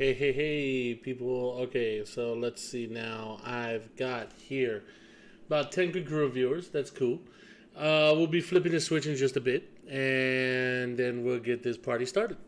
Hey, people. Okay, so let's see now. I've got here about 10 good reviewers. That's cool. We'll be flipping the switch in just a bit, and then we'll get this party started.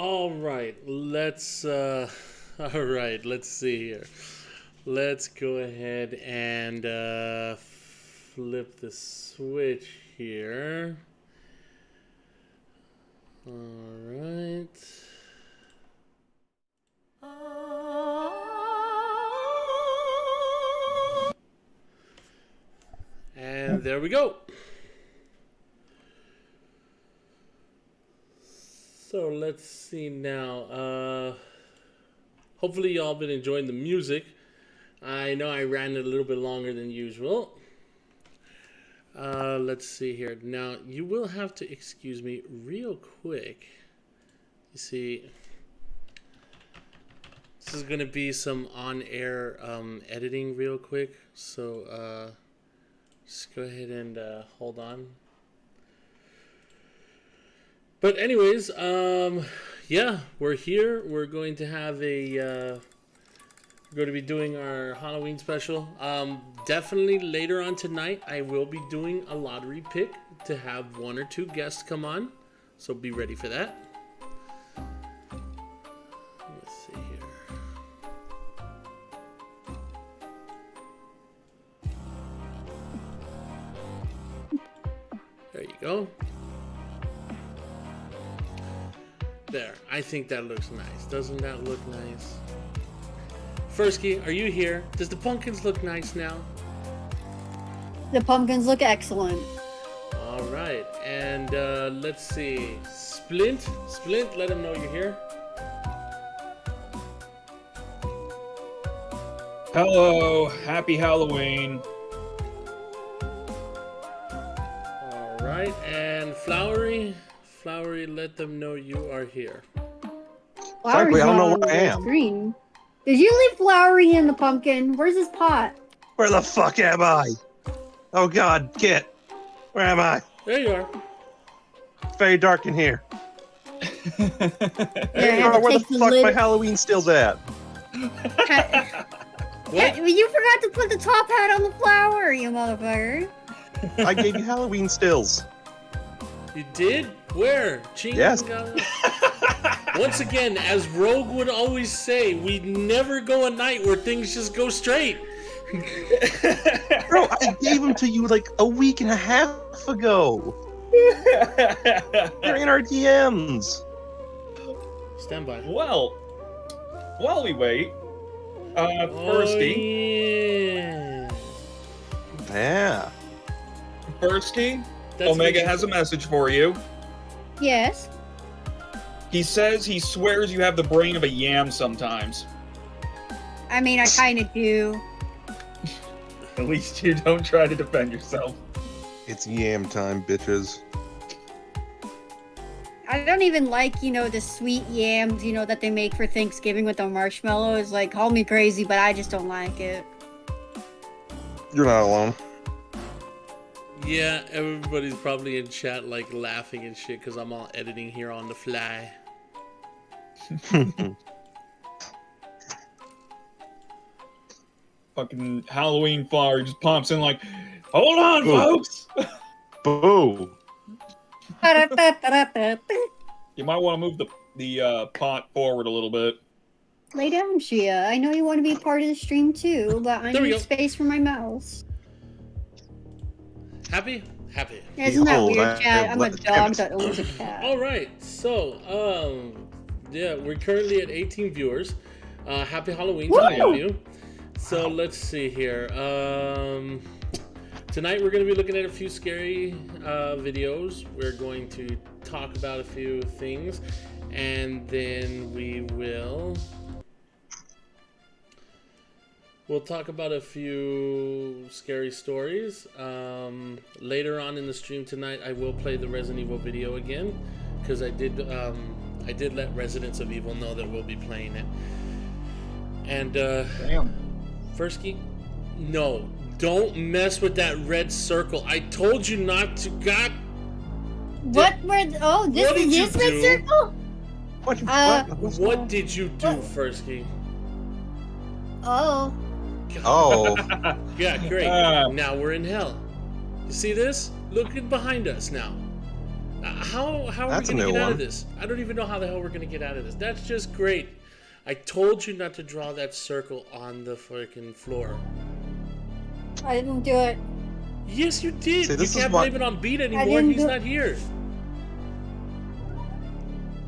All right, let's all right, let's see here. Let's go ahead and flip the switch here. All right. And there we go. So let's see now. Hopefully y'all been enjoying the music. I know I ran it a little bit longer than usual. Let's see here. Now, you will have to excuse me real quick. You see, this is going to be some on-air editing real quick. So, just go ahead and hold on. But anyways, yeah, we're here. We're going to have a... we're going to be doing our Halloween special. Definitely later on tonight, I will be doing a lottery pick to have 1 or 2 guests come on. So be ready for that. Let's see here. There you go. There. I think that looks nice. Doesn't that look nice? Firsky, are you here? Does the pumpkins look nice now? The pumpkins look excellent. All right, and let's see. Splint, let him know you're here. Hello, happy Halloween. All right, and Flowery, let them know you are here. Frankly, I don't know where I am. Green. Did you leave Flowery in the pumpkin? Where's his pot? Where the fuck am I? Oh God, Kit, where am I? There you are. It's very dark in here. Here, Oh, where the fuck my Halloween stills at? What? You forgot to put the top hat on the flower, you motherfucker. I gave you Halloween stills. You did? Where? Ching? Yes. Once again, as Rogue would always say, we never go a night where things just go straight. Bro, I gave them to you like a week and a half ago. They're in our DMs. Stand by. Well, while we wait, Firsty. Yeah. Firsty, That's Omega what- has a message for you. Yes. He says he swears you have the brain of a yam sometimes. I mean, I kind of do. At least you don't try to defend yourself. It's yam time, bitches. I don't even like, the sweet yams, that they make for Thanksgiving with the marshmallows. Like, call me crazy, but I just don't like it. You're not alone. Yeah, everybody's probably in chat like laughing and shit because I'm all editing here on the fly. Fucking Halloween flower just pops in like, hold on, Ooh. folks! Boo. You might want to move the pot forward a little bit. Lay down, Shia. I know you want to be part of the stream too, but I There we need go. space for my mouse. Happy? Happy. Isn't that Behold, weird, I Chad? have I'm a let the dog cameras- that owns a cat. All right, so yeah, we're currently at 18 viewers. Happy Halloween to all of you. So let's see here. Tonight we're going to be looking at a few scary videos. We're going to talk about a few things, and then we'll talk about a few scary stories. Later on in the stream tonight, I will play the Resident Evil video again because I did let Residents of Evil know that we'll be playing it. And Damn. Firsky, no, don't mess with that red circle. I told you not to. God, What were? Oh, this What is did you this red do? circle. what did you do, Firsky? Oh, Oh. Yeah, great. Now we're in hell. You see this? Looking behind us now. How are That's we a gonna new get out of one. this? I don't even know how the hell we're gonna get out of this. That's just great. I told you not to draw that circle on the freaking floor. I didn't do it. Yes, you did. See, You this is can't what- blame it on Beat anymore. didn't He's do- not here.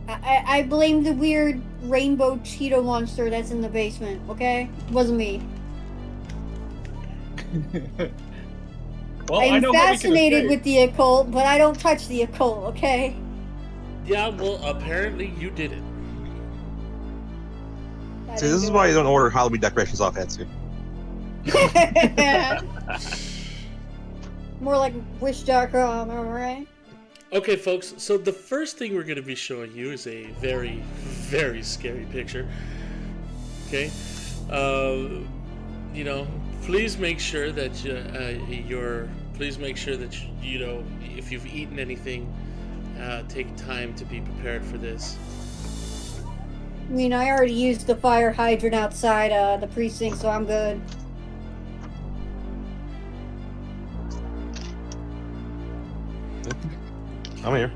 I blame the weird rainbow Cheeto monster that's in the basement, okay? It wasn't me. Well, I I'm know how we can fascinated escape. with the occult, but I don't touch the occult, okay? Yeah, well, apparently you did it. I See, this is why you don't order Halloween decorations off Etsy. don't. More like Wish.com, alright? Okay, folks, so the first thing we're going to be showing you is a very, very scary picture. Okay? You know, please make sure that please make sure that, you know, if you've eaten anything, take time to be prepared for this. I mean, I already used the fire hydrant outside the precinct, so I'm good. I'm here.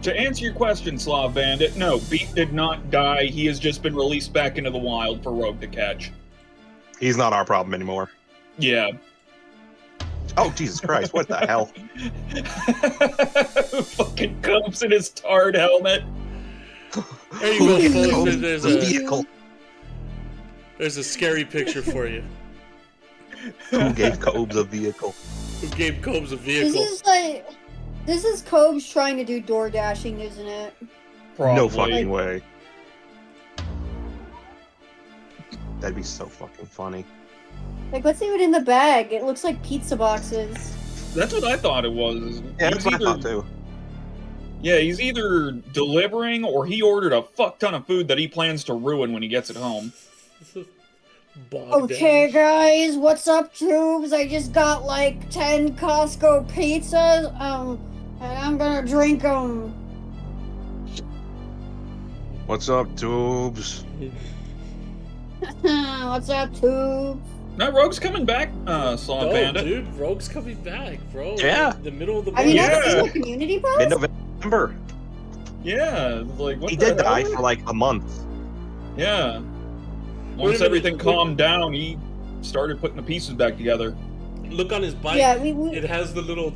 To answer your question, Slav Bandit, no, Beat did not die. He has just been released back into the wild for Rogue to catch. He's not our problem anymore. Yeah. Oh, Jesus Christ, what the hell? Fucking comes in his tarred helmet. There you go, folks. Owns There's the a, vehicle? there's a scary picture for you. Who gave Cobes a vehicle? Who gave Combs a This vehicle? this is Cobes trying to do door dashing, isn't it? Probably. No fucking way. That'd be so fucking funny. Like, what's even in the bag? It looks like pizza boxes. That's what I thought it was. Yeah, He's that's what I thought either- too. Yeah, he's either delivering or he ordered a fuck ton of food that he plans to ruin when he gets it home. Bogged Okay, down. guys, what's up, tubes? I just got like 10 Costco pizzas, and I'm gonna drink them. What's up, Tubes? What's up, tubes? Now, Rogue's coming back, Slav Oh, Bandit. dude, Rogue's coming back, bro. Yeah. The middle of the I mean, month. that's Yeah. in the community post? Mid-November. Yeah, like, what He the did die hell? for like a month. Yeah. Wait a Once minute, everything wait. calmed down, he started putting the pieces back together. Look on his bike. Yeah, It has the little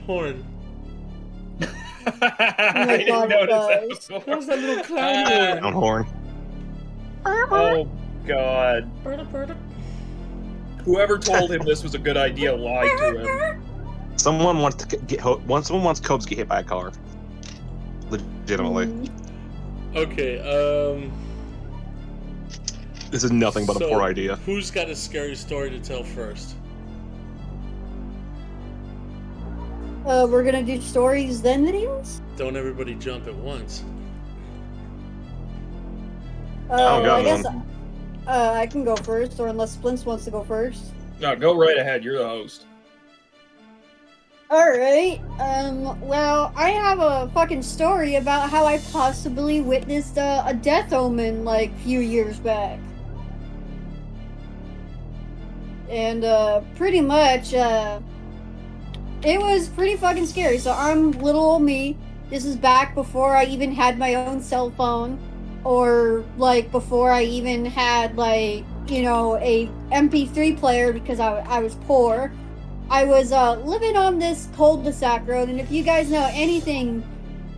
horn. I God, didn't it notice does. that What's that little clown Ah. Down horn? horn. Oh, God. Berta. Whoever told him this was a good idea lied to him. Someone wants to someone wants Cobes to get hit by a car. Legitimately. Mm. Okay, This is nothing but a So- poor idea. who's got a scary story to tell first? We're gonna do stories, then videos? Don't everybody jump at once. don't got I guess none. I can go first, or unless Splints wants to go first. No, go right ahead. You're the host. Alright, well, I have a fucking story about how I possibly witnessed a death omen, like, few years back. And, pretty much, it was pretty fucking scary. So I'm little old me. This is back before I even had my own cell phone, or, like, before I even had, like, you know, a MP3 player because I was poor. I was living on this cul-de-sac road, and if you guys know anything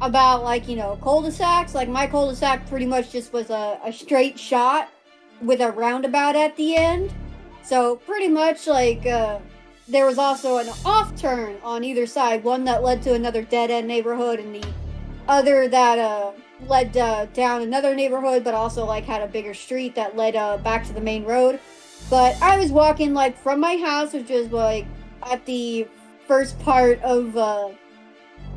about, like, you know, cul-de-sacs, like, my cul-de-sac pretty much just was a straight shot with a roundabout at the end. So pretty much, like, there was also an off turn on either side, one that led to another dead-end neighborhood, and the other that led down another neighborhood, but also, like, had a bigger street that led back to the main road. But I was walking, like, from my house, which was, like, at the first part of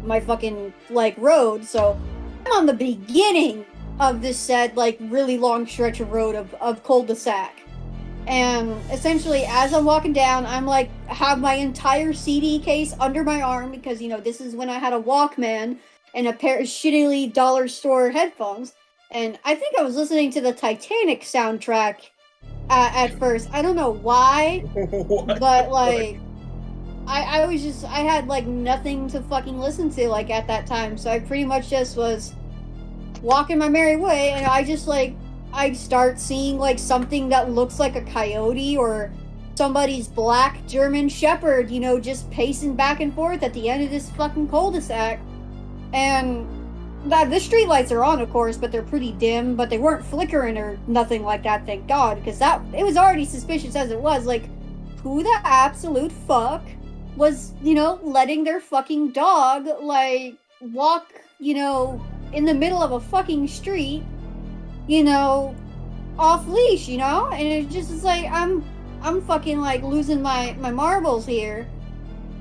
my fucking, like, road. So I'm on the beginning of this said, like, really long stretch of road of cul-de-sac. And essentially, as I'm walking down, I'm like, have my entire CD case under my arm because, you know, this is when I had a Walkman and a pair of shittily dollar store headphones. And I think I was listening to the Titanic soundtrack at first. I don't know why, What? but, like, I had like nothing to fucking listen to like at that time, so I pretty much just was walking my merry way, and I just like, I start seeing like something that looks like a coyote or somebody's black German shepherd, you know, just pacing back and forth at the end of this fucking cul-de-sac. And the street lights are on, of course, but they're pretty dim, but they weren't flickering or nothing like that, thank God, because that, it was already suspicious as it was. Like, who the absolute fuck was, you know, letting their fucking dog, like, walk, you know, in the middle of a fucking street, you know, off leash, you know? And it just is like, I'm fucking, like, losing my marbles here.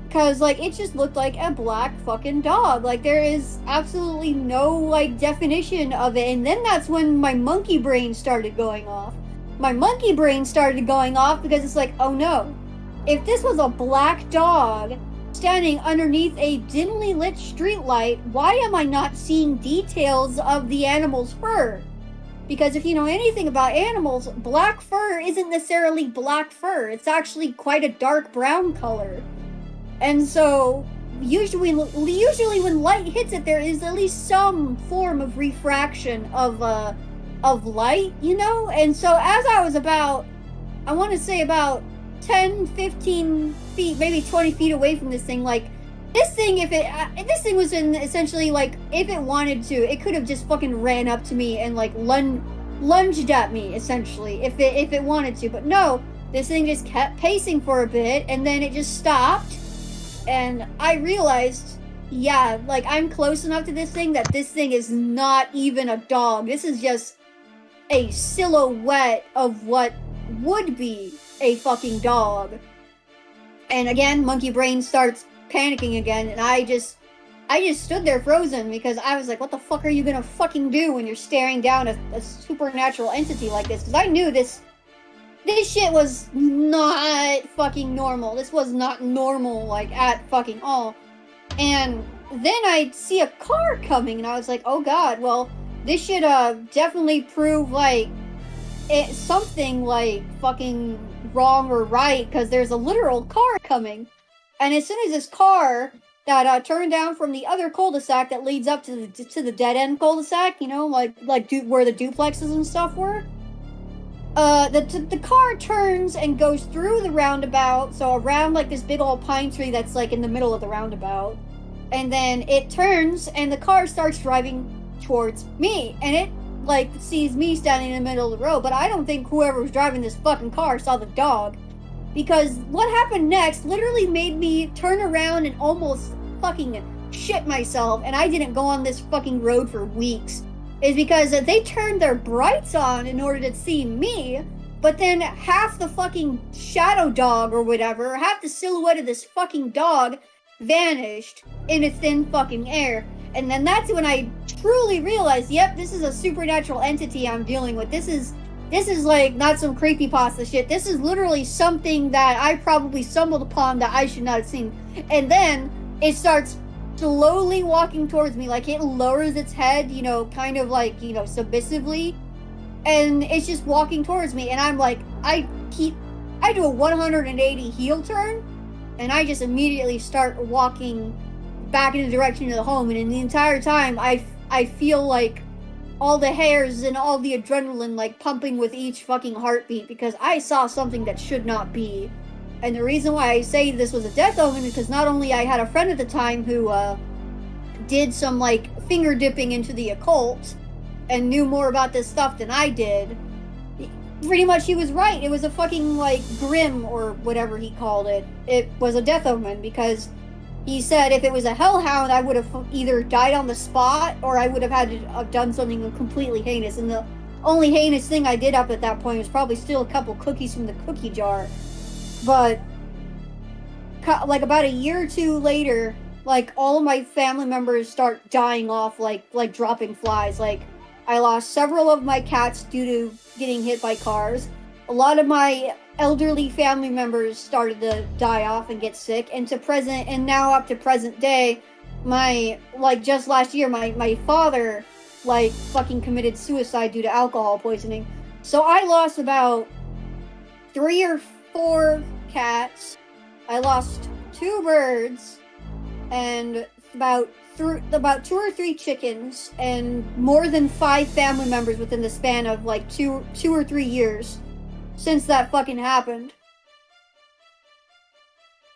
Because, like, it just looked like a black fucking dog. Like, there is absolutely no, like, definition of it. And then that's when my monkey brain started going off. My monkey brain started going off because it's like, oh no. If this was a black dog standing underneath a dimly lit streetlight, why am I not seeing details of the animal's fur? Because if you know anything about animals, black fur isn't necessarily black fur. It's actually quite a dark brown color. And so, usually when light hits it, there is at least some form of refraction of light, you know? And so as I was about, I want to say about 10, 15 feet, maybe 20 feet away from this thing, like, this thing, if this thing was in, essentially, like, if it wanted to, it could have just fucking ran up to me and, like, lunged at me, essentially, if it wanted to. But no, this thing just kept pacing for a bit, and then it just stopped. And I realized, yeah, like, I'm close enough to this thing that this thing is not even a dog. This is just a silhouette of what would be a fucking dog. And again, monkey brain starts panicking again, and I just stood there frozen because I was like, what the fuck are you gonna fucking do when you're staring down a supernatural entity like this? Because I knew this shit was not fucking normal. This was not normal, like, at fucking all. And then I see a car coming, and I was like, oh god, well, this should definitely prove, like, it's something, like, fucking wrong or right, because there's a literal car coming. And as soon as this car that turned down from the other cul-de-sac that leads up to the dead-end cul-de-sac, you know, like where the duplexes and stuff were, the car turns and goes through the roundabout, so around, like, this big old pine tree that's, like, in the middle of the roundabout. And then it turns, and the car starts driving towards me. And it, like, sees me standing in the middle of the road. But I don't think whoever was driving this fucking car saw the dog. Because what happened next literally made me turn around and almost fucking shit myself. And I didn't go on this fucking road for weeks. Is because they turned their brights on in order to see me, but then half the fucking shadow dog or whatever, half the silhouette of this fucking dog vanished in a thin fucking air. And then that's when I truly realized, yep, this is a supernatural entity I'm dealing with. This is like not some creepypasta shit. This is literally something that I probably stumbled upon that I should not have seen. And then it starts slowly walking towards me, like, it lowers its head, you know, kind of like, you know, submissively, and it's just walking towards me, and I'm like, I do a 180 heel turn, and I just immediately start walking back in the direction of the home. And in the entire time, I feel like all the hairs and all the adrenaline, like, pumping with each fucking heartbeat, because I saw something that should not be. And the reason why I say this was a death omen is because not only I had a friend at the time who did some, like, finger dipping into the occult and knew more about this stuff than I did. Pretty much he was right. It was a fucking, like, grim or whatever he called it. It was a death omen because he said if it was a hellhound, I would have either died on the spot or I would have had to have done something completely heinous. And the only heinous thing I did up at that point was probably steal a couple cookies from the cookie jar. But, like, about a year or two later, like, all of my family members start dying off, like dropping flies. Like, I lost several of my cats due to getting hit by cars. A lot of my elderly family members started to die off and get sick. And now up to present day, just last year, my father, like, fucking committed suicide due to alcohol poisoning. So I lost about 3 or 4 cats. I lost 2 birds and about 2 or 3 chickens and more than 5 family members within the span of like 2 or 3 years since that fucking happened.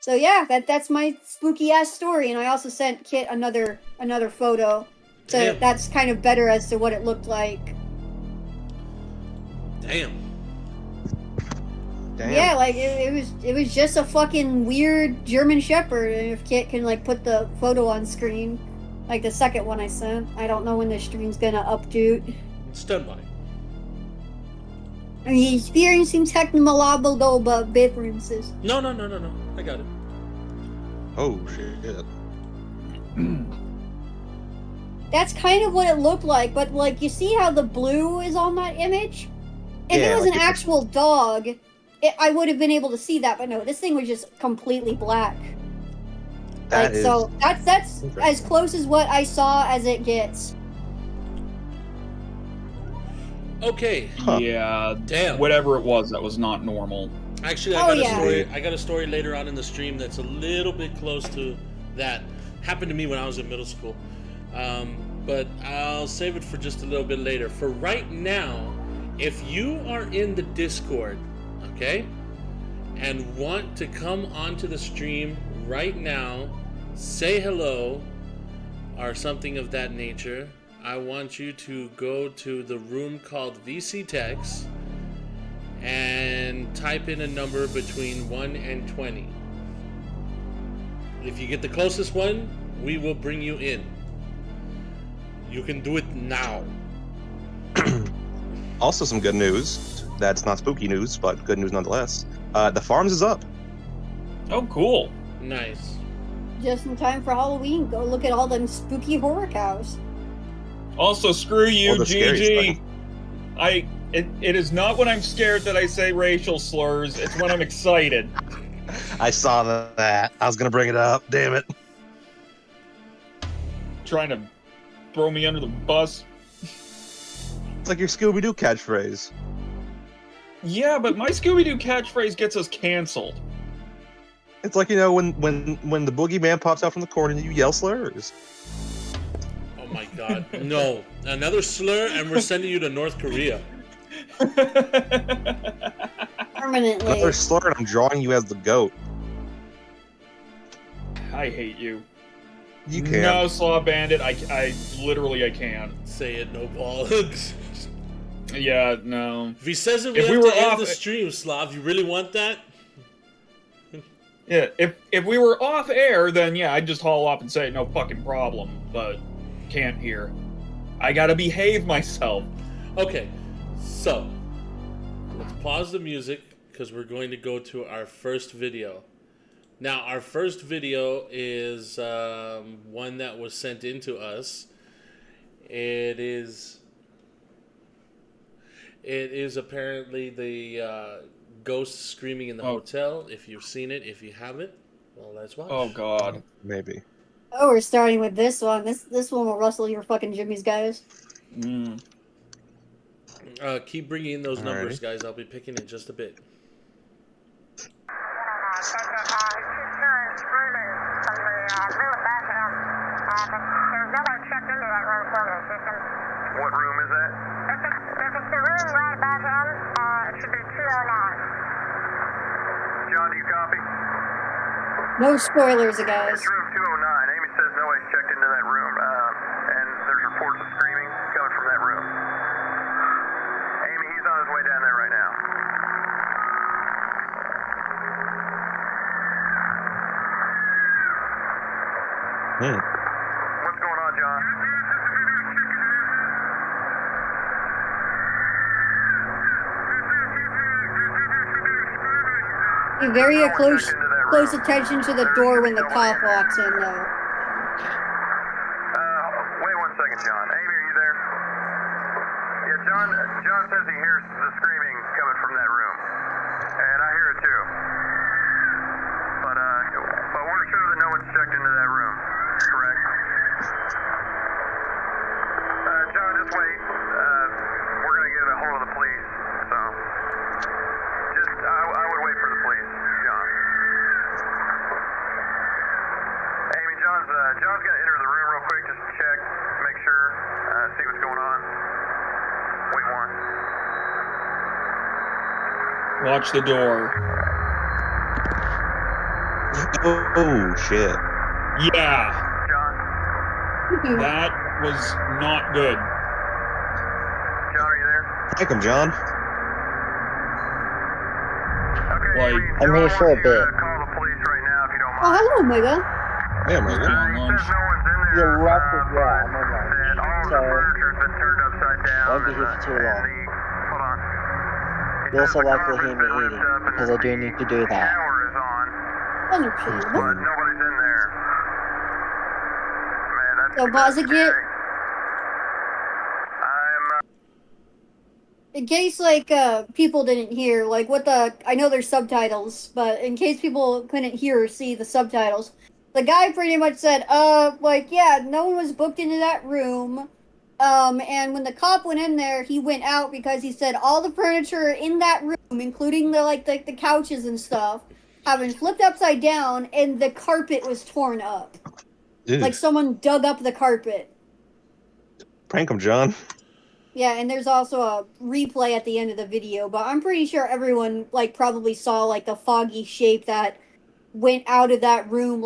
So yeah, that's my spooky ass story, and I also sent Kit another photo. So Damn. that's kind of better as to what it looked like. Damn. Damn. Yeah, like it was just a fucking weird German Shepherd. And if Kit can like put the photo on screen, like the second one I sent, I don't know when the stream's gonna update. Stand by. Are you experiencing technological differences? No. I got it. Oh shit. That's kind of what it looked like, but like you see how the blue is on that image? If Yeah, it was like an actual dog, I would have been able to see that, but no, this thing was just completely black. That is so that's interesting. as close as what I saw as it gets. Okay. Huh. Yeah, Damn. whatever it was, that was not normal. Actually, Oh, I got a yeah. story. I got a story later on in the stream that's a little bit close to that. Happened to me when I was in middle school. But I'll save it for just a little bit later. For right now, if you are in the Discord, okay, and want to come onto the stream right now, say hello or something of that nature, I want you to go to the room called VC Text and type in a number between 1 and 20. If you get the closest one, we will bring you in. You can do it now. Also, some good news. That's not spooky news, but good news nonetheless. The farms is up. Oh, cool. Nice. Just in time for Halloween. Go look at all them spooky horror cows. Also, screw you, Or the scariest GG. thing. It is not when I'm scared that I say racial slurs. It's when I'm excited. I saw that. I was gonna bring it up. Damn it. Trying to throw me under the bus. It's like your Scooby-Doo catchphrase. Yeah, but my Scooby-Doo catchphrase gets us canceled. It's like, when the boogeyman pops out from the corner and you yell slurs. Oh my god. No. Another slur and we're sending you to North Korea. Permanently. Another slur and I'm drawing you as the goat. I hate you. You can. No, Slaw Bandit, I literally I can't. Say it, no ball. Yeah, no. If he says it, we If have we to were end off- the stream, Slav. You really want that? Yeah, if we were off air, then yeah, I'd just haul up and say no fucking problem. But can't here. I gotta behave myself. Okay, so let's pause the music because we're going to go to our first video. Now, our first video is one that was sent in to us. It is apparently the ghost screaming in the hotel. If you've seen it, if you haven't, well, let's watch. Oh god. Maybe. Oh, we're starting with this one. This one will rustle your fucking jimmies, guys. Mm. Keep bringing in those numbers, Alrighty. guys. I'll be picking in just a bit. What room is that? If it's the room right above him, it should be 209. John, do you copy? No spoilers, guys. It's room 209. Amy says nobody's checked into that room, and there's reports of screaming coming from that room. Amy, he's on his way down there right now. What's going on, John? Be very close attention to the door when the cop walks in, though. Wait 1 second, John. Amy, are you there? Yeah, John says he hears the screaming coming from that room. And I hear it too. But we're sure that no one's checked into that room. Correct? John, just wait. We're gonna get a hold of the police, so I would wait for the police, John. John's gonna enter the room real quick, just to check, make sure, see what's going on. Wait one. Watch the door. Oh shit. Yeah, John? that was not good. John, are you there? Take him, John. Okay, Like- Amy, I'm John here for a wants you to bit. call the police right now if you don't Oh, mind. hello, Omega. Yeah, man. He says no one's in there, You're welcome, but yeah, I'm on lunch. that all of So, the furniture's been turned upside down. won't be and here for too long. hold on. He You'll says also the likely carpet's hear me been ripped eating, up and because I do need to do the that. shower is on, Understandable. but nobody's in there. Man, that's So, pause again. scary. I'm In case, people didn't hear, I know there's subtitles, but in case people couldn't hear or see the subtitles, the guy pretty much said, yeah, no one was booked into that room. And when the cop went in there, he went out because he said all the furniture in that room, including the couches and stuff, have been flipped upside down, and the carpet was torn up. Dude, Like someone dug up the carpet. prank him, John. Yeah, and there's also a replay at the end of the video, but I'm pretty sure everyone probably saw the foggy shape that went out of that room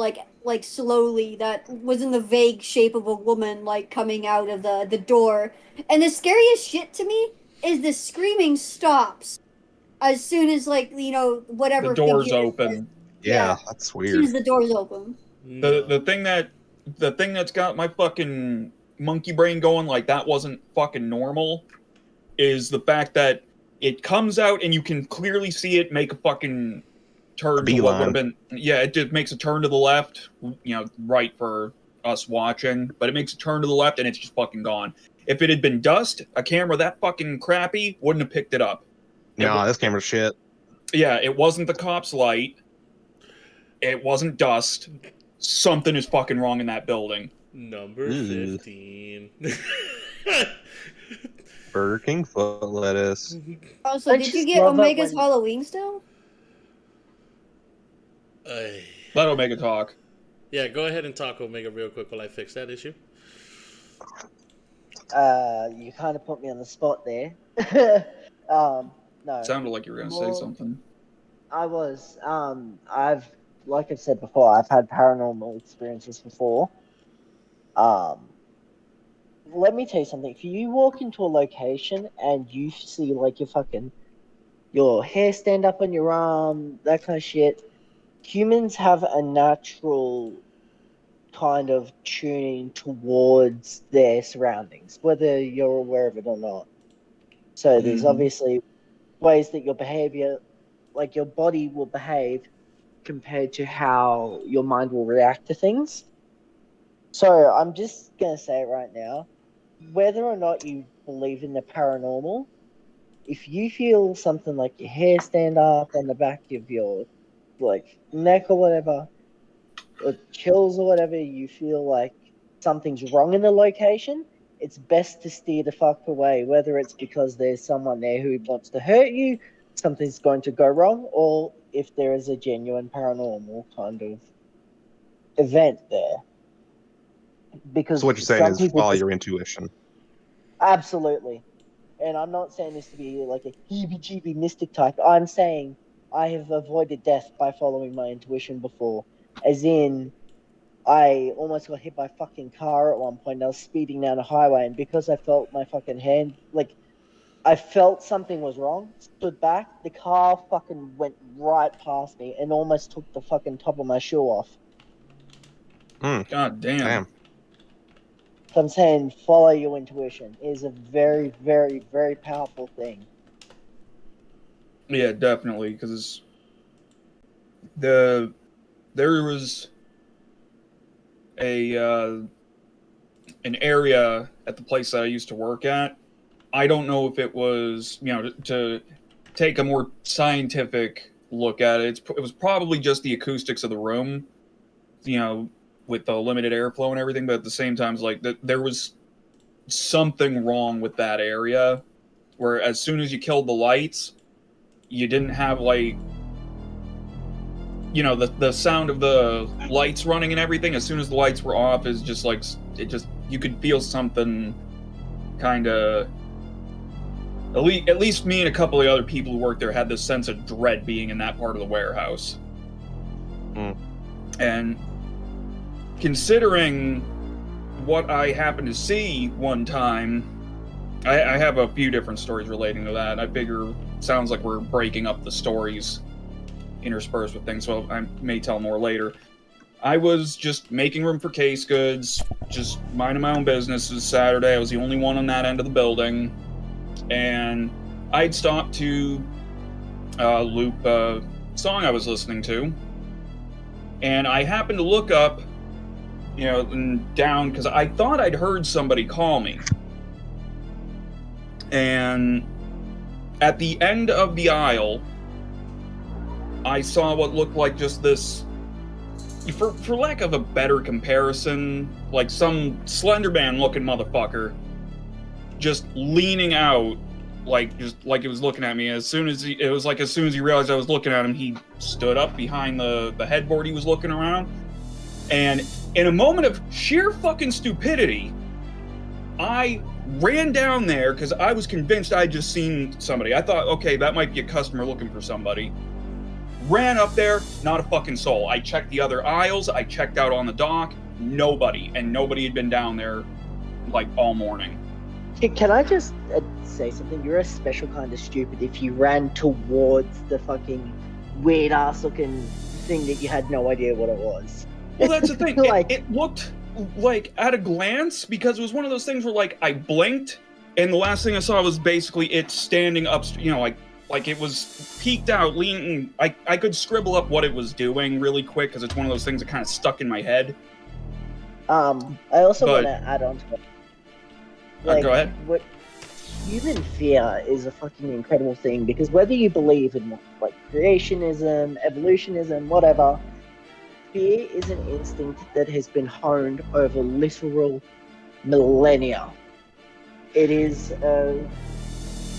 slowly, that was in the vague shape of a woman coming out of the door. And the scariest shit to me is the screaming stops as soon as whatever The door's figure- open. Yeah, Yeah. that's As soon weird. as the door's open. The thing that's got my fucking monkey brain going like that wasn't fucking normal is the fact that it comes out and you can clearly see it make a fucking turn to what would have been. Yeah, it just makes a turn to the left, right for us watching, but it makes a turn to the left and it's just fucking gone. If it had been dust, a camera that fucking crappy wouldn't have picked it up. Nah, this camera's shit. Yeah, it wasn't the cop's light. It wasn't dust. Something is fucking wrong in that building. Number Ooh. 15. Burger King foot lettuce. Also, I did you just get love that Omega's when- Halloween still? Let Omega talk. Yeah, go ahead and talk Omega real quick while I fix that issue. You kind of put me on the spot there. No. Sounded like you were gonna say Well, something. I was. Like I've said before, I've had paranormal experiences before. Let me tell you something. If you walk into a location and you see your hair stand up on your arm, that kind of shit, humans have a natural kind of tuning towards their surroundings, whether you're aware of it or not. So there's Mhm. obviously ways that your behavior, your body will behave compared to how your mind will react to things. So I'm just going to say it right now. Whether or not you believe in the paranormal, if you feel something like your hair stand up on the back of your neck or whatever, or chills or whatever, you feel like something's wrong in the location, it's best to steer the fuck away, whether it's because there's someone there who wants to hurt you, something's going to go wrong, or if there is a genuine paranormal kind of event there. Because So what you're saying some is people follow just- your intuition. Absolutely. And I'm not saying this to be like a heebie-jeebie mystic type. I'm saying I have avoided death by following my intuition before. As in, I almost got hit by a fucking car at one point. I was speeding down a highway, and because I felt my fucking hand, I felt something was wrong, stood back, the car fucking went right past me and almost took the fucking top of my shoe off. God damn. Damn. So I'm saying follow your intuition. It is a very, very, very powerful thing. Yeah, definitely, because there was an area at the place that I used to work at. I don't know if it was, to take a more scientific look at it. It was probably just the acoustics of the room, with the limited airflow and everything. But at the same time, it's there was something wrong with that area, where as soon as you killed the lights, you didn't have you know, the sound of the lights running and everything, as soon as the lights were off, is just like, you could feel something kind of, at least me and a couple of other people who worked there had this sense of dread being in that part of the warehouse. And considering what I happened to see one time, I have a few different stories relating to that. I figure it sounds like we're breaking up the stories interspersed with things, so I may tell more later. I was just making room for case goods, just minding my own business. It was Saturday. I was the only one on that end of the building. And I'd stopped to loop a song I was listening to. And I happened to look up, you know, and down, because I thought I'd heard somebody call me. And at the end of the aisle, I saw what looked like just this, for lack of a better comparison, like some Slenderman looking motherfucker just leaning out, just like it was looking at me. As soon as he realized I was looking at him, he stood up behind the headboard he was looking around. And in a moment of sheer fucking stupidity, I ran down there because I was convinced I'd just seen somebody. I thought, okay, that might be a customer looking for somebody. Ran up there, not a fucking soul. I checked the other aisles, I checked out on the dock, nobody. And nobody had been down there, like, all morning. Can I just say something? You're a special kind of stupid if you ran towards the fucking weird-ass looking thing that you had no idea what it was. Well, that's the thing. Like, it looked like, at a glance, because it was one of those things where, like, I blinked, and the last thing I saw was basically it standing up, you know, like it was peeked out, leaning. I could scribble up what it was doing really quick, because it's one of those things that kind of stuck in my head. I also want to add on to it. Like, go ahead. What human fear is a fucking incredible thing, because whether you believe in, like, creationism, evolutionism, whatever, fear is an instinct that has been honed over literal millennia. It is an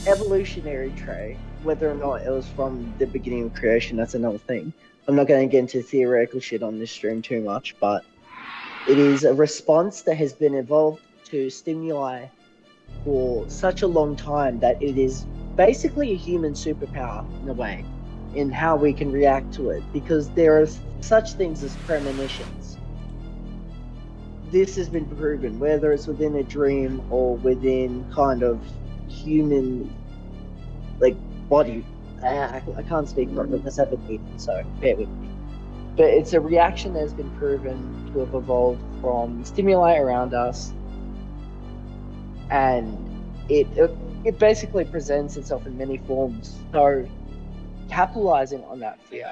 evolutionary trait. Whether or not it was from the beginning of creation, that's another thing. I'm not going to get into theoretical shit on this stream too much, but it is a response that has been evolved to stimuli for such a long time that it is basically a human superpower in a way, in how we can react to it, because there are such things as premonitions. This has been proven, whether it's within a dream or within kind of human, like, body. I can't speak from the specifically, so bear with me. But it's a reaction that has been proven to have evolved from stimuli around us, and it basically presents itself in many forms. So capitalizing on that fear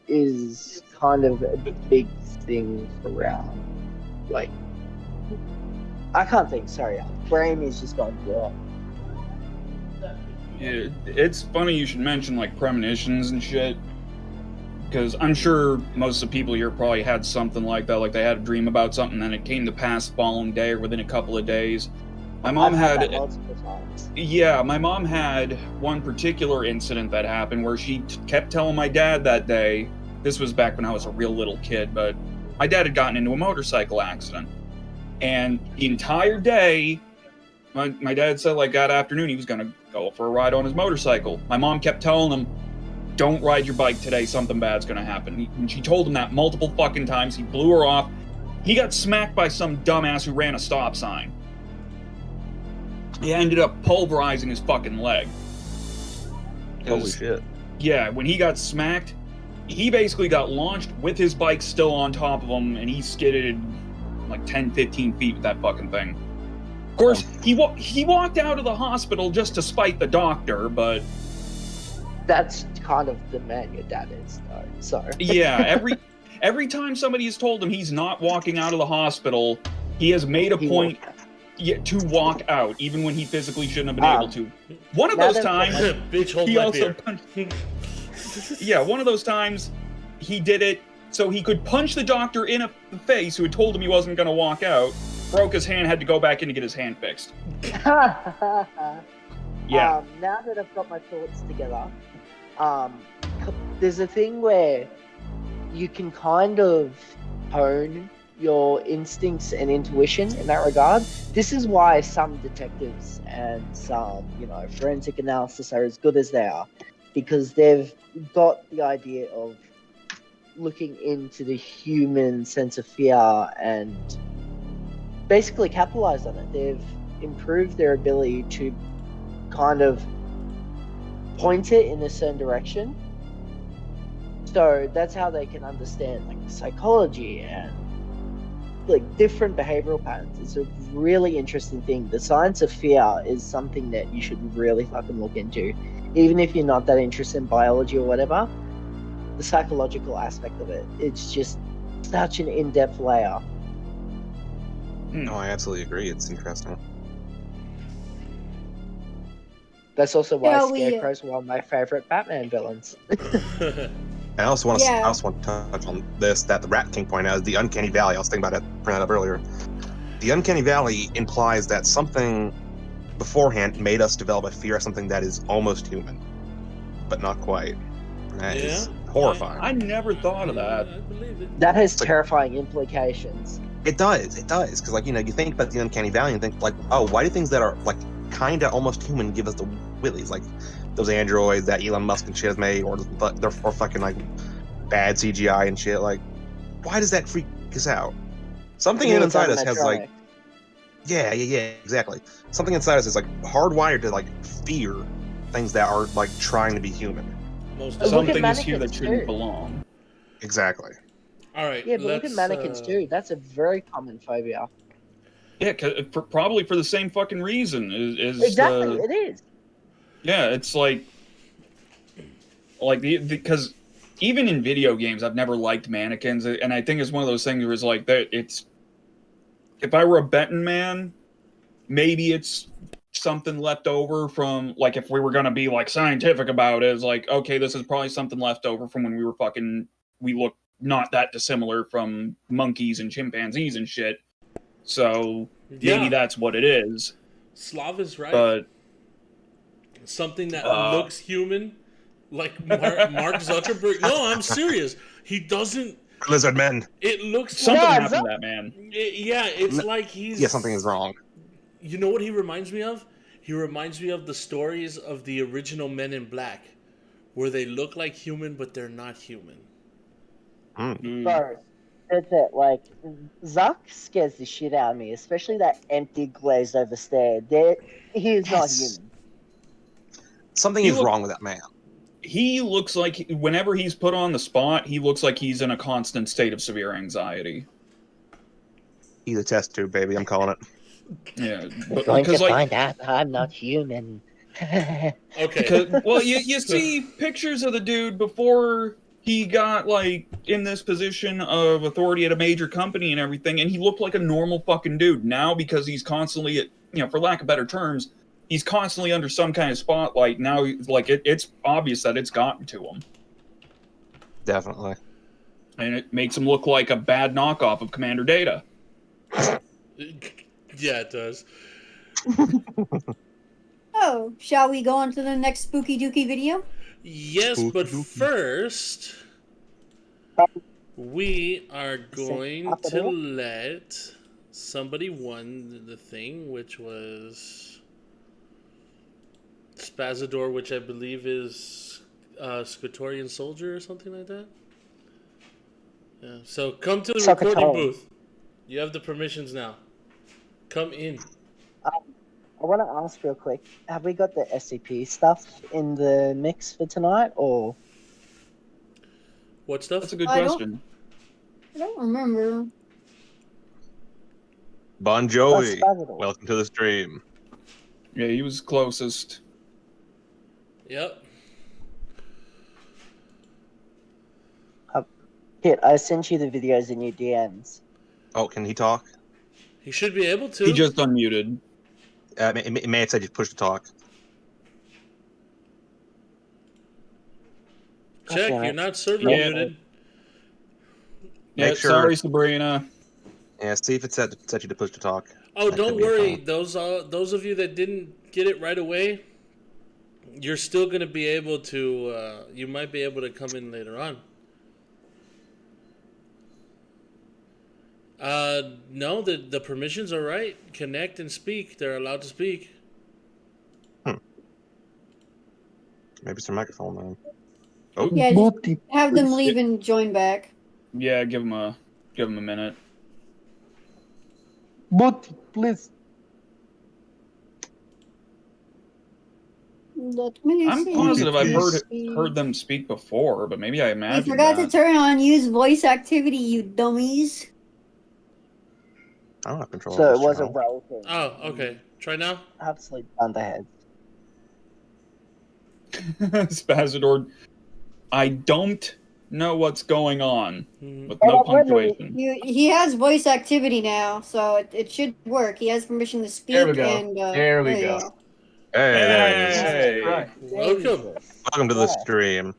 is kind of a big thing around. Like, I can't think. Sorry, brain is just gone blah. Yeah, it's funny you should mention, like, premonitions and shit, because I'm sure most of the people here probably had something like that, like they had a dream about something and it came to pass the following day or within a couple of days. My mom had that multiple times. Yeah, my mom had one particular incident that happened where she kept telling my dad that day. This was back when I was a real little kid, but my dad had gotten into a motorcycle accident. And the entire day, my dad said, like, that afternoon he was going to go for a ride on his motorcycle. My mom kept telling him, don't ride your bike today, something bad's going to happen. And she told him that multiple fucking times. He blew her off. He got smacked by some dumbass who ran a stop sign. He ended up pulverizing his fucking leg. Holy shit. Yeah, when he got smacked, he basically got launched with his bike still on top of him, and he skidded like 10, 15 feet with that fucking thing. Of course, he walked out of the hospital just to spite the doctor, but... That's kind of the man your dad is, though. So... Yeah, every time somebody has told him he's not walking out of the hospital, he has made a point to walk out, even when he physically shouldn't have been able to. One of those times, Bitch, hold he my also beer. Yeah, one of those times, he did it so he could punch the doctor in the face who had told him he wasn't going to walk out, broke his hand, had to go back in to get his hand fixed. Yeah. Now that I've got my thoughts together, there's a thing where you can kind of hone your instincts and intuition in that regard. This is why some detectives and some, forensic analysis are as good as they are, because they've got the idea of looking into the human sense of fear and basically capitalized on it. They've improved their ability to kind of point it in a certain direction. So that's how they can understand like psychology and like different behavioral patterns. It's a really interesting thing. The science of fear is something that you should really fucking look into. Even if you're not that interested in biology or whatever, the psychological aspect of it, it's just such an in-depth layer. No, I absolutely agree. It's interesting. That's also why Yeah, we- Scarecrow's one of my favorite Batman villains. I also want to Yeah. touch on this, that the Rat King pointed out, is the Uncanny Valley. I was thinking about it, bringing that up earlier. The Uncanny Valley implies that something beforehand made us develop a fear of something that is almost human, but not quite. That is horrifying. I never thought of that. I believe it. That has like- terrifying implications. It does, because like, you think about the Uncanny Valley and think like, oh, why do things that are like kind of almost human give us the willies? Like those androids that Elon Musk and shit has made, or fucking like bad CGI and shit. Like, why does that freak us out? Something inside us has like, yeah, exactly. Something inside us is like hardwired to like fear things that are like trying to be human. Most Look at Something is here that mannequins, shouldn't too. belong. Exactly. All right. Yeah, but look at let's, mannequins too. That's a very common phobia. Yeah, probably for the same fucking reason. Is Exactly, it is. Yeah, it's like because even in video games, I've never liked mannequins, and I think it's one of those things where it's like that. It's if I were a betting man, maybe it's something left over from like if we were gonna be like scientific about it. It's like okay, this is probably something left over from when we look not that dissimilar from monkeys and chimpanzees and shit. So maybe that's what it is. Slav is right. But Something that looks human, like Mark Zuckerberg. No, I'm serious. He doesn't. Lizard men. It looks something like. happened to that man. It's like he's. Yeah, something is wrong. You know what he reminds me of? He reminds me of the stories of the original Men in Black, where they look like human but they're not human. Bro, that's it. Like, Zuck scares the shit out of me, especially that empty, glazed over stare. He is not human. Something is wrong with that man. He looks like whenever he's put on the spot, he looks like he's in a constant state of severe anxiety. He's a test tube, baby. I'm calling it. Yeah, We're going to because like, find out I'm not human. Okay. well, you see pictures of the dude before he got like in this position of authority at a major company and everything, and he looked like a normal fucking dude. Now, because he's constantly, for lack of better terms, he's constantly under some kind of spotlight. Now, like it's obvious that it's gotten to him, Definitely. and it makes him look like a bad knockoff of Commander Data. Yeah, it does. Oh, shall we go on to the next spooky dooky video? Yes, but Spooky-dooky. first, we are going to let somebody won the thing, which was Spazador, which I believe is Squatorian Soldier or something like that. Yeah. So come to the recording Squatorian. booth. You have the permissions now. Come in. I want to ask real quick, have we got the SCP stuff in the mix for tonight, or? What stuff? That's a good I don't- question. I don't remember. Bon Jovi. Spazador. Welcome to the stream. Yeah, he was closest. Yep. Kit, I sent you the videos in your DMs. Oh, can he talk? He should be able to. He just unmuted. It may have said just push to talk. Check, Okay. you're not server Yeah. muted. Yeah, Make sure- sorry, Sabrina. Yeah, see if it said you to push to talk. Oh, That don't could be a worry. problem. Those of you that didn't get it right away, you're still going to be able to. You might be able to come in later on. No, the permissions are right. Connect and speak. They're allowed to speak. Maybe it's their microphone then. Oh, Yeah, just Booty, have them please. leave and join back. Yeah, give him a minute. Booty, please. Let me I'm see. positive I've See. heard them speak before, but maybe I You imagined forgot that. to turn on use voice activity, you dummies. I don't have control So of it this wasn't channel. relative. Oh, okay. Try now. Absolutely underhead. Spazador, I don't know what's going on with Oh, no let me- punctuation. He has voice activity now, so it should work. He has permission to speak. There we go. And, There we you go. Hey, there he is. Hey! Right. Welcome. Jesus. Welcome to the Right. stream.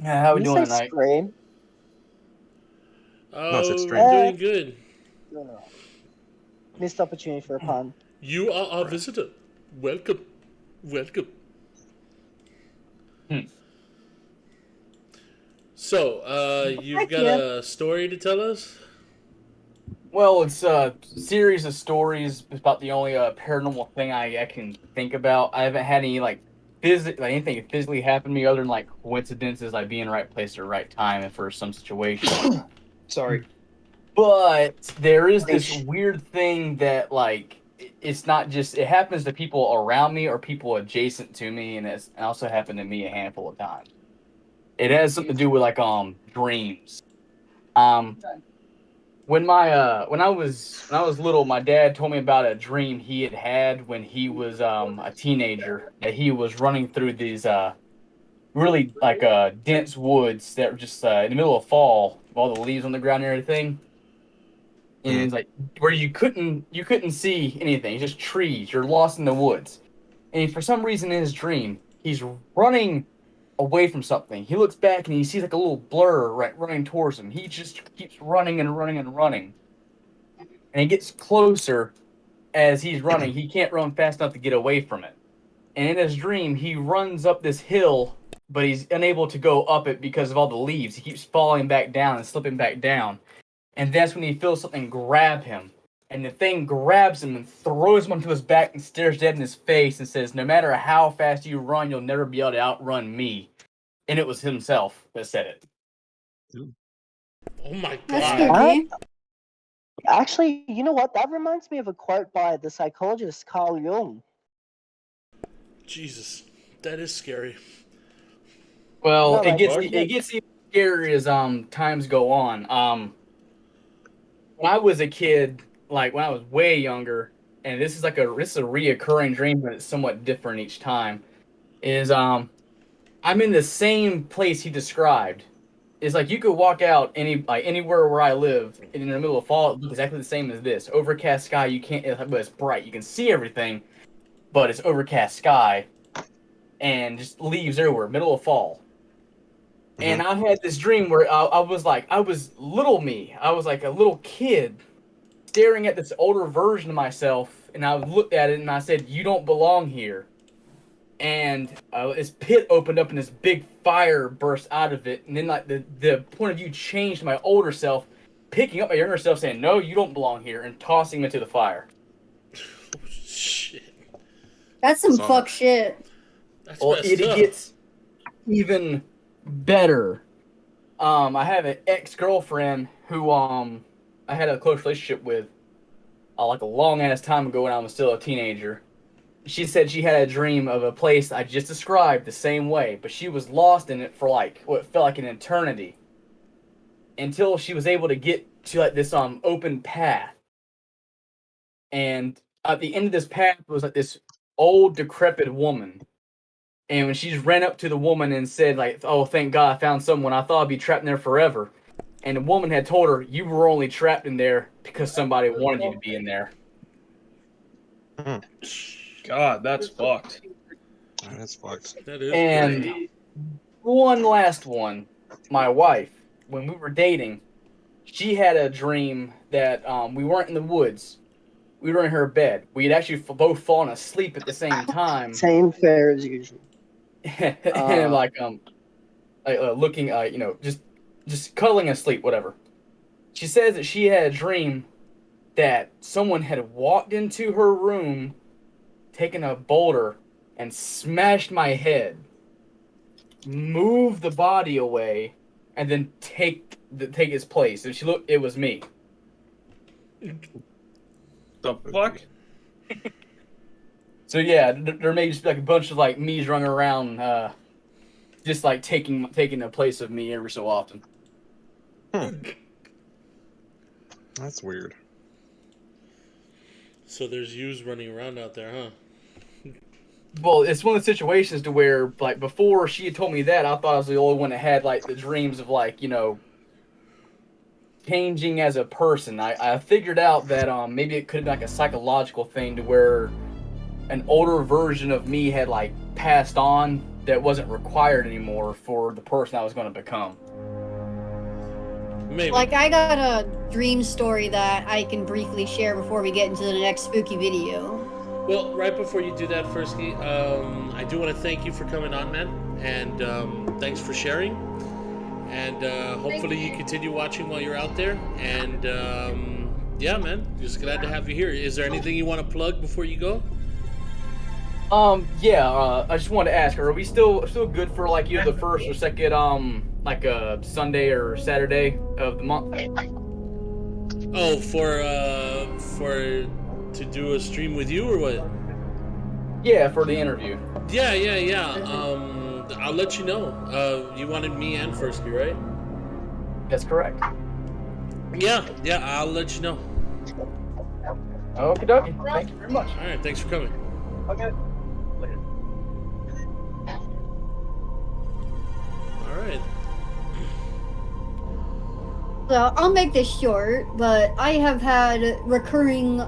Yeah, how we You doing say tonight? scream? Oh, it's we're extreme. doing good. No, no. Missed opportunity for a pun. You are our visitor. Welcome. Welcome. So, you've Heck got yeah. a story to tell us? Well, it's a series of stories. It's about the only paranormal thing I can think about. I haven't had any anything physically happen to me other than like coincidences, like being in the right place at the right time and for some situation. Sorry. But there is this Preach. weird thing that it's not just it happens to people around me or people adjacent to me, and it's also happened to me a handful of times. It has something to do with dreams. When I was little, my dad told me about a dream he had when he was a teenager, that he was running through these really dense woods that were just in the middle of fall, with all the leaves on the ground and everything. And it's like where you couldn't see anything, it's just trees. You're lost in the woods. And for some reason in his dream, he's running away from something. He looks back and he sees like a little blur running towards him. He just keeps running and running and running. And he gets closer as he's running. He can't run fast enough to get away from it. And in his dream, he runs up this hill, but he's unable to go up it because of all the leaves. He keeps falling back down and slipping back down. And that's when he feels something grab him. And the thing grabs him and throws him onto his back and stares dead in his face and says, "No matter how fast you run, you'll never be able to outrun me." And it was himself that said it. Oh my That's god. spooky. Actually, you know what? That reminds me of a quote by the psychologist Carl Jung. Jesus. That is scary. Well, No, it like, gets wasn't it gets even scarier as times go on. When I was a kid, like when I was way younger, and this is a reoccurring dream, but it's somewhat different each time. Is I'm in the same place he described. It's like you could walk out anywhere where I live, and in the middle of fall, it looks exactly the same as this. Overcast sky, you can't, but it's bright. You can see everything, but it's overcast sky, and just leaves everywhere. Middle of fall. And I had this dream where I was little me. I was like a little kid staring at this older version of myself, and I looked at it and I said, "You don't belong here." And this pit opened up and this big fire burst out of it. And then the point of view changed to my older self, picking up my younger self saying, "No, you don't belong here," and tossing him into the fire. Shit. That's some Sorry. fuck shit. That's Well, messed it up. gets even better. I have an ex-girlfriend who I had a close relationship with like a long ass time ago when I was still a teenager. She said she had a dream of a place I just described the same way, but she was lost in it for like what felt like an eternity until she was able to get to like this open path. And at the end of this path was like this old decrepit woman. And when she just ran up to the woman and said like, "Oh, thank God I found someone. I thought I'd be trapped in there forever." And the woman had told her, "You were only trapped in there because somebody wanted you to be in there." God, that's fucked. That's fucked. That is And crazy. one last one. My wife, when we were dating, she had a dream that we weren't in the woods. we were in her bed. We had actually both fallen asleep at the same time. Same fare as usual. And looking, just cuddling asleep, whatever. She says that she had a dream that someone had walked into her room, taken a boulder, and smashed my head, move the body away, and then take its place. And she looked, it was me. The fuck? So yeah, there may just be like a bunch of like me's running around, just like taking the place of me every so often. That's weird. So there's yous running around out there, huh? Well, it's one of the situations to where, like, before she had told me that, I thought I was the only one that had, like, the dreams of, like, changing as a person. I figured out that maybe it could be, like, a psychological thing to where an older version of me had, like, passed on that wasn't required anymore for the person I was going to become. Maybe. Like, I got a dream story that I can briefly share before we get into the next spooky video. Well, right before you do that, Fursky, I do want to thank you for coming on, man, and thanks for sharing. And hopefully you continue watching while you're out there. And yeah, man, just glad to have you here. Is there anything you want to plug before you go? I just wanted to ask, are we still good for like either the first or second like a Sunday or Saturday of the month? Oh, for to do a stream with you or what? Yeah, for the interview. Yeah. I'll let you know. You wanted me and Fursky, right? That's correct. Yeah, I'll let you know. Okie dokie. Thank you very much. All right, thanks for coming. Okay. Later. All right. So I'll make this short, but I have had recurring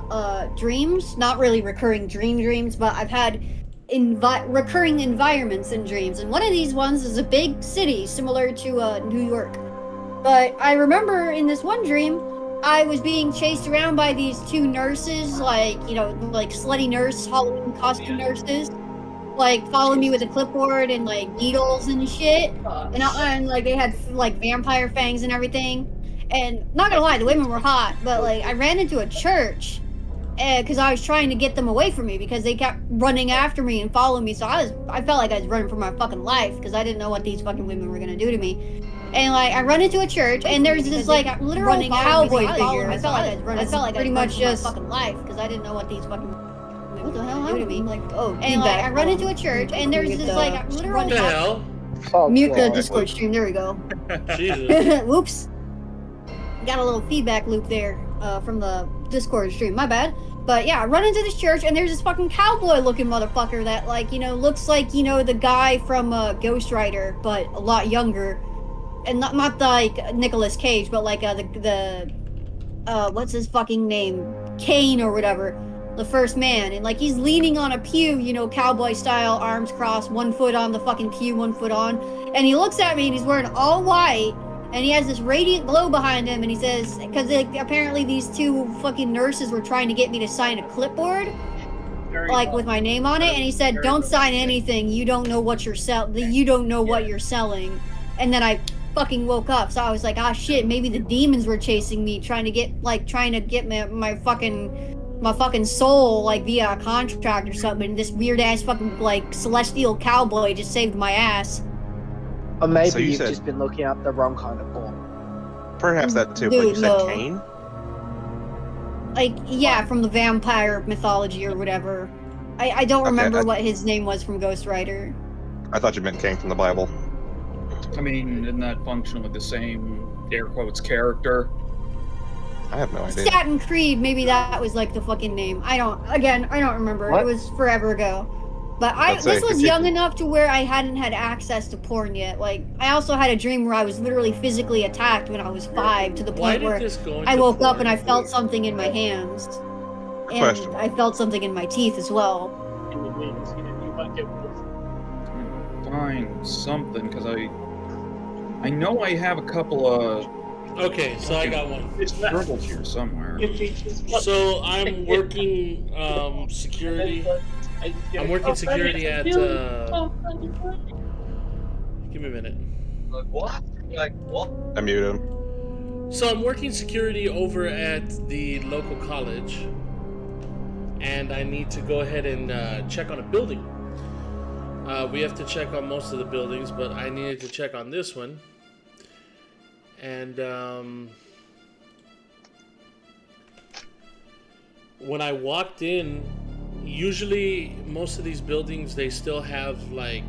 dreams. Not really recurring dreams, but I've had recurring environments in dreams. And one of these ones is a big city similar to New York. But I remember in this one dream, I was being chased around by these two nurses, like slutty nurse, Halloween costume nurses, like following me with a clipboard and like needles and shit. And like they had like vampire fangs and everything. And not gonna lie, the women were hot, but like I ran into a church because I was trying to get them away from me because they kept running after me and following me. So I felt like I was running for my fucking life because I didn't know what these fucking women were gonna do to me. And like I run into a church and there's this like literal running cowboy figure. I felt like I was pretty much just fucking life because I didn't know what these fucking what the hell happened to me. Like and like I run into a church and there's this like literal. What the hell? Mute the Discord stream. There we go. Jesus. Whoops. Got a little feedback loop there from the Discord stream. My bad. But yeah, I run into this church and there's this fucking cowboy looking motherfucker that like, looks like, the guy from Ghost Rider, but a lot younger. And not like Nicolas Cage, but like the what's his fucking name? Kane or whatever. The first man. And like he's leaning on a pew, cowboy style, arms crossed, 1 foot on the fucking pew, 1 foot on. And he looks at me and he's wearing all white. And he has this radiant glow behind him, and he says, because apparently these two fucking nurses were trying to get me to sign a clipboard, like with my name on it, and he said, "Don't sign anything. You don't know what you're You don't know what you're selling." And then I fucking woke up, so I was like, "Ah, shit. Maybe the demons were chasing me, trying to get my fucking soul like via a contract or something." And this weird ass fucking like celestial cowboy just saved my ass. Or maybe So you've said- just been looking up the wrong kind of porn. Perhaps that too, but Dude, you said no. Cain? Like, yeah, from the vampire mythology or whatever. I don't remember what his name was from Ghost Rider. I thought you meant Cain from the Bible. I mean, isn't that functionally the same air quotes character? I have no idea. Staten Creed, maybe that was like the fucking name. I don't remember. What? It was forever ago. But Let's this say, was young enough to where I hadn't had access to porn yet. Like, I also had a dream where I was literally physically attacked when I was 5 to the Why point did where this go into I woke up porn? and I felt something in my hands. And Question. I felt something in my teeth as well. Find something, because I know I have a couple of Okay, so I got one. It's scribbled here somewhere. So I'm working security. I'm working security at. Give me a minute. I muted him. So I'm working security over at the local college, and I need to go ahead and check on a building. We have to check on most of the buildings, but I needed to check on this one. And when I walked in, usually most of these buildings, they still have like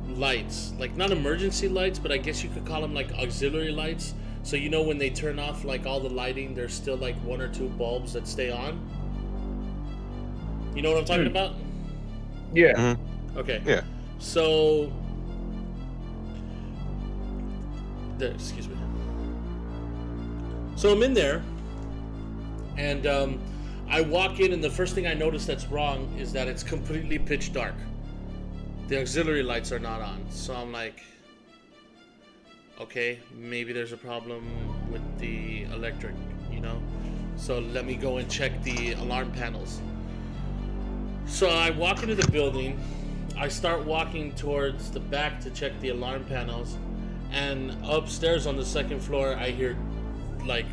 lights, like not emergency lights, but I guess you could call them like auxiliary lights. So you know when they turn off like all the lighting, there's still like 1 or 2 bulbs that stay on. You know what I'm talking about? Yeah. Mm-hmm. Okay. Yeah. So there, excuse me. So I'm in there, and I walk in, and the first thing I notice that's wrong is that it's completely pitch dark. The auxiliary lights are not on. So I'm like, okay, maybe there's a problem with the electric, you know? So let me go and check the alarm panels. So I walk into the building, I start walking towards the back to check the alarm panels, and upstairs on the second floor I hear like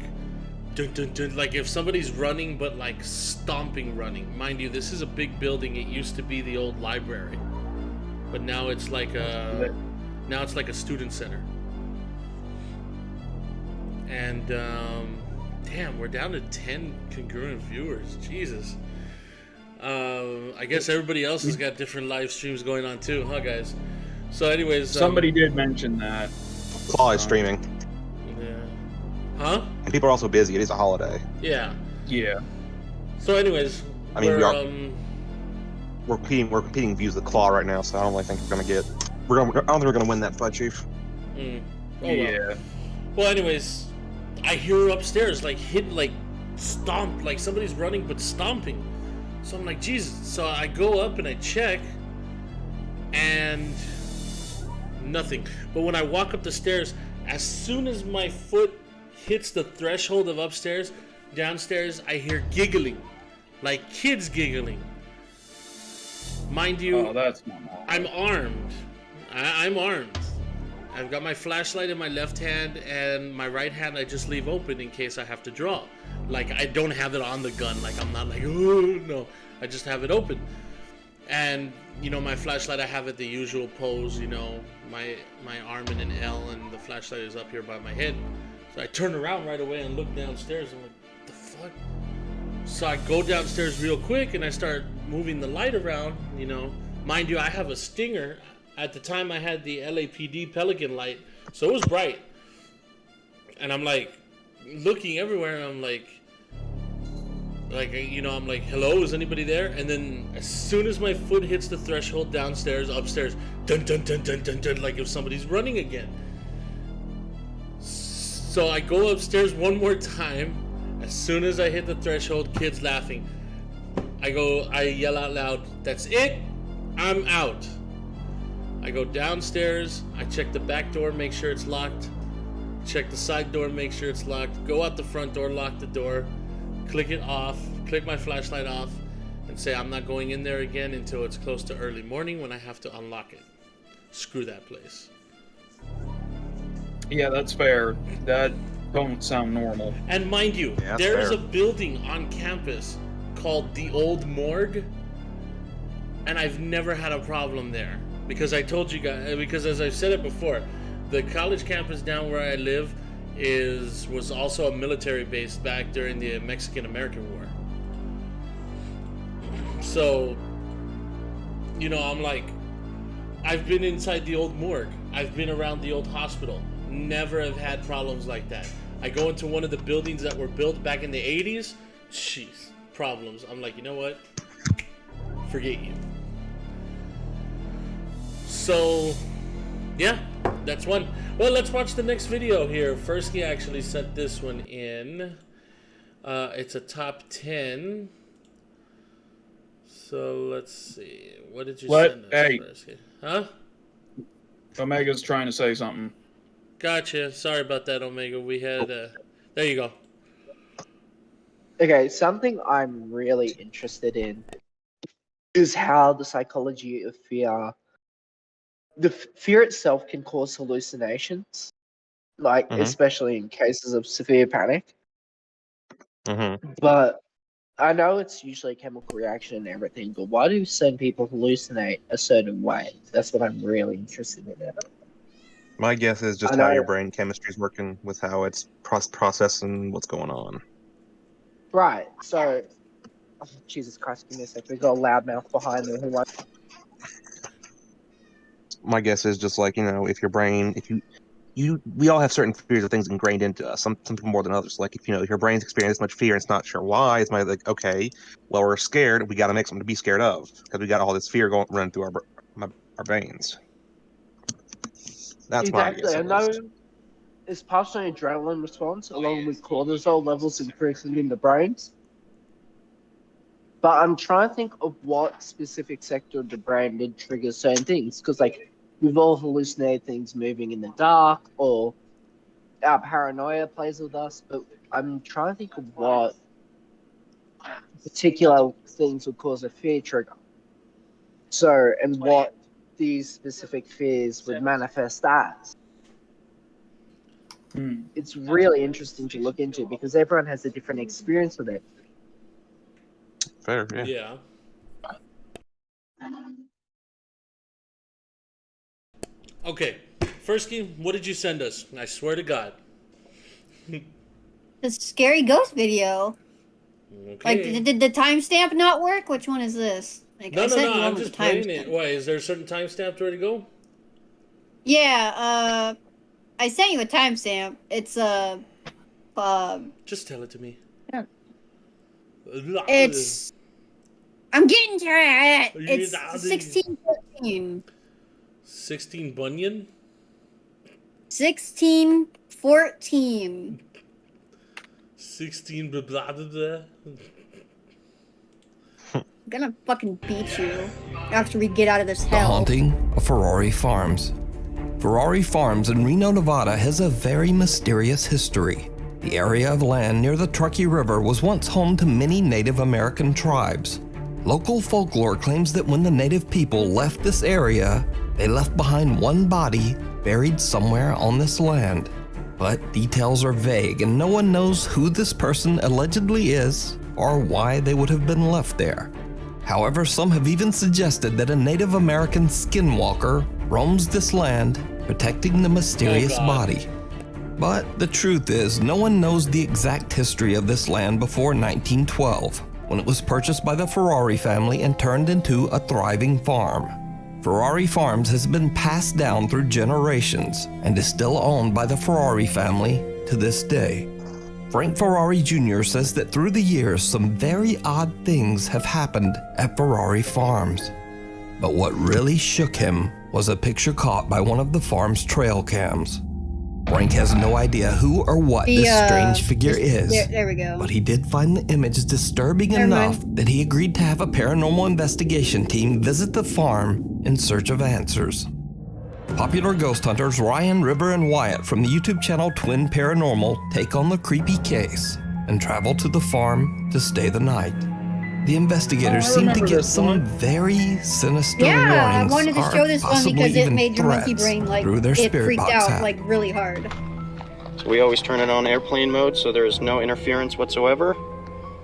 dun, dun, dun, like if somebody's running, but like stomping running. Mind you, this is a big building. It used to be the old library, but now it's like a student center. And damn, we're down to 10 congruent viewers. Jesus. I guess everybody else has got different live streams going on too, huh, guys? So, anyways, Somebody did mention that. Claw is streaming. Yeah. Huh? And people are also busy. It is a holiday. Yeah. Yeah. So, anyways, I mean, we're we're competing views with Claw right now, so I don't really think we're gonna get. I don't think we're gonna win that fight, Chief. Oh, Yeah. Well, anyways, I hear upstairs like stomp, like somebody's running but stomping. So I'm like, Jesus. So I go up and I check, and nothing. But when I walk up the stairs, as soon as my foot hits the threshold of upstairs, downstairs, I hear giggling, like kids giggling. Mind you, Oh, that's not normal. I'm armed. I'm armed. I've got my flashlight in my left hand, and my right hand I just leave open in case I have to draw. Like, I don't have it on the gun. Like, I'm not like, oh, no. I just have it open. And, you know, my flashlight I have at the usual pose, you know, my arm in an L, and the flashlight is up here by my head. So I turn around right away and look downstairs. I'm like, what the fuck? So I go downstairs real quick, and I start moving the light around, you know. Mind you, I have a Stinger. At the time, I had the LAPD Pelican light, so it was bright. And I'm like looking everywhere, and I'm like, you know, I'm like, hello, is anybody there? And then as soon as my foot hits the threshold downstairs, upstairs, dun dun dun dun dun dun, like if somebody's running again. So I go upstairs one more time. As soon as I hit the threshold, kids laughing. I yell out loud, that's it, I'm out. I go downstairs, I check the back door, make sure it's locked. Check the side door, make sure it's locked. Go out the front door, lock the door. Click it off, click my flashlight off, and say I'm not going in there again until it's close to early morning when I have to unlock it. Screw that place. Yeah, that's fair. That don't sound normal. And mind you, Yeah, there is fair. a building on campus called the Old Morgue, and I've never had a problem there. Because I told you guys, because as I've said it before, the college campus down where I live was also a military base back during the Mexican-American War. So, you know, I'm like, I've been inside the old morgue. I've been around the old hospital. Never have had problems like that. I go into one of the buildings that were built back in the 80s. Jeez, problems. I'm like, you know what? Forget you. So, yeah, that's one. Well, let's watch the next video here. Fursky actually sent this one in. It's a top 10. So, let's see. What did you send us, Hey. Fursky? Huh? Omega's trying to say something. Gotcha. Sorry about that, Omega. We had. There you go. Okay, something I'm really interested in is how the psychology of fear, fear itself can cause hallucinations, like especially in cases of severe panic. But I know it's usually a chemical reaction and everything, but why do certain people hallucinate a certain way? That's what I'm really interested in. My guess is just I how know. your brain chemistry is working with how it's processing what's going on. Right, so, oh, Jesus Christ, give me a sec. We've got a loudmouth behind me who wants. My guess is just like, if your brain, we all have certain fears of things ingrained into us. Some people more than others. Like if your brain's experienced much fear and it's not sure why, it's might like, okay, well, we're scared. We got to make something to be scared of because we got all this fear running through our veins. That's my guess. Exactly. I know it's partially an adrenaline response along with cortisol levels increasing in the brains. But I'm trying to think of what specific sector of the brain would trigger certain things. Because, like, we've all hallucinated things moving in the dark, or our paranoia plays with us. But I'm trying to think of what particular things would cause a fear trigger. So, and what these specific fears would manifest as. It's really interesting to look into because everyone has a different experience with it. Fair, yeah. Yeah. Okay, Fursky, what did you send us? I swear to God. The scary ghost video. Okay. Like, did the timestamp not work? Which one is this? Like, No, I sent you one I'm with just the playing timestamp. it. Why, is there a certain timestamp ready to go? Yeah, I sent you a timestamp. It's Just tell it to me. Yeah. It's I'm getting to it. It's 1614. 16 Bunyan? 1614. 16 blah blah blah blah. I'm gonna fucking beat you after we get out of this The hell. haunting of Ferrari Farms. Ferrari Farms in Reno, Nevada has a very mysterious history. The area of land near the Truckee River was once home to many Native American tribes. Local folklore claims that when the native people left this area, they left behind one body buried somewhere on this land. But details are vague and no one knows who this person allegedly is or why they would have been left there. However, some have even suggested that a Native American skinwalker roams this land, protecting the mysterious body. But the truth is, no one knows the exact history of this land before 1912, when it was purchased by the Ferrari family and turned into a thriving farm. Ferrari Farms has been passed down through generations and is still owned by the Ferrari family to this day. Frank Ferrari Jr. says that through the years, some very odd things have happened at Ferrari Farms. But what really shook him was a picture caught by one of the farm's trail cams. Frank has no idea who or what this strange figure is, there we go. but he did find the image disturbing enough that he agreed to have a paranormal investigation team visit the farm in search of answers. Popular ghost hunters Ryan, River, and Wyatt from the YouTube channel Twin Paranormal take on the creepy case and travel to the farm to stay the night. The investigators seem to get some very sinister warnings. I wanted to show this one possibly because it even made your monkey threats brain like through their it spirit freaked box out app. like really hard. So we always turn it on airplane mode so there is no interference whatsoever.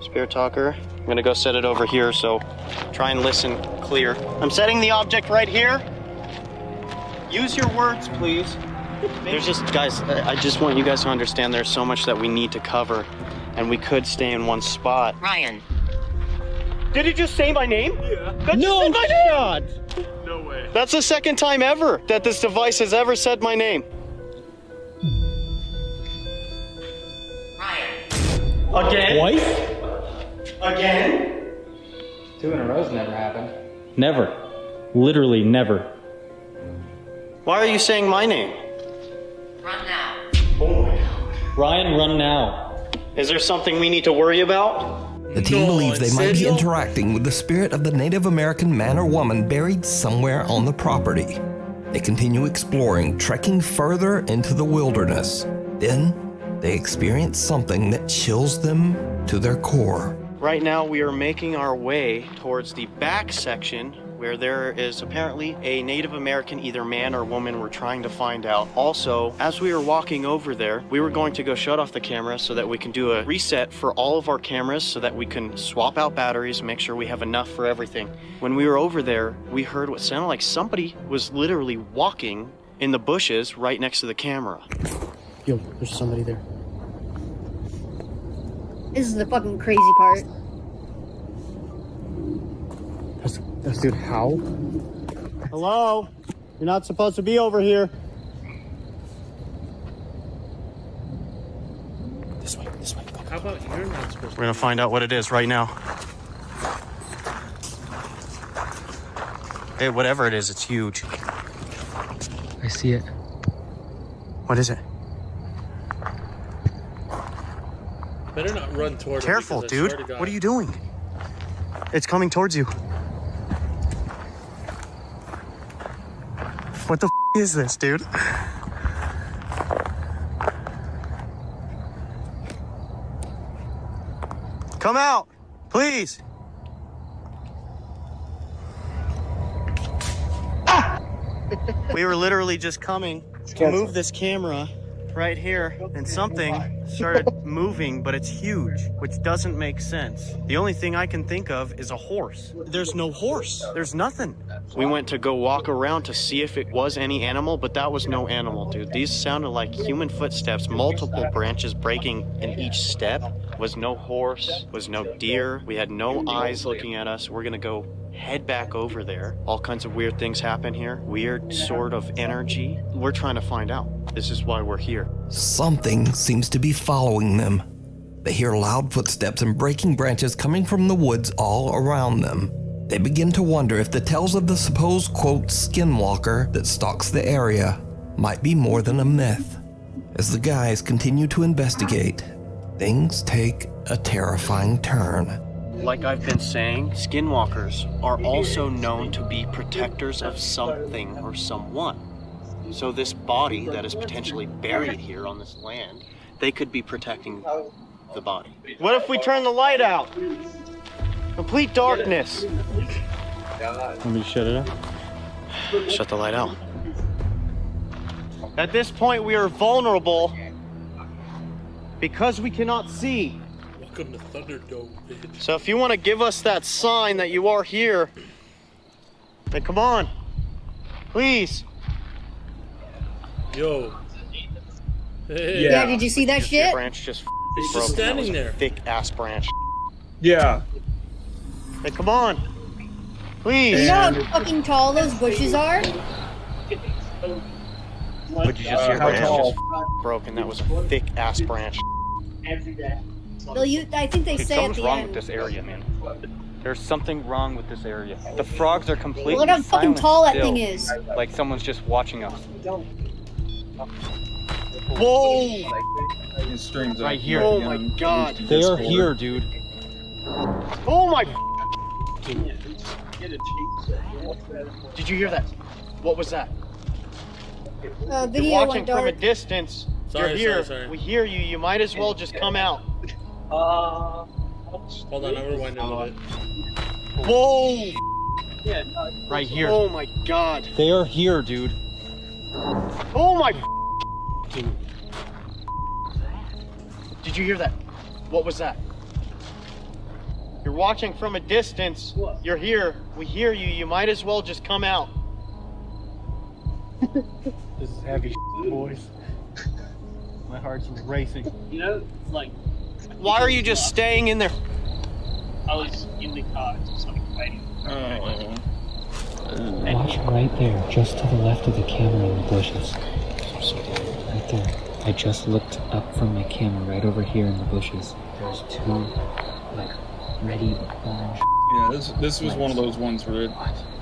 Spirit talker, I'm gonna go set it over here, so try and listen clear. I'm setting the object right here. Use your words, please. There's just, guys, I just want you guys to understand there's so much that we need to cover, and we could stay in one spot. Ryan. Did he just say my name? Yeah. No shot! No way. That's the second time ever that this device has ever said my name. Ryan. Again? Twice? Again? 2 in a row's never happened. Never. Literally never. Why are you saying my name? Run now. Oh my God. Ryan, run now. Is there something we need to worry about? The team No, believes they ¿en might be serio? interacting with the spirit of the Native American man or woman buried somewhere on the property. They continue exploring, trekking further into the wilderness. Then, they experience something that chills them to their core. Right now, we are making our way towards the back section where there is apparently a Native American, either man or woman, we're trying to find out. Also, as we were walking over there, we were going to go shut off the camera so that we can do a reset for all of our cameras so that we can swap out batteries and make sure we have enough for everything. When we were over there, we heard what sounded like somebody was literally walking in the bushes right next to the camera. Yo, there's somebody there. This is the fucking crazy part. That's dude, how? Hello? You're not supposed to be over here. This way, this way. How about you're not supposed We're gonna find out what it is right now. Hey, whatever it is, it's huge. I see it. What is it? Better not run toward Careful, him. Careful, dude. dude. What are you doing? It's coming towards you. What the is this, dude? Come out, please. We were literally just coming to move this camera right here, and something started moving, but it's huge, which doesn't make sense. The only thing I can think of is a horse. There's no horse. There's nothing. We went to go walk around to see if it was any animal, but that was no animal, dude. These sounded like human footsteps, multiple branches breaking in each step. Was no horse, was no deer. We had no eyes looking at us. We're gonna go head back over there. All kinds of weird things happen here. Weird sort of energy. We're trying to find out. This is why we're here. Something seems to be following them. They hear loud footsteps and breaking branches coming from the woods all around them. They begin to wonder if the tales of the supposed, quote, skinwalker that stalks the area might be more than a myth. As the guys continue to investigate, things take a terrifying turn. Like I've been saying, skinwalkers are also known to be protectors of something or someone. So this body that is potentially buried here on this land, they could be protecting the body. What if we turn the light out? Complete darkness. Want me to shut it up? Shut the light out. At this point, we are vulnerable because we cannot see. Welcome to Thunderdome, bitch. So if you want to give us that sign that you are here, then come on. Please. Yo. Hey. Yeah, did you see that Your shit? branch just He's broke. just That standing was a there. thick ass branch. Yeah. Hey, come on. Please. You know how fucking tall those bushes are? Would you just hear how branch tall? just broken? That was a thick ass branch. Well, I think they Dude, say at something's the wrong end. with this area, man. There's something wrong with this area. The frogs are completely Look how fucking silent tall that still, thing is. like someone's just watching us. Whoa! His streams Right up here. Oh again. my God. They are here, dude. Oh my! Did you hear that? What was that? You're Video watching went from a dark. distance. Sorry, You're here. sorry. We hear you. You might as well just come out. Hold on, I'll rewind it a little bit. Whoa! Right here. Oh my God. They are here, dude. Oh my! Did you hear that? What was that? You're watching from a distance. You're here. We hear you. You might as well just come out. This is heavy boys. My heart's racing. You know, like, Why are you just staying in there? I was in the car, just like waiting. Oh. Watch right there, just to the left of the camera in the bushes. Right there. I just looked up from my camera right over here in the bushes. There's two, like, ready orange. Yeah, this was one of those ones where it,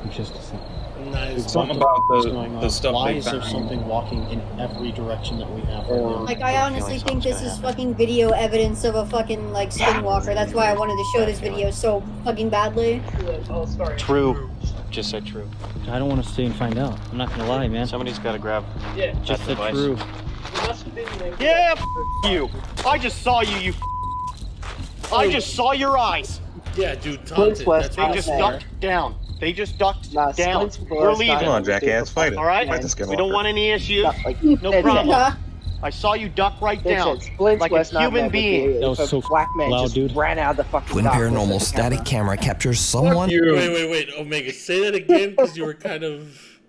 In just a second. Nice. something about What's going the on? stuff Why they is there found. something walking in every direction that we have right now? Like, I honestly think this is fucking video evidence of a fucking, like, skinwalker. That's why I wanted to show this video so fucking badly. Oh, sorry. True. just said true. I don't want to stay and find out. I'm not gonna lie, man. Somebody's got to grab Just that said device. true. Yeah, you. I just saw you, you. I just saw your eyes. Yeah, dude, Splints taunted. West That's what They I'm just saying. ducked down. They just ducked Nah, down. Splints We're West leaving. Come on, jackass, fight it. All right? Fight this We don't want any issues. Like, No problem. Yeah. I saw you duck right That's down. it. Splints Like a West Nightmare human would be being. That was if a so black man loud, just dude. ran out of the fucking Twin darkness paranormal of the static camera captures someone. You. Wait, Omega, say that again because you were kind of.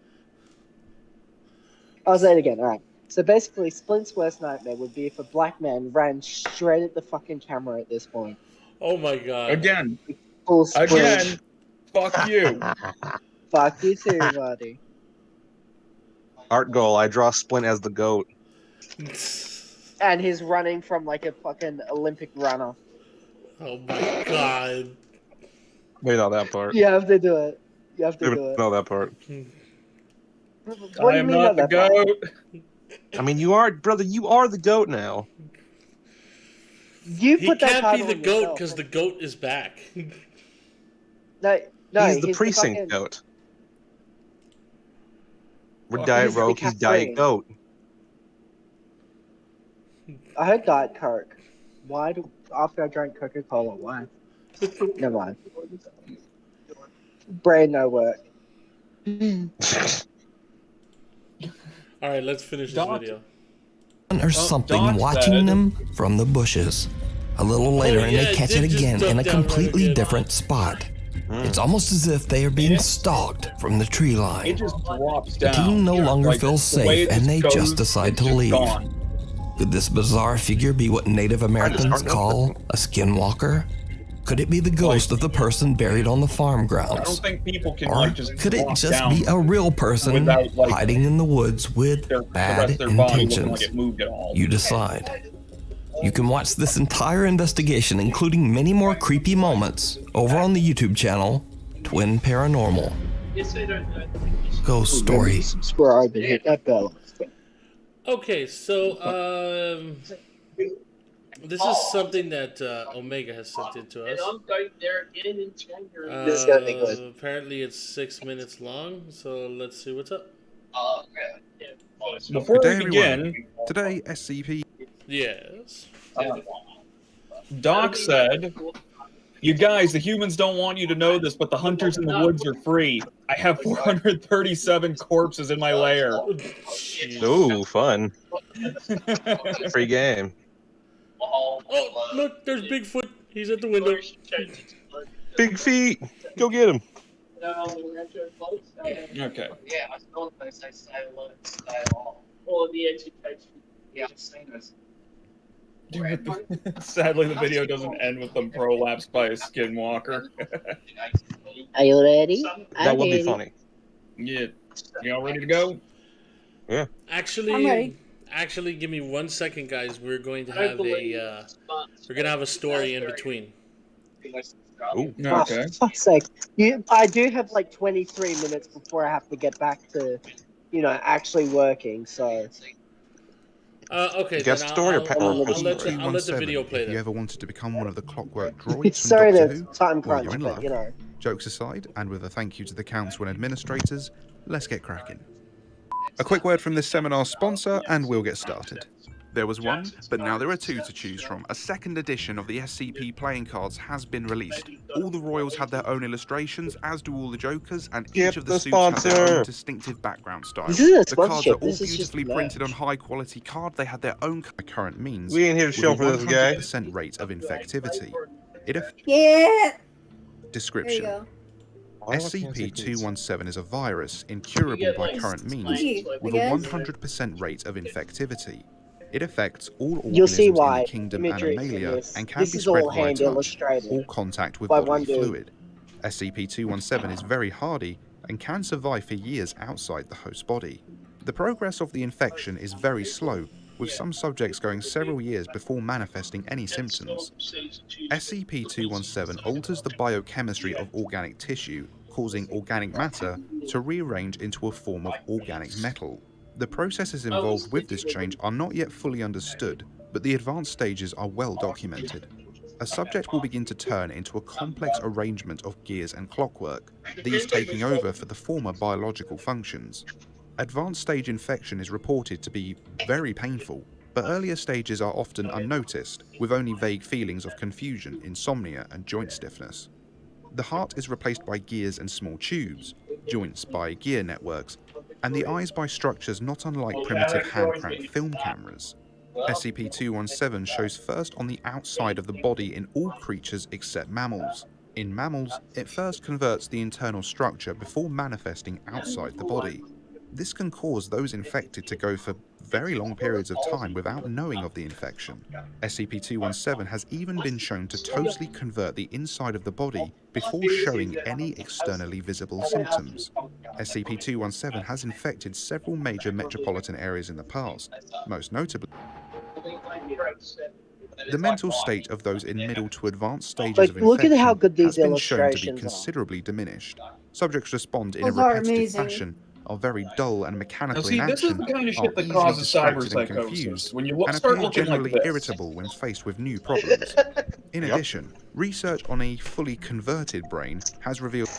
I'll say it again. All right. So basically, Splints West Nightmare would be if a black man ran straight at the fucking camera at this point. Oh my god. Again. Full sprint. Again. Fuck you. Fuck you too, buddy. Art goal, I draw Splint as the goat. And he's running from like a fucking Olympic runner. Oh my god. Maybe not that part. You have to do it. You have to Maybe do it. not that part. What do I you am mean not the by that part? goat. I mean, you are, brother, you are the goat now. You He put that can't be title the on goat yourself. because the goat is back. No, He's the precinct fucking- goat. We're Fuck, Diet he's the Rogue, he's Diet caffeine. Goat. I heard Diet Coke. Why do after I drank Coca-Cola? Why? Never mind. Brain no work. Alright, let's finish this Doc- video. Or something Doc watching said- them from the bushes. A little later, and yeah, they it catch did it just again duck in a down right completely again. different spot. It's almost as if they are being stalked from the tree It line. just drops The down. team no longer Like, feels the way safe, it and they goes, just decide it's to just leave. gone. Could this bizarre figure be what Native Americans call a skinwalker? Could it be the ghost of the person buried on the farm I grounds? don't think people can Or like just could it drop just down be a real person without, like, hiding in the woods with the rest bad of their body looking intentions? like it moved at all. You decide. You can watch this entire investigation, including many more creepy moments, over on the YouTube channel, Twin Paranormal. Ghost Story. Subscribe and hit that bell. Okay, so this is something that Omega has sent in to us. This is gonna be good. Apparently it's 6 minutes long, so let's see what's up. Before Good we day, begin, everyone. Today, SCP. Yes. Doc said, "You guys, the humans don't want you to know this, but the hunters in the woods are free. I have 437 corpses in my lair." Ooh, fun. Free game. Oh, look, there's Bigfoot. He's at the window. Big feet. Go get him. Okay. Yeah, I saw those. I say or the education. Yeah, I've seen this. Sadly, the video doesn't end with them prolapsed by a skinwalker. Are you ready? That would be funny. Yeah. Y'all ready to go? Yeah. I'm ready. Actually, give me 1 second, guys. We're going to have a story in between. Ooh. Okay. Oh, for fuck's sake. I do have like 23 minutes before I have to get back to, actually working, so. Okay, Guest then story or I'll let the video play If you then. ever wanted to become one of the clockwork droids from Sorry Doctor to Who, time while crunch, you're in but love, jokes aside, and with a thank you to the council and administrators, let's get cracking. A quick word from this seminar's sponsor, and we'll get started. There was one, but now there are two to choose from. A second edition of the SCP playing cards has been released. All the royals had their own illustrations, as do all the jokers, and Yep, each of the the suits have their sponsor. own distinctive background style. This isn't a The cards are sponsorship, all this is just beautifully printed on merch. high quality card. They had their own current means. We ain't here to show with a for this guy. 100% rate of infectivity. Yeah. Description. There you SCP-217 is a virus incurable by current means with a 100% rate of infectivity. It affects all You'll organisms see in why. the kingdom Imagery in Animalia this. and can This be is spread all via hand touch illustrated or contact with by bodily one dude. fluid. SCP-217 is very hardy and can survive for years outside the host body. The progress of the infection is very slow, with some subjects going several years before manifesting any symptoms. SCP-217 alters the biochemistry of organic tissue, causing organic matter to rearrange into a form of organic metal. The processes involved with this change are not yet fully understood, but the advanced stages are well documented. a subject will begin to turn into a complex arrangement of gears and clockwork, these taking over for the former biological functions. Advanced stage infection is reported to be very painful, but earlier stages are often unnoticed, with only vague feelings of confusion, insomnia, and joint stiffness. The heart is replaced by gears and small tubes, joints by gear networks, and the eyes by structures not unlike primitive hand-crank film cameras. SCP-217 shows first on the outside of the body in all creatures except mammals. In mammals, it first converts the internal structure before manifesting outside the body. This can cause those infected to go for very long periods of time without knowing of the infection. SCP-217 has even been shown to totally convert the inside of the body before showing any externally visible symptoms. SCP-217 has infected several major metropolitan areas in the past, most notably. The mental state of those in middle to advanced stages of Look at how infection good has these been shown to be illustrations are. considerably diminished. Subjects respond in a Those are repetitive amazing. fashion, are very dull and mechanical Now, see, in this is action, the kind of are shit that easily causes distracted and cyberpsychosis. confused, When you and start appear looking like generally this. irritable when faced with new problems. In addition, research on a fully converted brain has revealed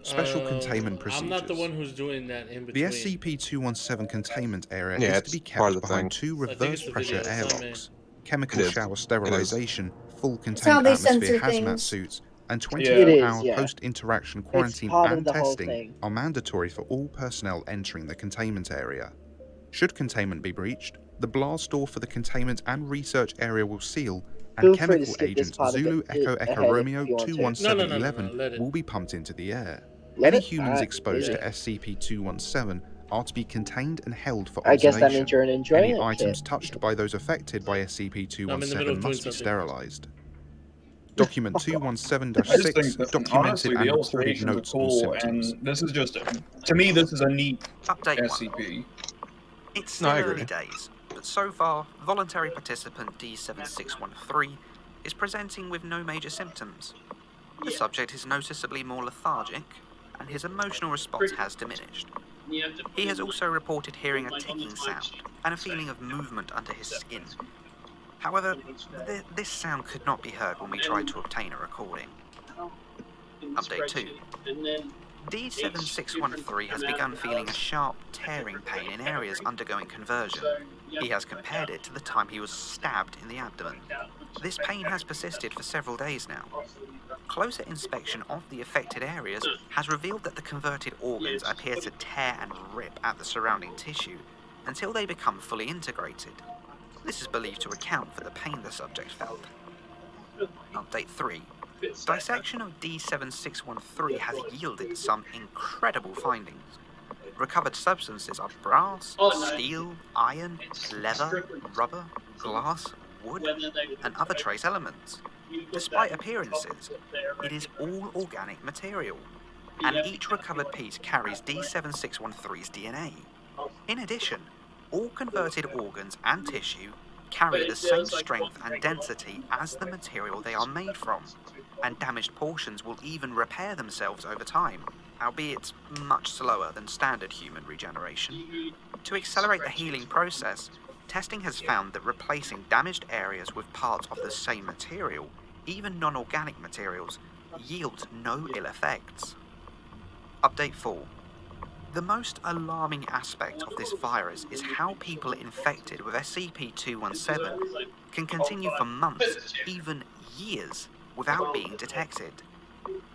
special containment procedures. I'm not the one who's doing that in The between. SCP-217 containment area Yeah, is it's to be part kept of the behind thing. two I think reverse it's the pressure video, it's not me. airlocks, chemical It is. shower sterilization, full how contained they atmosphere censor hazmat things. suits, and It 24-hour is, yeah. post-interaction quarantine part of and the whole testing thing. are mandatory for all personnel entering the containment area. Should containment be breached, the blast door for the containment and research area will seal, and Feel free to chemical skip this agent part of Zulu it Echo ahead Echo if Romeo you want to. 21711 let it. will be pumped into the air. Let Any it? humans Alright, exposed leave to it. SCP-217 are to be contained and held for I guess that observation. means you're enjoying Any it, items kid. touched by those affected by I'm in the middle SCP-217 of doing must be something. sterilized. Document I just think 217-6 that, documented honestly, the and recorded illustrations are notes on cool, symptoms. and this is just, to me, this is a neat Update 1. SCP. It's still No, I early agree. days, but so far, voluntary participant D7613 is presenting with no major symptoms. The subject is noticeably more lethargic, and his emotional response has diminished. He has also reported hearing a ticking sound and a feeling of movement under his skin. However, this sound could not be heard when we tried to obtain a recording. Update 2. D7613 has begun feeling a sharp, tearing pain in areas undergoing conversion. He has compared it to the time he was stabbed in the abdomen. This pain has persisted for several days now. Closer inspection of the affected areas has revealed that the converted organs appear to tear and rip at the surrounding tissue until they become fully integrated. This is believed to account for the pain the subject felt. Update 3. Dissection of D7613 has yielded some incredible findings. Recovered substances are brass, steel, iron, leather, rubber, glass, wood, and other trace elements. Despite appearances, it is all organic material, and each recovered piece carries D7613's DNA. In addition, all converted organs and tissue carry the same strength and density as the material they are made from, and damaged portions will even repair themselves over time, albeit much slower than standard human regeneration. To accelerate the healing process, testing has found that replacing damaged areas with parts of the same material, even non-organic materials, yields no ill effects. Update 4. The most alarming aspect of this virus is how people infected with SCP-217 can continue for months, even years, without being detected.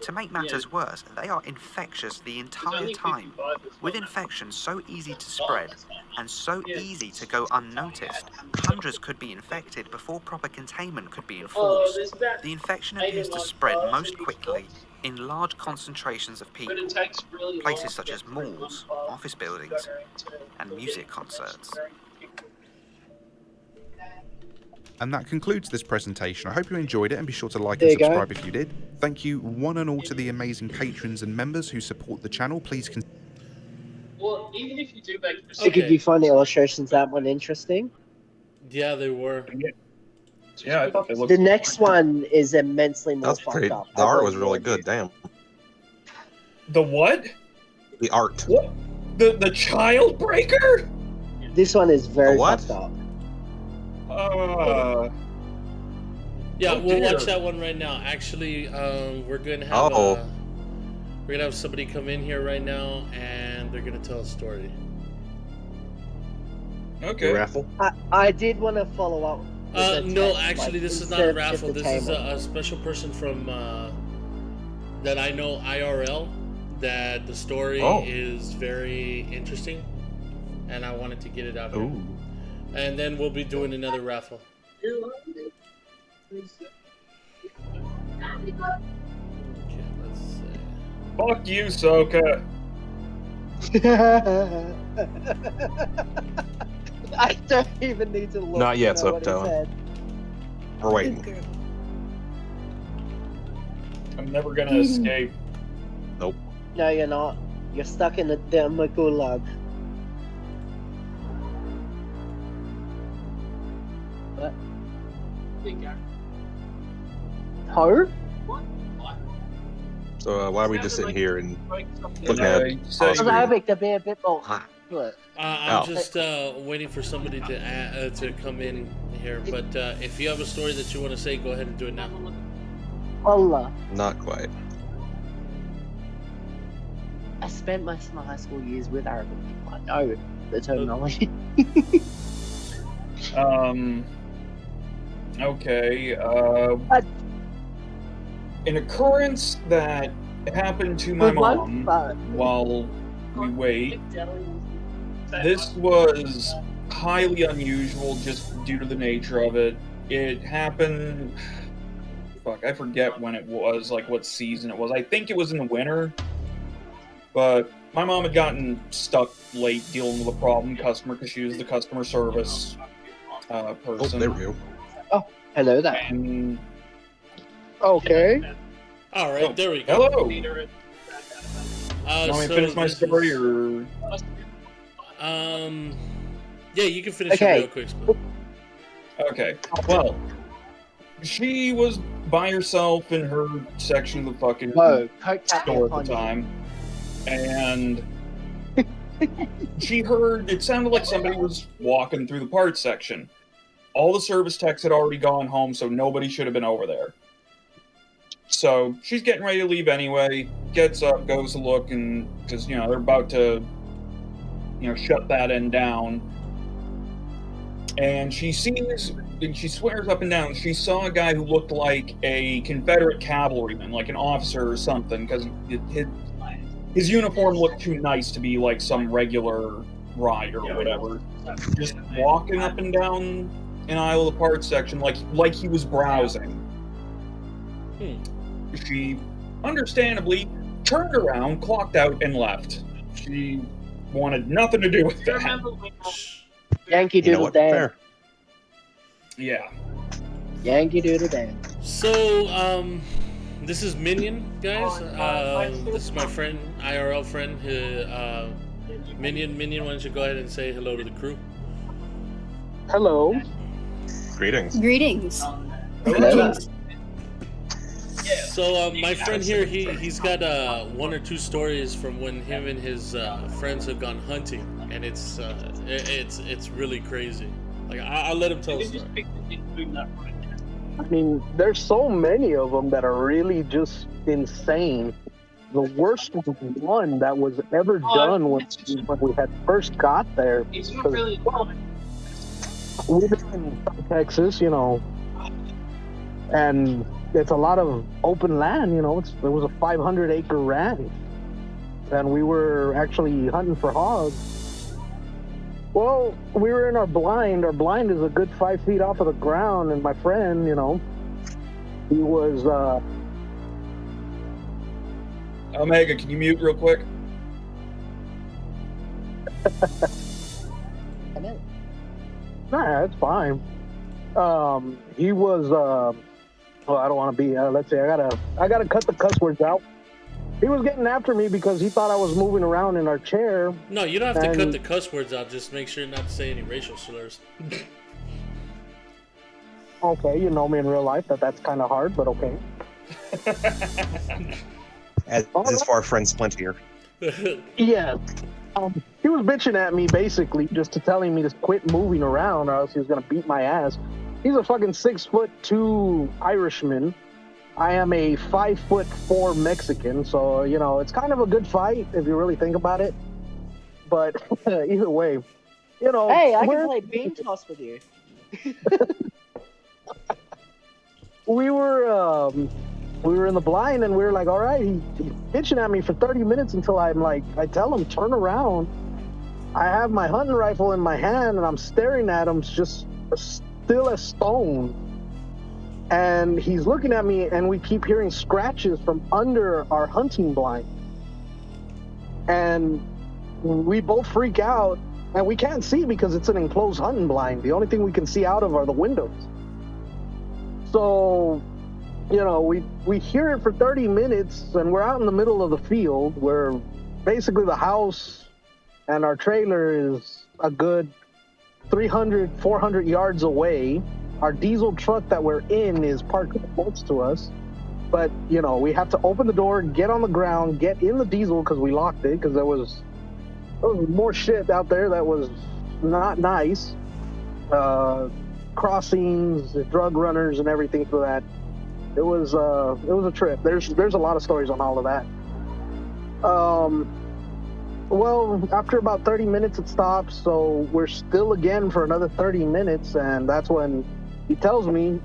To make matters worse, they are infectious the entire time, with infections so easy to spread and so easy to go unnoticed, hundreds could be infected before proper containment could be enforced. The infection appears to spread most quickly in large concentrations of people, places such as malls, office buildings, and music concerts. And that concludes this presentation. I hope you enjoyed it, and be sure to like There and you go. subscribe if you did. Thank you one and all to the amazing patrons and members who support the channel. Please Well, even if you do make So did you find the illustrations that one interesting? Yeah, they were. Yeah, I thought they looked. The next one is immensely more That's fucked pretty. up. The art was really good. Damn. The what? The art. What? The child breaker? This one is very The what? fucked up. Yeah, Oh, we'll dear. watch that one right now. Actually, we're gonna have somebody come in here right now, and they're gonna tell a story. Okay. Raffle. I did want to follow up. with a No, text, actually, like, this is not instead a of raffle. just This is table. a special person from that I know IRL. That the story is very interesting, and I wanted to get it out here. Ooh. And then we'll be doing another raffle. Okay, let's see. Fuck you, Soka. I don't even need to look. Not yet, to know what he Soka. said. We're waiting. I'm never gonna escape. Nope. No, you're not. You're stuck in the gulag. What? Ho? So why are we just sitting here and looking at it? Because I think to be a bit more hot. I'm just waiting for somebody to come in here. But if you have a story that you want to say, go ahead and do it now. Allah. Not quite. I spent most of my high school years with Arabic people. I know the terminology. Okay. An occurrence that happened to my mom while we wait. This was highly unusual just due to the nature of it. It happened... Fuck, I forget when it was, like what season it was. I think it was in the winter. But my mom had gotten stuck late dealing with a problem customer because she was the customer service person. Oh, there we go. Oh, hello there. And... Okay. All right, there we go. Hello. Want me to finish my story, or? Yeah, you can finish it real quick. Split. Okay. Well, she was by herself in her section of the fucking store at the time, and she heard it sounded like somebody was walking through the parts section. All the service techs had already gone home, so nobody should have been over there. So she's getting ready to leave anyway, gets up, goes to look, and because, they're about to, shut that end down. And she sees, and she swears up and down, she saw a guy who looked like a Confederate cavalryman, like an officer or something, because his uniform looked too nice to be like some regular rider or whatever. Just walking up and down an aisle of the parts section like he was browsing. She understandably turned around, clocked out, and left. She wanted nothing to do with that. Yankee Doodle Dan. Yeah. Yankee Doodle Dan. So, this is Minion, guys. This is my friend, IRL friend. Minion, why don't you go ahead and say hello to the crew? Hello. Greetings. Greetings. Greetings. So my friend here, he's got one or two stories from when him and his friends have gone hunting, and it's really crazy. Like I'll let him tell a story. I mean, there's so many of them that are really just insane. The worst one that was ever done was when we had first got there. We live in Texas, and it's a lot of open land, it was a 500-acre ranch, and we were actually hunting for hogs. Well, we were in our blind. Our blind is a good 5 feet off of the ground, and my friend, he was, Omega, can you mute real quick? Nah, it's fine. He was, well, I don't want to be, let's say, I gotta cut the cuss words out. He was getting after me because he thought I was moving around in our chair. No, you don't have to cut the cuss words out. Just make sure not to say any racial slurs. Okay, you know me in real life. That's kind of hard, but okay. As for our friend Splint here. Yeah. He was bitching at me, basically, just telling me to quit moving around or else he was going to beat my ass. He's a fucking 6'2" Irishman. I am a 5'4" Mexican, so you know it's kind of a good fight if you really think about it. But either way, you know. Hey, I can play bean toss with you. We were in the blind, and we were like, all right, he's bitching at me for 30 minutes until I tell him, turn around. I have my hunting rifle in my hand, and I'm staring at him, just still as stone. And he's looking at me, and we keep hearing scratches from under our hunting blind. And we both freak out, and we can't see because it's an enclosed hunting blind. The only thing we can see out of are the windows. So, you know, we hear it for 30 minutes, and we're out in the middle of the field where basically the house and our trailer is a good 300, 400 yards away. Our diesel truck that we're in is parked next to us. But, you know, we have to open the door, get on the ground, get in the diesel because we locked it because there was more shit out there that was not nice. Crossings, drug runners, and everything for that. It was a trip. There's a lot of stories on all of that. Well, after about 30 minutes it stops, so we're still again for another 30 minutes, and that's when he tells me,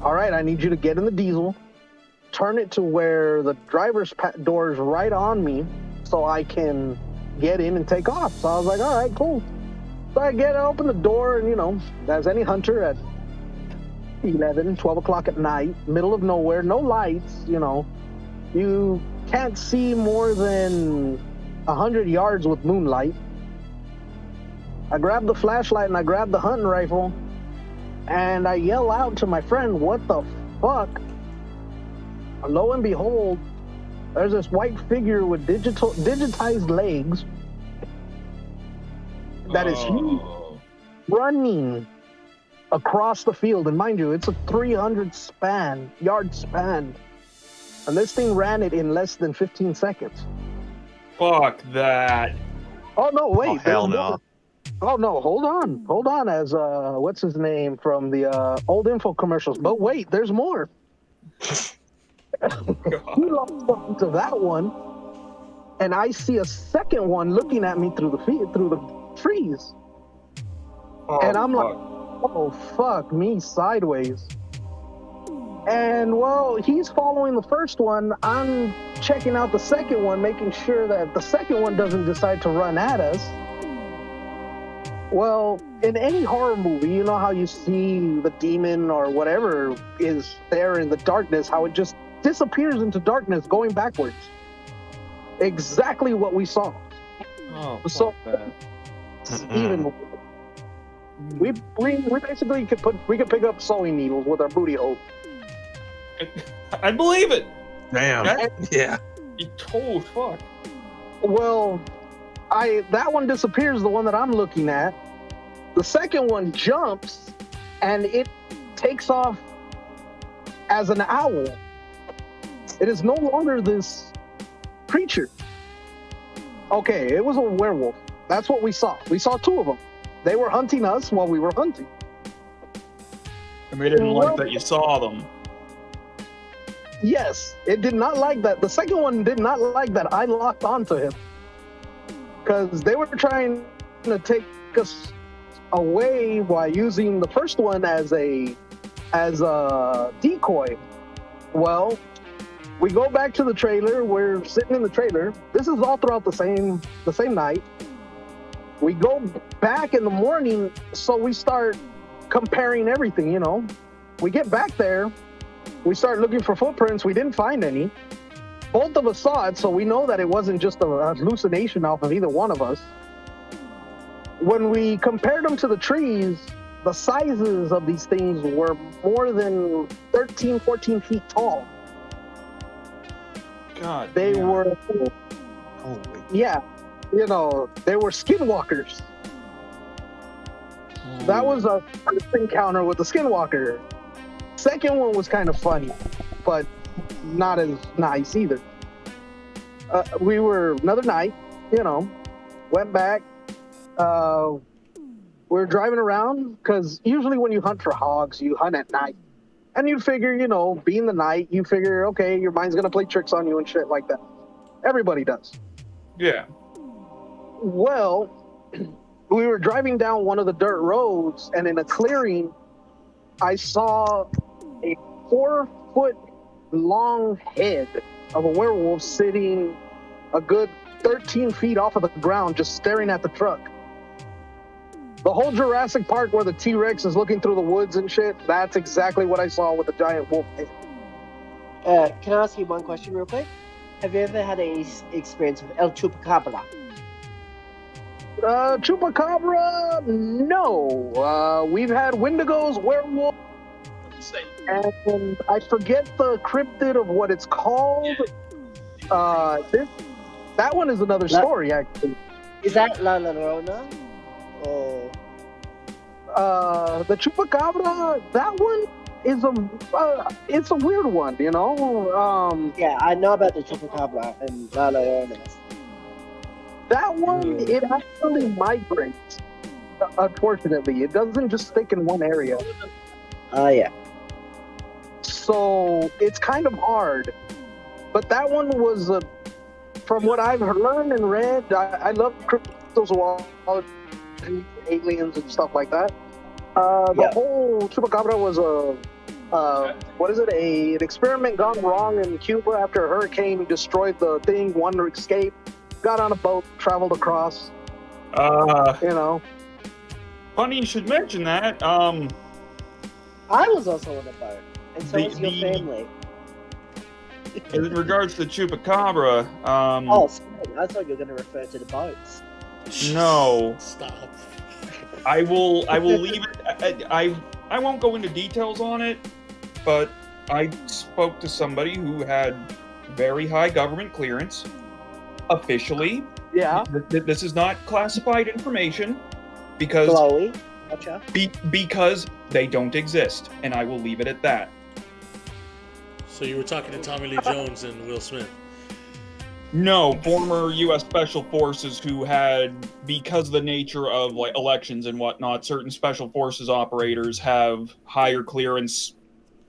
all right, I need you to get in the diesel, turn it to where the driver's door is right on me so I can get in and take off. So I was like, all right, cool. So I open the door, and, you know, as any hunter at 11, 12 o'clock at night, middle of nowhere, no lights, you know, you can't see more than 100 yards with moonlight. I grab the flashlight and I grab the hunting rifle, and I yell out to my friend, what the fuck? And lo and behold, there's this white figure with digitized legs that is running across the field. And mind you, it's a 300-yard span. And this thing ran it in less than 15 seconds. Fuck that. Oh, no, wait. Oh, hell no. Oh, no, hold on, as, what's his name from the old info commercials. But wait, there's more. He locked up to that one, and I see a second one looking at me through the trees. Oh, and I'm like, oh, fuck me, sideways. And, well, he's following the first one. I'm checking out the second one, making sure that the second one doesn't decide to run at us. Well, in any horror movie, you know how you see the demon or whatever is there in the darkness, how it just disappears into darkness going backwards. Exactly what we saw. Oh, so even we basically could pick up sewing needles with our booty hole. I believe it. Damn. Yeah. Oh, fuck. Well, that one disappears, the one that I'm looking at. The second one jumps, and it takes off as an owl. It is no longer this creature. Okay, it was a werewolf. That's what we saw. We saw two of them. They were hunting us while we were hunting. And we didn't like that you saw them. Yes, it did not like that. The second one did not like that I locked onto him. Because they were trying to take us away while using the first one as a decoy. Well, we go back to the trailer. We're sitting in the trailer. This is all throughout the same night. We go back in the morning, so we start comparing everything, you know. We get back there. We start looking for footprints. We didn't find any. Both of us saw it, so we know that it wasn't just a hallucination off of either one of us. When we compared them to the trees, the sizes of these things were more than 13, 14 feet tall. God. They were, yeah, you know, they were skinwalkers. That was our first encounter with the skinwalker. Second one was kind of funny, but not as nice either. We were another night, you know, went back. we're driving around, because usually when you hunt for hogs, you hunt at night. And you figure, you know, being the night, you figure, okay, your mind's going to play tricks on you and shit like that. Everybody does. Yeah. Well, we were driving down one of the dirt roads, and in a clearing, I saw a 4-foot-long head of a werewolf sitting a good 13 feet off of the ground, just staring at the truck. The whole Jurassic Park where the T-Rex is looking through the woods and shit, that's exactly what I saw with the giant wolf head. Can I ask you one question real quick? Have you ever had any experience with El Chupacabra? Chupacabra, no. We've had Wendigos, werewolves, and I forget the cryptid of what it's called. That one is another story, actually. Is that La Llorona? Or the Chupacabra, that one is it's a weird one, you know. Yeah, I know about the Chupacabra and La Llorona. That one, it actually migrates. Unfortunately, it doesn't just stick in one area. Yeah. So it's kind of hard. But that one was, from what I've learned and read, I love cryptozoology, aliens and stuff like that. The whole Chupacabra was an experiment gone wrong in Cuba after a hurricane destroyed the thing, one escaped, got on a boat, traveled across. You know. Funny you should mention that. I was also on a boat, and so was your family. In regards to the Chupacabra, oh, sorry, I thought you were going to refer to the boats. No. Stop. I will leave it. I won't go into details on it, but I spoke to somebody who had very high government clearance, officially. Yeah. This is not classified information because Chloe. Gotcha. Because they don't exist, and I will leave it at that. So you were talking to Tommy Lee Jones and Will Smith? No, former U.S. Special Forces who had, because of the nature of like elections and whatnot, certain Special Forces operators have higher clearance,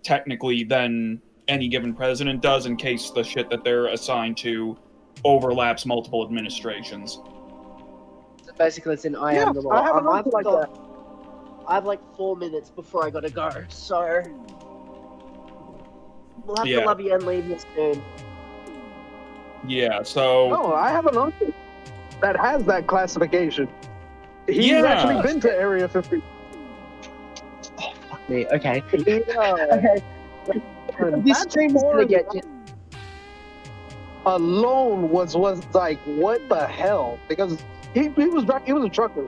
technically, than any given president does in case the shit that they're assigned to overlaps multiple administrations. So basically, it's an I am the law. I have an answer like that. I have like 4 minutes before I gotta go, so we'll have to love you and leave you soon. Yeah, so... No, I have an uncle that has that classification. He's actually been to Area 50. Oh, fuck me. Okay. Okay. This stream is gonna get you. Alone was like, what the hell? Because he was a trucker.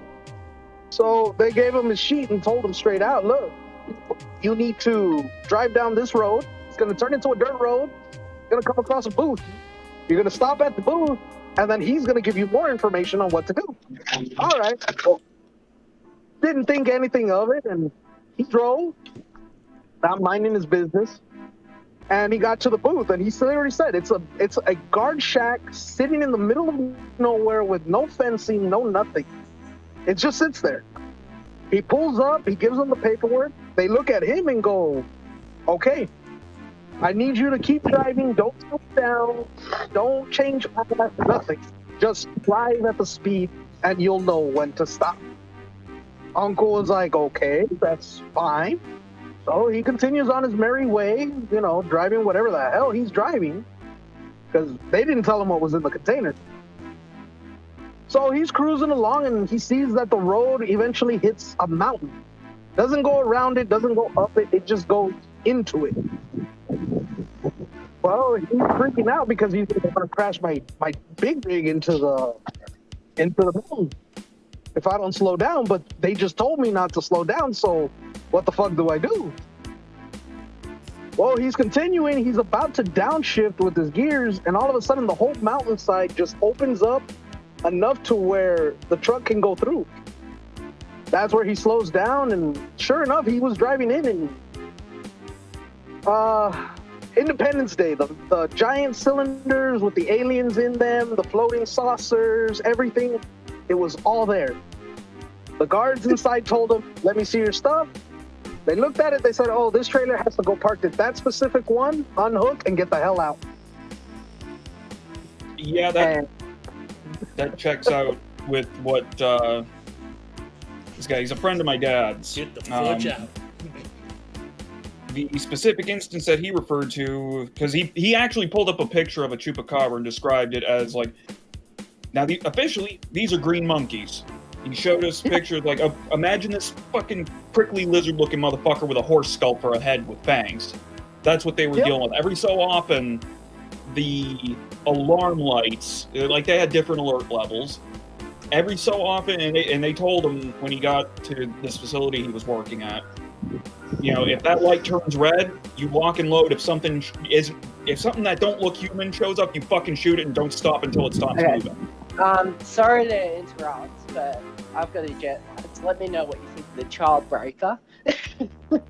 So they gave him a sheet and told him straight out, look, you need to drive down this road. It's going to turn into a dirt road. You're going to come across a booth. You're going to stop at the booth, and then he's going to give you more information on what to do. All right. Well, didn't think anything of it, and he drove, not minding his business. And he got to the booth, and he literally said, it's a guard shack sitting in the middle of nowhere with no fencing, no nothing. It just sits there. He pulls up, he gives them the paperwork. They look at him and go, okay, I need you to keep driving. Don't slow down. Don't change path, nothing. Just drive at the speed, and you'll know when to stop. Uncle was like, okay, that's fine. So he continues on his merry way, you know, driving whatever the hell he's driving, because they didn't tell him what was in the container. So he's cruising along, and he sees that the road eventually hits a mountain. Doesn't go around it, doesn't go up it, it just goes into it. Well, he's freaking out because he's going to crash my big rig into the mountain if I don't slow down. But they just told me not to slow down, so what the fuck do I do? Well, he's continuing. He's about to downshift with his gears, and all of a sudden the whole mountainside just opens up enough to where the truck can go through. That's where he slows down, and sure enough, he was driving in, and Independence Day, the giant cylinders with the aliens in them, the floating saucers, everything, it was all there. The guards inside told them, "Let me see your stuff." They looked at it. They said, "Oh, this trailer has to go parked at that specific one. Unhook and get the hell out." Yeah, that checks out with what this guy. He's a friend of my dad's. Get the fudge out. The specific instance that he referred to, because he actually pulled up a picture of a chupacabra and described it as like, now officially these are green monkeys. He showed us pictures like, imagine this fucking prickly lizard-looking motherfucker with a horse skull for a head with fangs. That's what they were dealing with. Every so often, the alarm lights, like they had different alert levels. Every so often, and they told him when he got to this facility he was working at, you know, if that light turns red, you lock and load. If something that don't look human shows up, you fucking shoot it and don't stop until it stops moving. Sorry to interrupt, but I've got to get. Let me know what you think of the child breaker.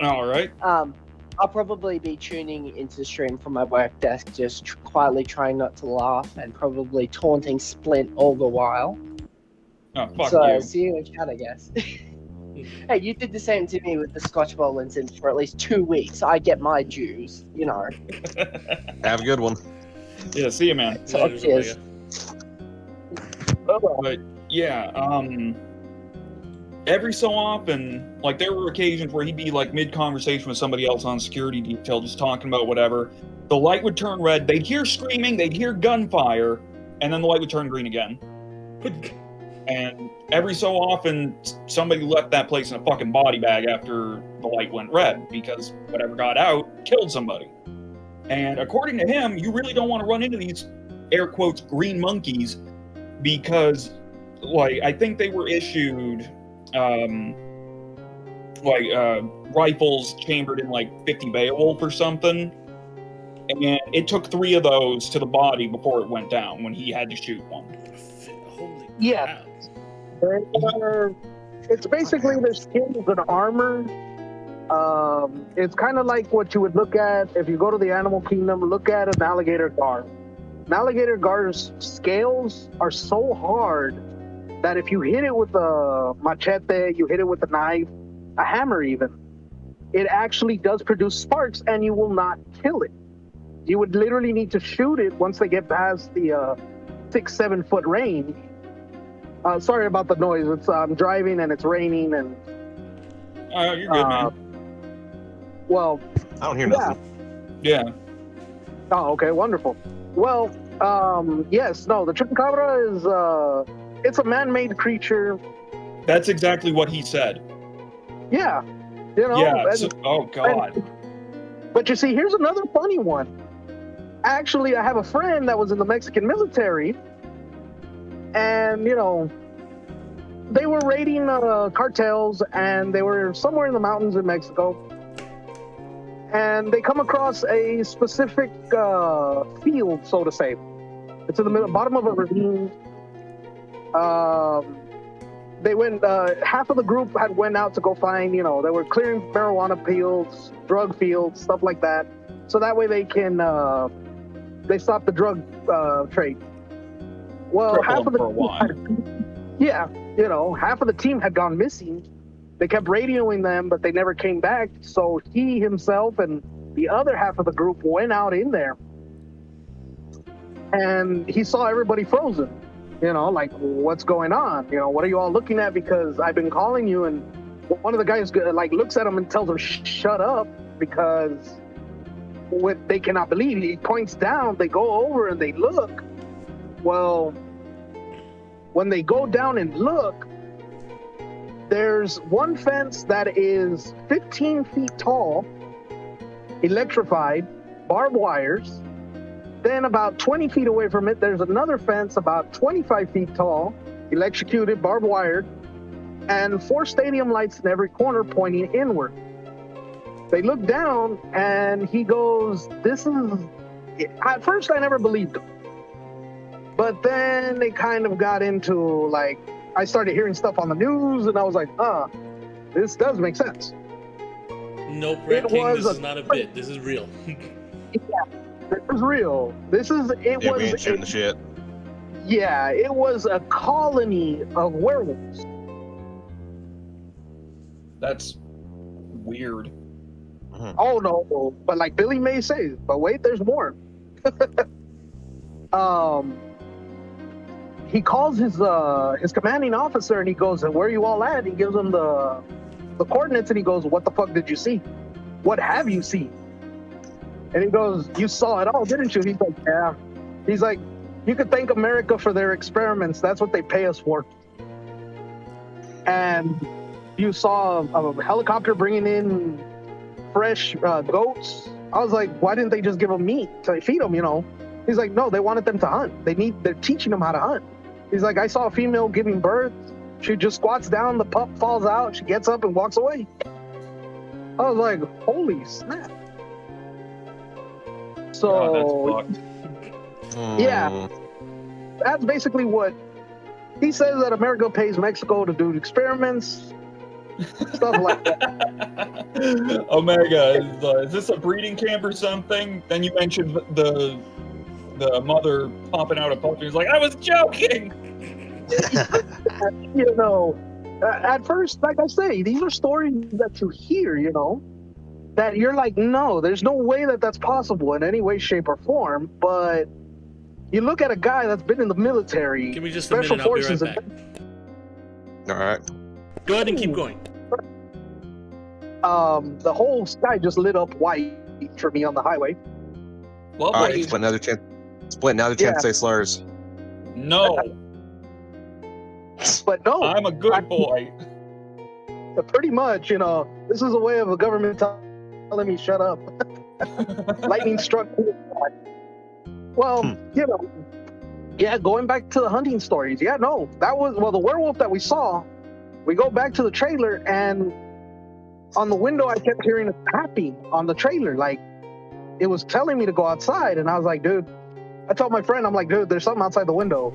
All right. I'll probably be tuning into the stream from my work desk, just quietly trying not to laugh and probably taunting Splint all the while. Oh, fuck so, you. see you in chat, I guess. Hey, you did the same to me with the Scotch Bowl incident for at least 2 weeks. I get my dues, you know. Have a good one. Yeah, see you, man. So, cheers. But yeah, every so often, like there were occasions where he'd be like mid-conversation with somebody else on security detail, just talking about whatever. The light would turn red. They'd hear screaming. They'd hear gunfire, and then the light would turn green again. And every so often, somebody left that place in a fucking body bag after the light went red because whatever got out killed somebody. And according to him, you really don't want to run into these air quotes green monkeys because, like, I think they were issued rifles chambered in like 50 Beowulf or something. And it took 3 of those to the body before it went down when he had to shoot one. Yeah. It's basically their skins and armor. It's kind of like what you would look at if you go to the animal kingdom, look at an alligator gar. An alligator gar's scales are so hard that if you hit it with a machete, you hit it with a knife, a hammer even, it actually does produce sparks and you will not kill it. You would literally need to shoot it once they get past the 6-7 foot range. Sorry about the noise. It's I'm driving and it's raining and. You're good, man. Well, I don't hear nothing. Yeah. Oh, okay, wonderful. Well, yes, no, the chupacabra is it's a man-made creature. That's exactly what he said. Yeah, you know. Yeah. Oh God. But you see, here's another funny one. Actually, I have a friend that was in the Mexican military. And, you know, they were raiding cartels, and they were somewhere in the mountains in Mexico. And they come across a specific field, so to say. It's in the bottom of a ravine. They went, half of the group had went out to go find, you know, they were clearing marijuana fields, drug fields, stuff like that. So that way they can, they stop the drug trade. Well, half of the half of the team had gone missing. They kept radioing them, but they never came back. So he himself and the other half of the group went out in there, and he saw everybody frozen. You know, like, what's going on? You know, what are you all looking at? Because I've been calling you, and one of the guys like looks at him and tells him, "Shut up," because what they cannot believe. He points down. They go over and they look. Well, when they go down and look, there's one fence that is 15 feet tall, electrified, barbed wires. Then about 20 feet away from it, there's another fence about 25 feet tall, electrocuted, barbed wired, and 4 stadium lights in every corner pointing inward. They look down and he goes, this is... At first I never believed him. But then they kind of got into, like, I started hearing stuff on the news, and I was like, this does make sense. No, Brett King, this is not a bit. This is real. Yeah, this is real. We ain't shooting the shit. Yeah, it was a colony of werewolves. That's weird. Oh no, but like Billy May says, but wait, there's more. He calls his commanding officer and he goes, "Where are you all at?" He gives him the coordinates and he goes, "What the fuck did you see? What have you seen?" And he goes, "You saw it all, didn't you?" He's like, "Yeah." He's like, "You could thank America for their experiments. That's what they pay us for." And you saw a helicopter bringing in fresh goats. I was like, "Why didn't they just give them meat to feed them, you know?" He's like, "No, they wanted them to hunt. They're teaching them how to hunt." He's like, "I saw a female giving birth. She just squats down, the pup falls out, she gets up and walks away." I was like, "Holy snap." So, yeah, that's basically what he says, that America pays Mexico to do experiments, stuff like that. Omega, is this a breeding camp or something? Then you mentioned the mother popping out a puppy. He's like, "I was joking." You know, at first, like I say, these are stories that you hear, you know, that you're like, no, there's no way that that's possible in any way, shape, or form. But you look at a guy that's been in the military, Give me just special a minute, I'll be forces, right back. All right. Go ahead and keep going. The whole sky just lit up white for me on the highway. Well, all right, split another chance. Split another chance to say slurs. No. But no, I'm a good boy. Pretty much, you know, this is a way of the government telling me shut up. Lightning struck me. Well, you know, yeah, going back to the hunting stories. Yeah, no, that was, well, the werewolf that we saw, we go back to the trailer and on the window, I kept hearing a tapping on the trailer. Like, it was telling me to go outside. And I was like, dude, I told my friend, I'm like, dude, there's something outside the window.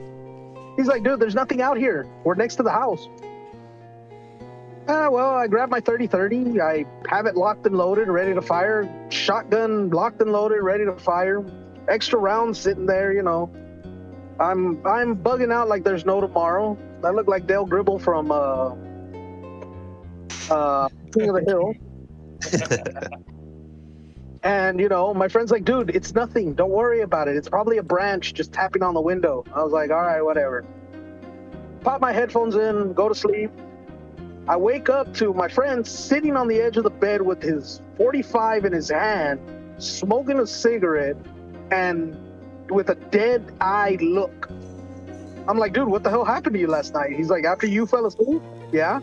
He's like, dude, there's nothing out here. We're next to the house. Well, I grabbed my 30-30. I have it locked and loaded, ready to fire. Shotgun locked and loaded, ready to fire. Extra rounds sitting there, you know. I'm bugging out like there's no tomorrow. I look like Dale Gribble from King of the Hill. And, you know, my friend's like, dude, it's nothing. Don't worry about it. It's probably a branch just tapping on the window. I was like, all right, whatever. Pop my headphones in, go to sleep. I wake up to my friend sitting on the edge of the bed with his 45 in his hand, smoking a cigarette, and with a dead-eyed look. I'm like, dude, what the hell happened to you last night? He's like, after you fell asleep? Yeah.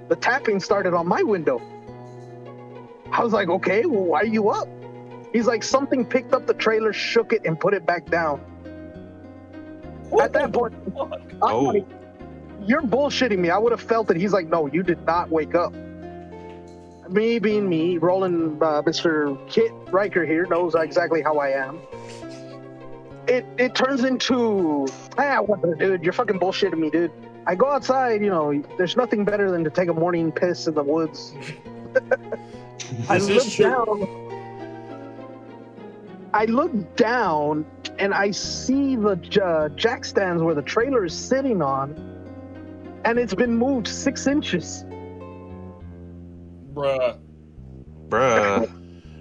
The tapping started on my window. I was like, okay, well, why are you up? He's like, something picked up the trailer, shook it, and put it back down. At that point, I'm like, you're bullshitting me. I would have felt it. He's like, no, you did not wake up. Me being me, Roland, Mr. Kit Riker here knows exactly how I am. It turns into, whatever, dude, you're fucking bullshitting me, dude. I go outside, you know, there's nothing better than to take a morning piss in the woods. I look down and I see the jack stands where the trailer is sitting on, and it's been moved 6 inches. Bruh.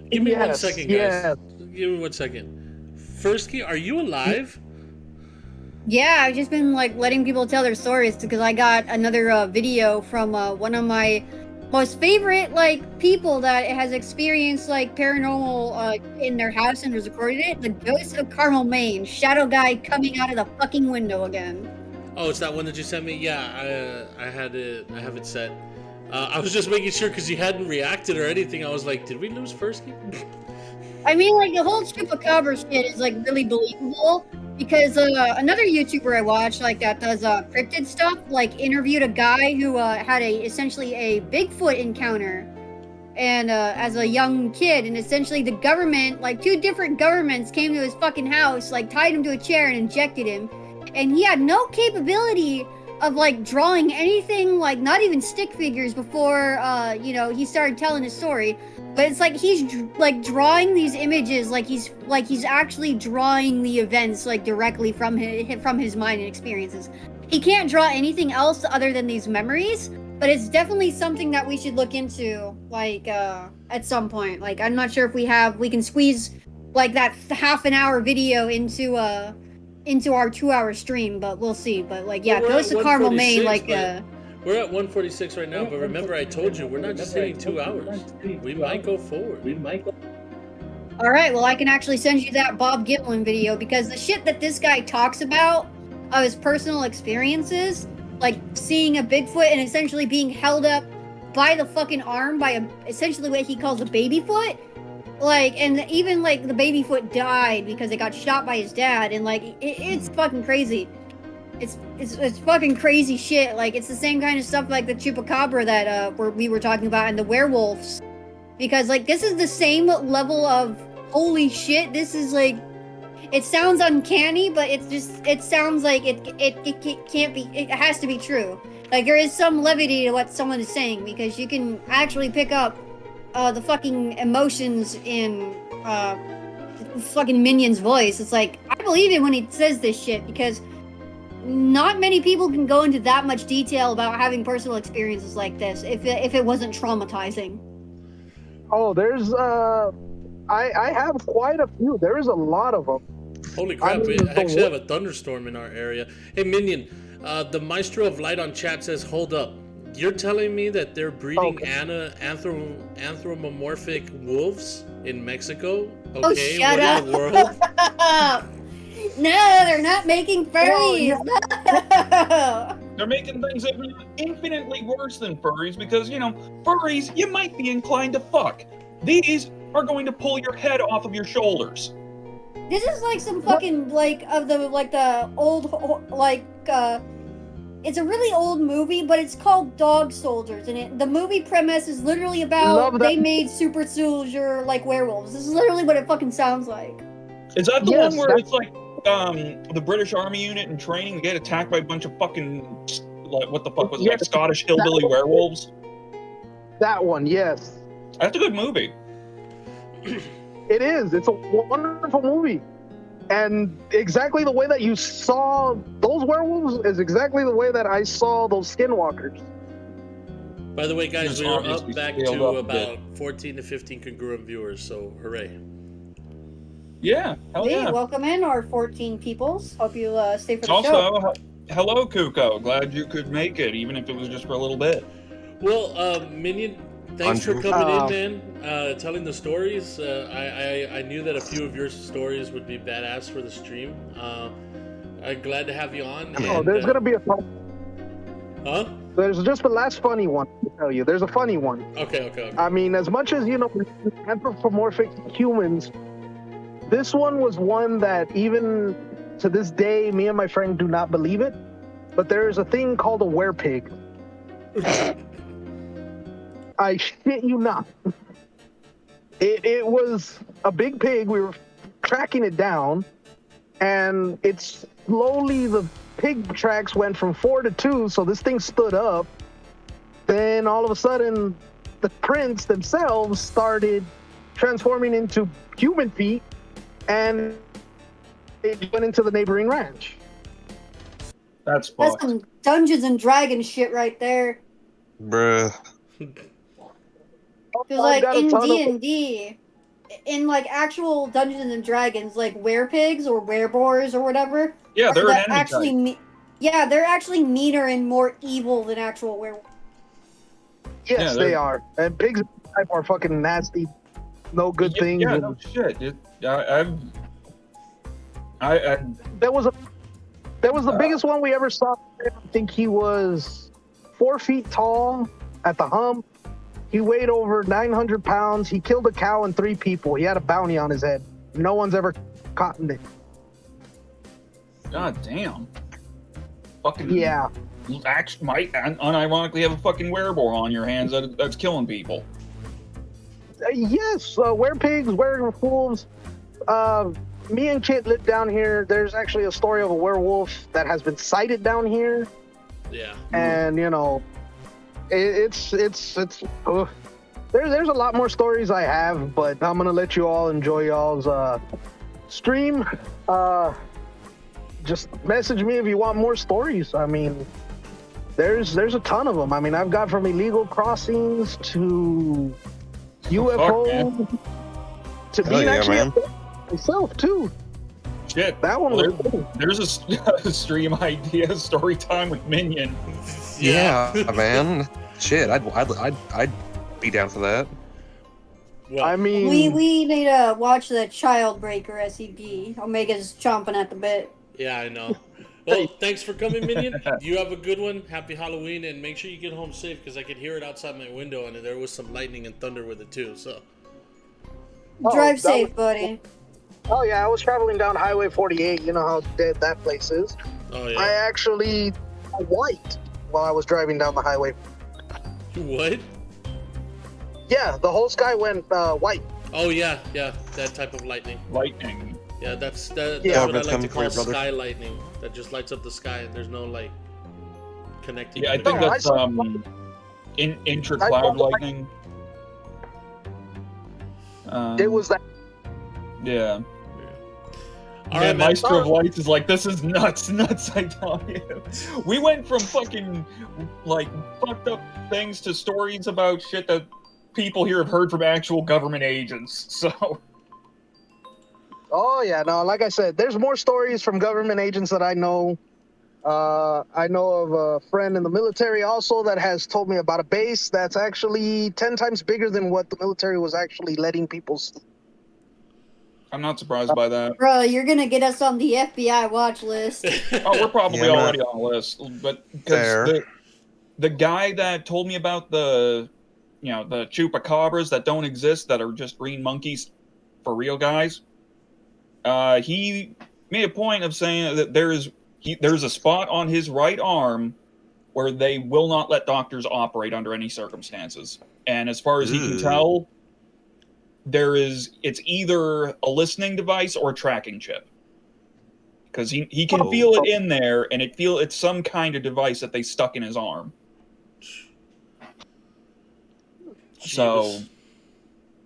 Give me 1 second, guys. Yeah. Give me 1 second. Firstkey, are you alive? Yeah, I've just been like letting people tell their stories because I got another video from one of my most favorite like people that has experienced like paranormal in their house and has recorded it. The Ghost of Carmel, Maine. Shadow guy coming out of the fucking window again. Oh, it's that one that you sent me? Yeah, I have it set. I was just making sure because you hadn't reacted or anything. I was like, did we lose Firstkey? I mean, like, the whole Chupacabra shit is, like, really believable because another YouTuber I watched, like, that does cryptid stuff, like, interviewed a guy who had essentially a Bigfoot encounter and as a young kid, and essentially the government, like, 2 different governments came to his fucking house, like, tied him to a chair and injected him, and he had no capability of, like, drawing anything, like, not even stick figures before, you know, he started telling his story. But it's like he's like drawing these images, like he's actually drawing the events like directly from his mind and experiences. He can't draw anything else other than these memories. but it's definitely something that we should look into, like, at some point. Like, I'm not sure if we can squeeze, like, that half an hour video into our 2-hour stream, but we'll see. But, like, yeah, Well, Ghost of Carmel, Maine, like, we're at 146 right now, but remember I told you, we're not just hitting 2 hours. We might go forward. all right, well, I can actually send you that Bob Giblin video, because the shit that this guy talks about of his personal experiences, like seeing a Bigfoot and essentially being held up by the fucking arm by essentially what he calls a baby foot, like, and even like the baby foot died because it got shot by his dad, and like it's fucking crazy. It's fucking crazy shit. Like, it's the same kind of stuff like the chupacabra that we were talking about, and the werewolves, because like this is the same level of holy shit. This is like, it sounds uncanny, but it sounds like it can't be, it has to be true. Like, there is some levity to what someone is saying, because you can actually pick up the fucking emotions in fucking Minion's voice. It's like, I believe it when he says this shit, because not many people can go into that much detail about having personal experiences like this if it wasn't traumatizing. Oh, there's I have quite a few. There is a lot of them. Holy crap, we actually have a thunderstorm in our area. Hey, Minion, the Maestro of Light on chat says, hold up. You're telling me that they're breeding anthropomorphic wolves in Mexico? Okay, shut what up. in the world? No, they're not making furries. No. They're making things infinitely worse than furries, because, you know, furries, you might be inclined to fuck. These are going to pull your head off of your shoulders. This is like some fucking, like, of the, like, the old, like, it's a really old movie, but it's called Dog Soldiers, and the movie premise is literally about they made super soldier, like, werewolves. This is literally what it fucking sounds like. Is that the one where it's like, the British Army unit in training get attacked by a bunch of fucking, like, what the fuck was it, like Scottish hillbilly werewolves? That one, yes. That's a good movie. It is. It's a wonderful movie. And exactly the way that you saw those werewolves is exactly the way that I saw those skinwalkers. By the way, guys, It's we are obviously up back scaled to up a about 14 to 15 congruent viewers, so hooray. Yeah, hell Hey, yeah. welcome in, our 14 peoples. Hope you stay for the Also, show. hello, Kuko. Glad you could make it, even if it was just for a little bit. Well, Minion, thanks for coming in, man. Telling the stories. I knew that a few of your stories would be badass for the stream. I'm glad to have you on. Oh, there's gonna be a Huh? There's just the last funny one, to tell you. There's a funny one. Okay. I mean, as much as, you know, anthropomorphic humans, this one was one that even to this day, me and my friend do not believe it. But there is a thing called a werepig. I shit you not. It was a big pig. We were tracking it down, and it's slowly, the pig tracks went from 4 to 2, so this thing stood up. Then all of a sudden, the prints themselves started transforming into human feet, and it went into the neighboring ranch. That's some Dungeons and Dragons shit right there. Bruh. Because, like, in D&D, in, like, actual Dungeons and Dragons, like, werepigs or werebores or whatever. Yeah, they're an enemy actually they're actually meaner and more evil than actual werewolves. Yes, they are. And pigs type are fucking nasty. No good things. Yeah, no shit. There was the biggest one we ever saw. I think he was 4 feet tall at the hump. He weighed over 900 pounds. He killed a cow and 3 people. He had a bounty on his head. No one's ever caught him. God damn. Fucking yeah. Might unironically have a fucking werebore on your hands that's killing people. Yes, werepigs, werewolves. Me and Kit live down here. There's actually a story of a werewolf that has been sighted down here. Yeah. And you know, it's there's a lot more stories I have, but I'm gonna let you all enjoy y'all's stream. Just message me if you want more stories. I mean, There's a ton of them. I mean, I've got from illegal crossings to UFO to Hell being yeah, actually man. myself too. Shit, That one was there's a stream idea, story time with Minion. Yeah, man. Shit, I'd be down for that. Well, I mean, we need to watch the Child Breaker SCP. Omega's chomping at the bit. yeah, I know. Well, thanks for coming, Minion. You have a good one. Happy Halloween, and make sure you get home safe because I could hear it outside my window, and there was some lightning and thunder with it too. So Drive safe, buddy. Oh yeah, I was traveling down Highway 48. You know how dead that place is. Oh yeah. I actually white while I was driving down the highway. What? Yeah, the whole sky went white. Oh yeah, that type of lightning. Lightning. Yeah, that's what I Government's like to coming for you, call brother. sky lightning. That just lights up the sky and there's no like connecting. Yeah, I to think it. that's intra-cloud lightning. It was that. Yeah. All Man, right, man. Maestro of Lights is like, this is nuts, I tell you. We went from fucking, like, fucked up things to stories about shit that people here have heard from actual government agents, so... Oh yeah, no, like I said, there's more stories from government agents that I know. I know of a friend in the military also that has told me about a base that's actually 10 times bigger than what the military was actually letting people see. I'm not surprised by that. Bro, you're gonna get us on the FBI watch list. Oh, we're probably Yeah, already on the list, but because the guy that told me about the chupacabras that don't exist, that are just green monkeys for real guys, he made a point of saying that there's a spot on his right arm where they will not let doctors operate under any circumstances, and as far as he can tell, it's either a listening device or a tracking chip, because he can feel it in there, and it's some kind of device that they stuck in his arm. So,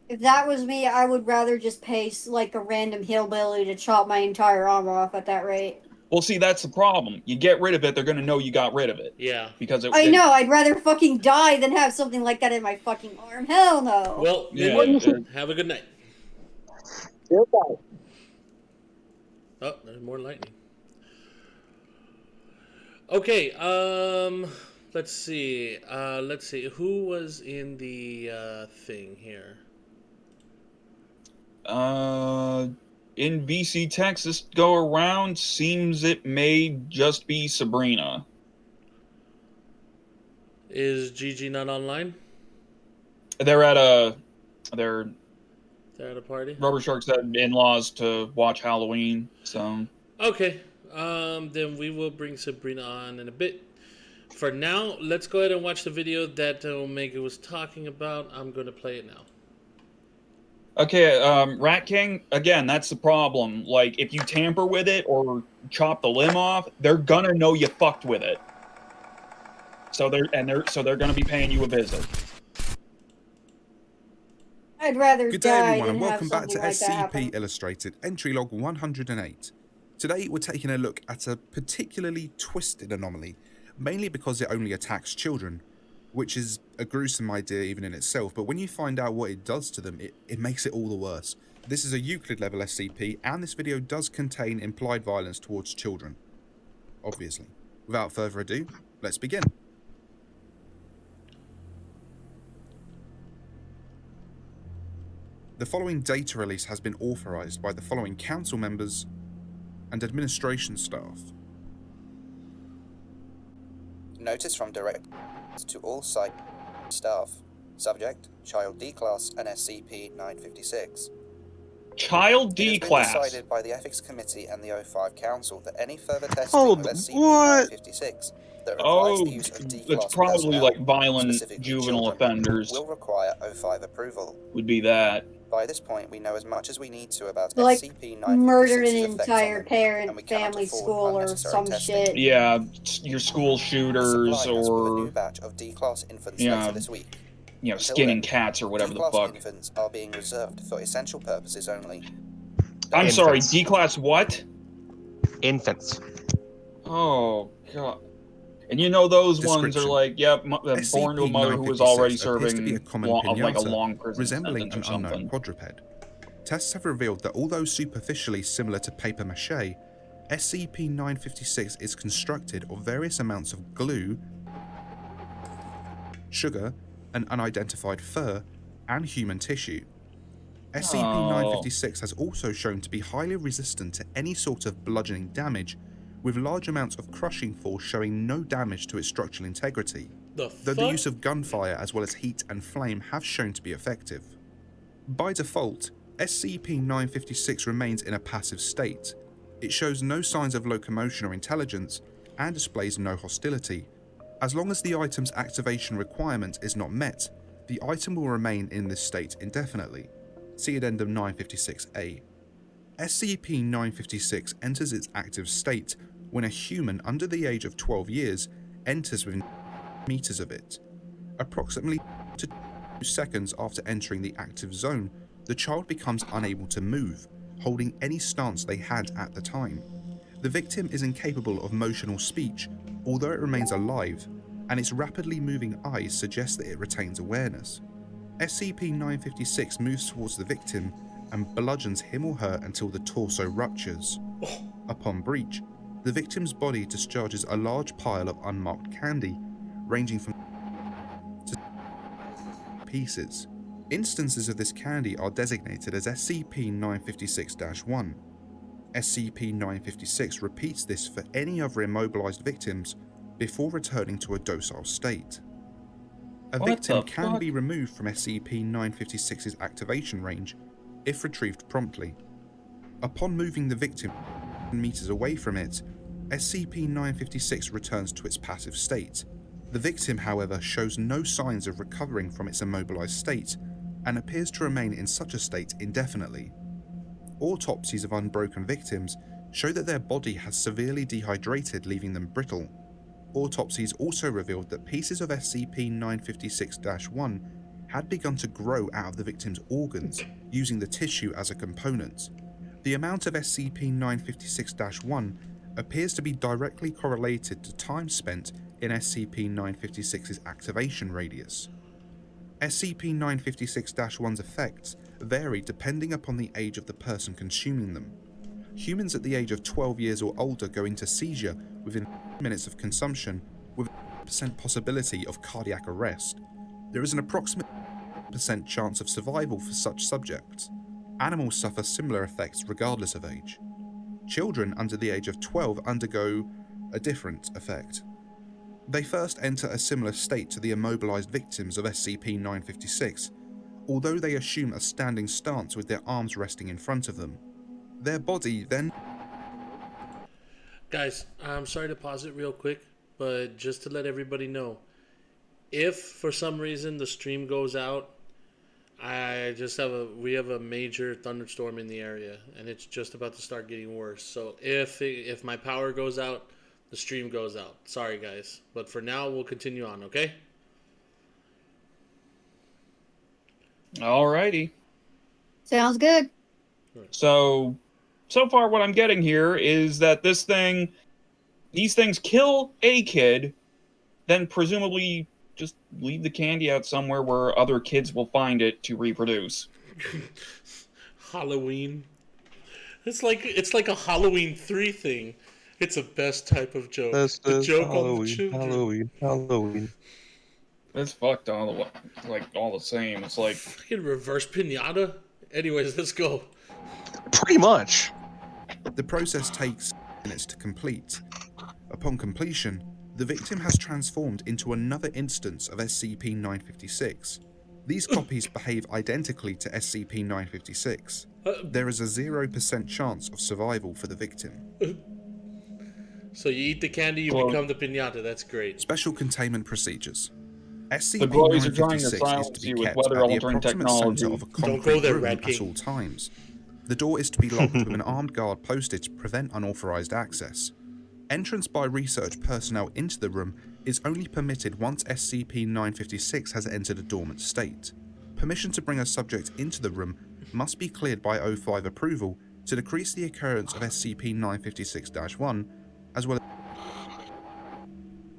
If that was me, I would rather just pay like a random hillbilly to chop my entire arm off at that rate. well, see, that's the problem. You get rid of it, they're going to know you got rid of it. Yeah. Because I know, I'd rather fucking die than have something like that in my fucking arm. Hell no. Well, Yeah, Minion, have a good night. Goodbye. Oh, there's more lightning. Okay, let's see. Who was in the thing here? In BC, Texas, go around, seems it may just be Sabrina. Is Gigi not online? They're at a party? Rubber Shark said in-laws to watch Halloween, so... Okay, then we will bring Sabrina on in a bit. For now, let's go ahead and watch the video that Omega was talking about. I'm going to play it now. Okay, Rat King, again, that's the problem. Like, if you tamper with it or chop the limb off, they're gonna know you fucked with it. So they're gonna be paying you a visit. I'd rather Good day, die everyone, than and welcome have back to something like that happen. SCP Illustrated, entry log 108. Today, we're taking a look at a particularly twisted anomaly, mainly because it only attacks children, which is a gruesome idea even in itself, but when you find out what it does to them, it makes it all the worse. This is a Euclid level SCP, and this video does contain implied violence towards children. Obviously. Without further ado, let's begin. The following data release has been authorized by the following council members and administration staff. Notice from direct to all site staff. Subject, Child D Class and SCP-956. Child D Class? It has been decided by the Ethics Committee and the O5 Council that any further testing of SCP-956 that requires the use of D Class it's probably personnel, like violent specifically juvenile children, offenders. will require O5 approval. Would be that. By this point, we know as much as we need to about Like, SCP-956's murdered an effects entire on them, parent, family, school, or some shit. Yeah, your school shooters Supplying us with a new or batch of D-Class infants Yeah. later this week. you know, Until skinning then, cats or whatever the D-Class fuck. infants are being reserved for essential purposes only. I'm sorry, D Class what? Infants. Oh god. And you know those ones are Description. like, yep, born to a mother who was already SCP-956 appears to be a serving common like a pinata, long prison resembling sentence an or unknown something. quadruped. Tests have revealed that although superficially similar to paper mache, SCP-956 is constructed of various amounts of glue, sugar, an unidentified fur, and human tissue. SCP-956 has also shown to be highly resistant to any sort of bludgeoning damage, with large amounts of crushing force showing no damage to its structural integrity, though the use of gunfire as well as heat and flame have shown to be effective. By default, SCP-956 remains in a passive state. It shows no signs of locomotion or intelligence, and displays no hostility. As long as the item's activation requirement is not met, the item will remain in this state indefinitely. See Addendum 956-A. SCP-956 enters its active state when a human under the age of 12 years enters within meters of it. Approximately 2 seconds after entering the active zone, the child becomes unable to move, holding any stance they had at the time. The victim is incapable of motion or speech, although it remains alive, and its rapidly moving eyes suggest that it retains awareness. SCP-956 moves towards the victim and bludgeons him or her until the torso ruptures. Upon breach, the victim's body discharges a large pile of unmarked candy, ranging from to pieces. Instances of this candy are designated as SCP-956-1. SCP-956 repeats this for any other immobilized victims before returning to a docile state. A victim can be removed from SCP-956's activation range if retrieved promptly. Upon moving the victim meters away from it, SCP-956 returns to its passive state. The victim, however, shows no signs of recovering from its immobilized state and appears to remain in such a state indefinitely. Autopsies of unbroken victims show that their body has severely dehydrated, leaving them brittle. Autopsies also revealed that pieces of SCP-956-1 had begun to grow out of the victim's organs, using the tissue as a component. The amount of SCP-956-1 appears to be directly correlated to time spent in SCP-956's activation radius. SCP-956-1's effects vary depending upon the age of the person consuming them. Humans at the age of 12 years or older go into seizure within minutes of consumption, with a 1% possibility of cardiac arrest. There is an approximate % chance of survival for such subjects. Animals suffer similar effects regardless of age. Children under the age of 12 undergo a different effect. They first enter a similar state to the immobilized victims of SCP-956, although they assume a standing stance with their arms resting in front of them. Their body then... Guys, I'm sorry to pause it real quick, but just to let everybody know, if for some reason the stream goes out, we have a major thunderstorm in the area, and it's just about to start getting worse. So if my power goes out, the stream goes out. Sorry, guys, but for now we'll continue on. Okay. Alrighty. Sounds good. So far what I'm getting here is that these things kill a kid, then presumably just leave the candy out somewhere where other kids will find it to reproduce. Halloween. It's like a Halloween 3 thing. It's a best type of joke. The joke on the children. Halloween. It's fucked all the same. It's like fucking reverse pinata. Anyways, let's go. Pretty much. The process takes minutes to complete. Upon completion, the victim has transformed into another instance of SCP-956. These copies behave identically to SCP-956. There is a 0% chance of survival for the victim. So you eat the candy, you become the pinata. That's great. Special containment procedures. The boys are trying to SCP-956 is silence to be you with kept at the weather-altering approximate technology. center of a Don't go concrete there, room Rat at King. all times. The door is to be locked with an armed guard posted to prevent unauthorized access. Entrance by research personnel into the room is only permitted once SCP-956 has entered a dormant state. Permission to bring a subject into the room must be cleared by O5 approval to decrease the occurrence of SCP-956-1,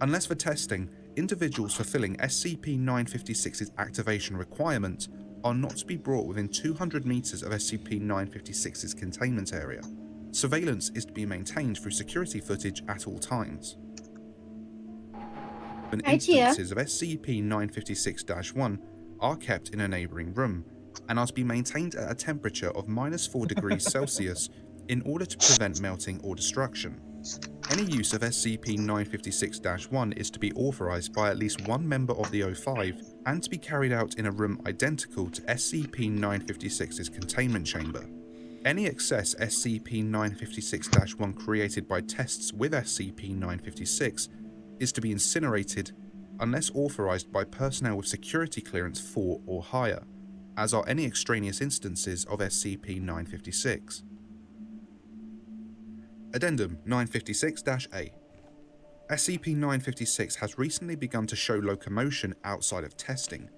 Unless for testing, individuals fulfilling SCP-956's activation requirement are not to be brought within 200 meters of SCP-956's containment area. Surveillance is to be maintained through security footage at all times. Instances of SCP-956-1 are kept in a neighbouring room and are to be maintained at a temperature of -4 degrees Celsius in order to prevent melting or destruction. Any use of SCP-956-1 is to be authorised by at least one member of the O5 and to be carried out in a room identical to SCP-956's containment chamber. Any excess SCP-956-1 created by tests with SCP-956 is to be incinerated unless authorised by personnel with security clearance 4 or higher, as are any extraneous instances of SCP-956. Addendum 956-A. SCP-956 has recently begun to show locomotion outside of testing.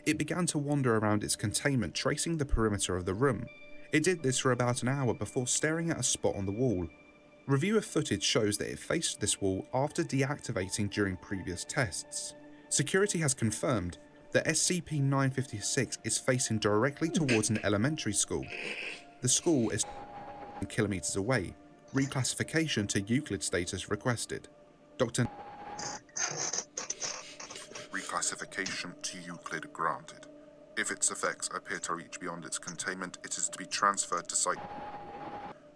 It began to wander around its containment, tracing the perimeter of the room. It did this for about an hour before staring at a spot on the wall. Review of footage shows that it faced this wall after deactivating during previous tests. Security has confirmed that SCP-956 is facing directly towards an elementary school. The school is kilometers away. Reclassification to Euclid status requested. Dr. Reclassification to Euclid granted. If its effects appear to reach beyond its containment, it is to be transferred to site,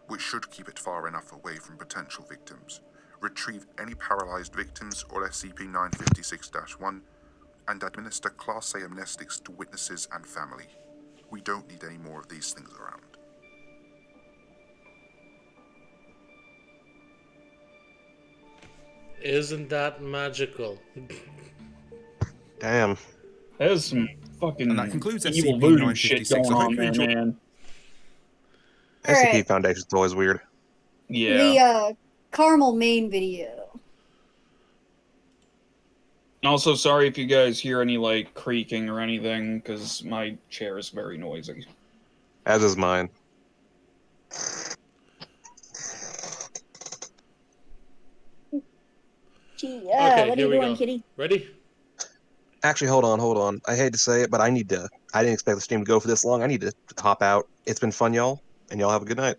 which should keep it far enough away from potential victims. Retrieve any paralyzed victims or SCP-956-1 and administer Class A amnestics to witnesses and family. We don't need any more of these things around. Isn't that magical? Damn. There's some fucking And that concludes evil SCP-956. voodoo shit going I hope on you there, enjoy- man. SCP Alright. Foundation's always weird. Yeah. The caramel main video. Also, sorry if you guys hear any, like, creaking or anything, because my chair is very noisy. As is mine. Gee, Okay, what are here you we doing, go. kitty? Ready? Actually, hold on. I hate to say it, but I didn't expect the stream to go for this long. I need to hop out. It's been fun, y'all, and y'all have a good night.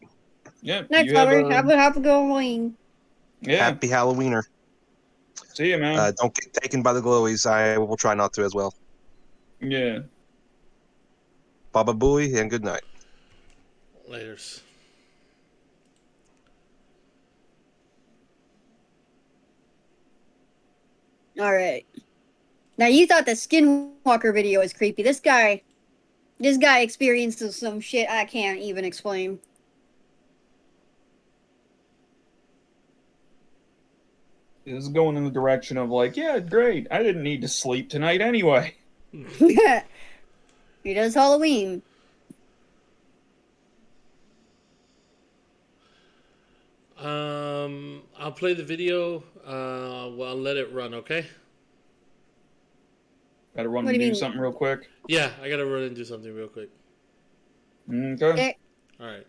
Yeah. Night, Flower. Have a good Halloween. Yeah. Happy Halloweener. See ya, man. Don't get taken by the glowies. I will try not to as well. Yeah. Baba Booey, and good night. Laters. Alright. Now you thought the Skinwalker video was creepy. This guy experiences some shit I can't even explain. This is going in the direction of, like, yeah, great. I didn't need to sleep tonight anyway. He does Halloween. I'll play the video. Well, I'll let it run, okay? Gotta run What do and you do mean? something real quick. Yeah, I gotta run and do something real quick. Okay. All right.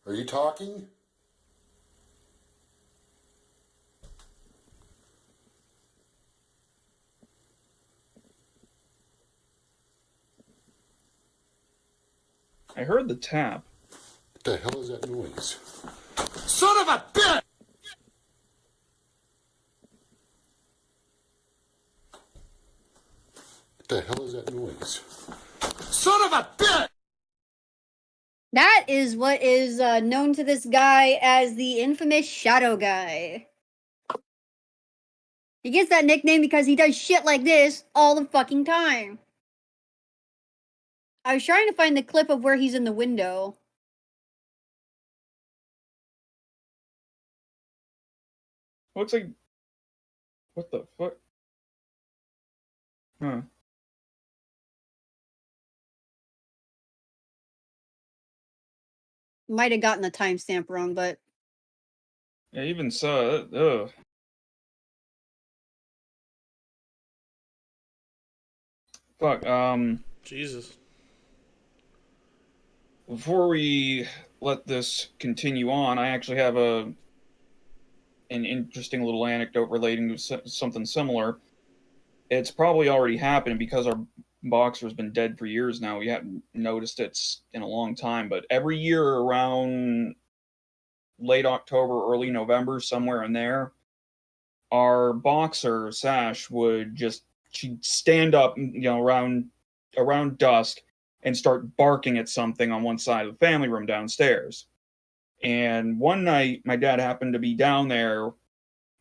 Are you talking? I heard the tap. What the hell is that noise? Son of a bitch! What the hell is that noise? Son of a bitch! That is what is known to this guy as the infamous Shadow Guy. He gets that nickname because he does shit like this all the fucking time. I was trying to find the clip of where he's in the window. Looks like... What the fuck? Huh. Might have gotten the timestamp wrong, but Yeah, even so, ugh. Fuck, Jesus. before we let this continue on, I actually have an interesting little anecdote relating to something similar. It's probably already happened because our boxer's been dead for years now. We haven't noticed it in a long time, but every year around late October, early November, somewhere in there, our boxer Sash she'd stand up, around dusk and start barking at something on one side of the family room downstairs. And one night, my dad happened to be down there,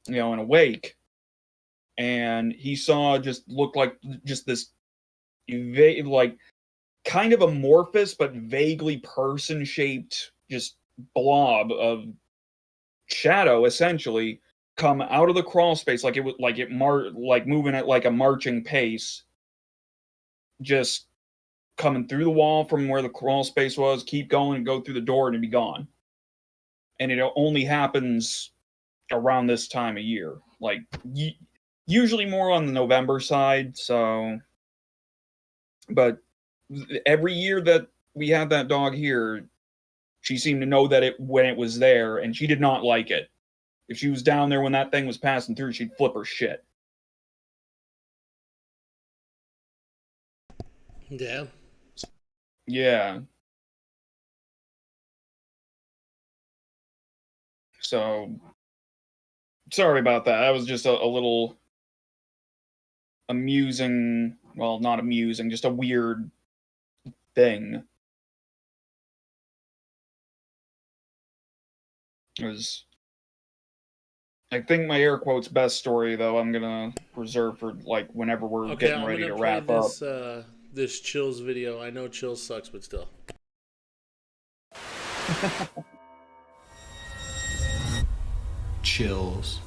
in a wake, and he saw looked like just this, like, kind of amorphous but vaguely person-shaped just blob of shadow, essentially, come out of the crawl space, like moving at like a marching pace, just coming through the wall from where the crawl space was, keep going and go through the door and it'd be gone. And it only happens around this time of year, like usually more on the November side. So, but every year that we had that dog here, she seemed to know that when it was there, and she did not like it. If she was down there when that thing was passing through, she'd flip her shit. Yeah. Yeah. So, sorry about that. That was just a little amusing, well, not amusing, just a weird thing. It was, I think, my air quotes best story, though, I'm gonna reserve for, like, whenever we're getting ready to wrap up. This Chills video. I know Chills sucks, but still. Chills.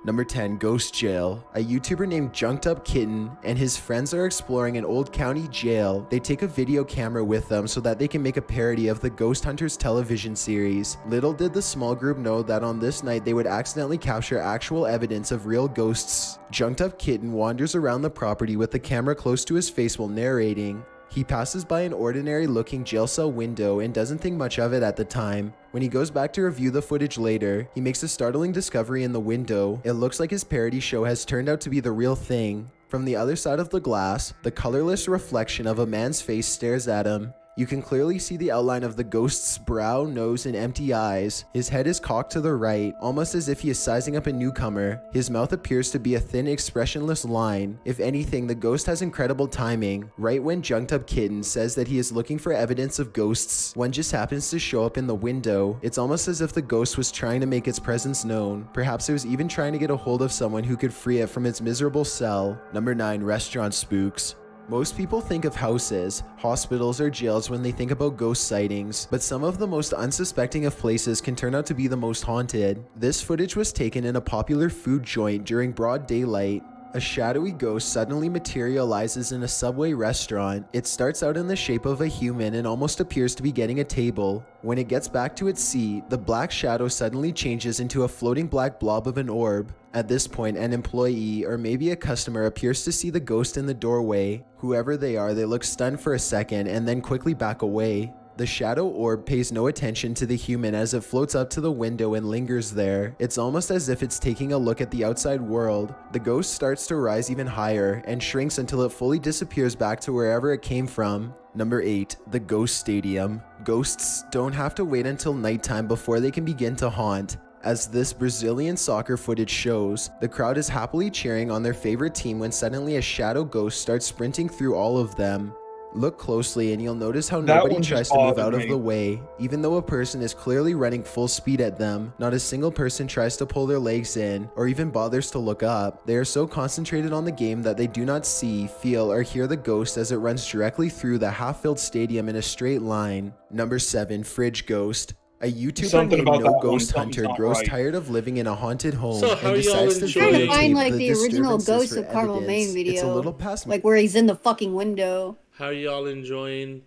Number 10, Ghost Jail. A YouTuber named Junked Up Kitten and his friends are exploring an old county jail. They take a video camera with them so that they can make a parody of the Ghost Hunters television series. Little did the small group know that on this night they would accidentally capture actual evidence of real ghosts. Junked Up Kitten wanders around the property with the camera close to his face while narrating. He passes by an ordinary looking jail cell window and doesn't think much of it at the time. When he goes back to review the footage later, he makes a startling discovery in the window. It looks like his parody show has turned out to be the real thing. From the other side of the glass, the colorless reflection of a man's face stares at him. You can clearly see the outline of the ghost's brow, nose, and empty eyes. His head is cocked to the right, almost as if he is sizing up a newcomer. His mouth appears to be a thin, expressionless line. If anything, the ghost has incredible timing. Right when Junked Up Kitten says that he is looking for evidence of ghosts, one just happens to show up in the window. It's almost as if the ghost was trying to make its presence known. Perhaps it was even trying to get a hold of someone who could free it from its miserable cell. Number 9, Restaurant Spooks. Most people think of houses, hospitals, or jails when they think about ghost sightings, but some of the most unsuspecting of places can turn out to be the most haunted. This footage was taken in a popular food joint during broad daylight. A shadowy ghost suddenly materializes in a Subway restaurant. It starts out in the shape of a human and almost appears to be getting a table. When it gets back to its seat, the black shadow suddenly changes into a floating black blob of an orb. At this point, an employee or maybe a customer appears to see the ghost in the doorway. Whoever they are, they look stunned for a second and then quickly back away. The shadow orb pays no attention to the human as it floats up to the window and lingers there. It's almost as if it's taking a look at the outside world. The ghost starts to rise even higher and shrinks until it fully disappears back to wherever it came from. Number 8, the Ghost Stadium. Ghosts don't have to wait until nighttime before they can begin to haunt. As this Brazilian soccer footage shows, the crowd is happily cheering on their favorite team when suddenly a shadow ghost starts sprinting through all of them. Look closely and you'll notice how nobody tries to move out of the way. Even though a person is clearly running full speed at them, not a single person tries to pull their legs in or even bothers to look up. They are so concentrated on the game that they do not see, feel, or hear the ghost as it runs directly through the half-filled stadium in a straight line. Number 7, Fridge Ghost. A YouTuber named No Ghost Hunter grows tired of living in a haunted home and decides to trying to find like videotape the original disturbances Ghost for of Carmel Maine evidence. video. It's a little past like where he's in the fucking window. How are y'all enjoying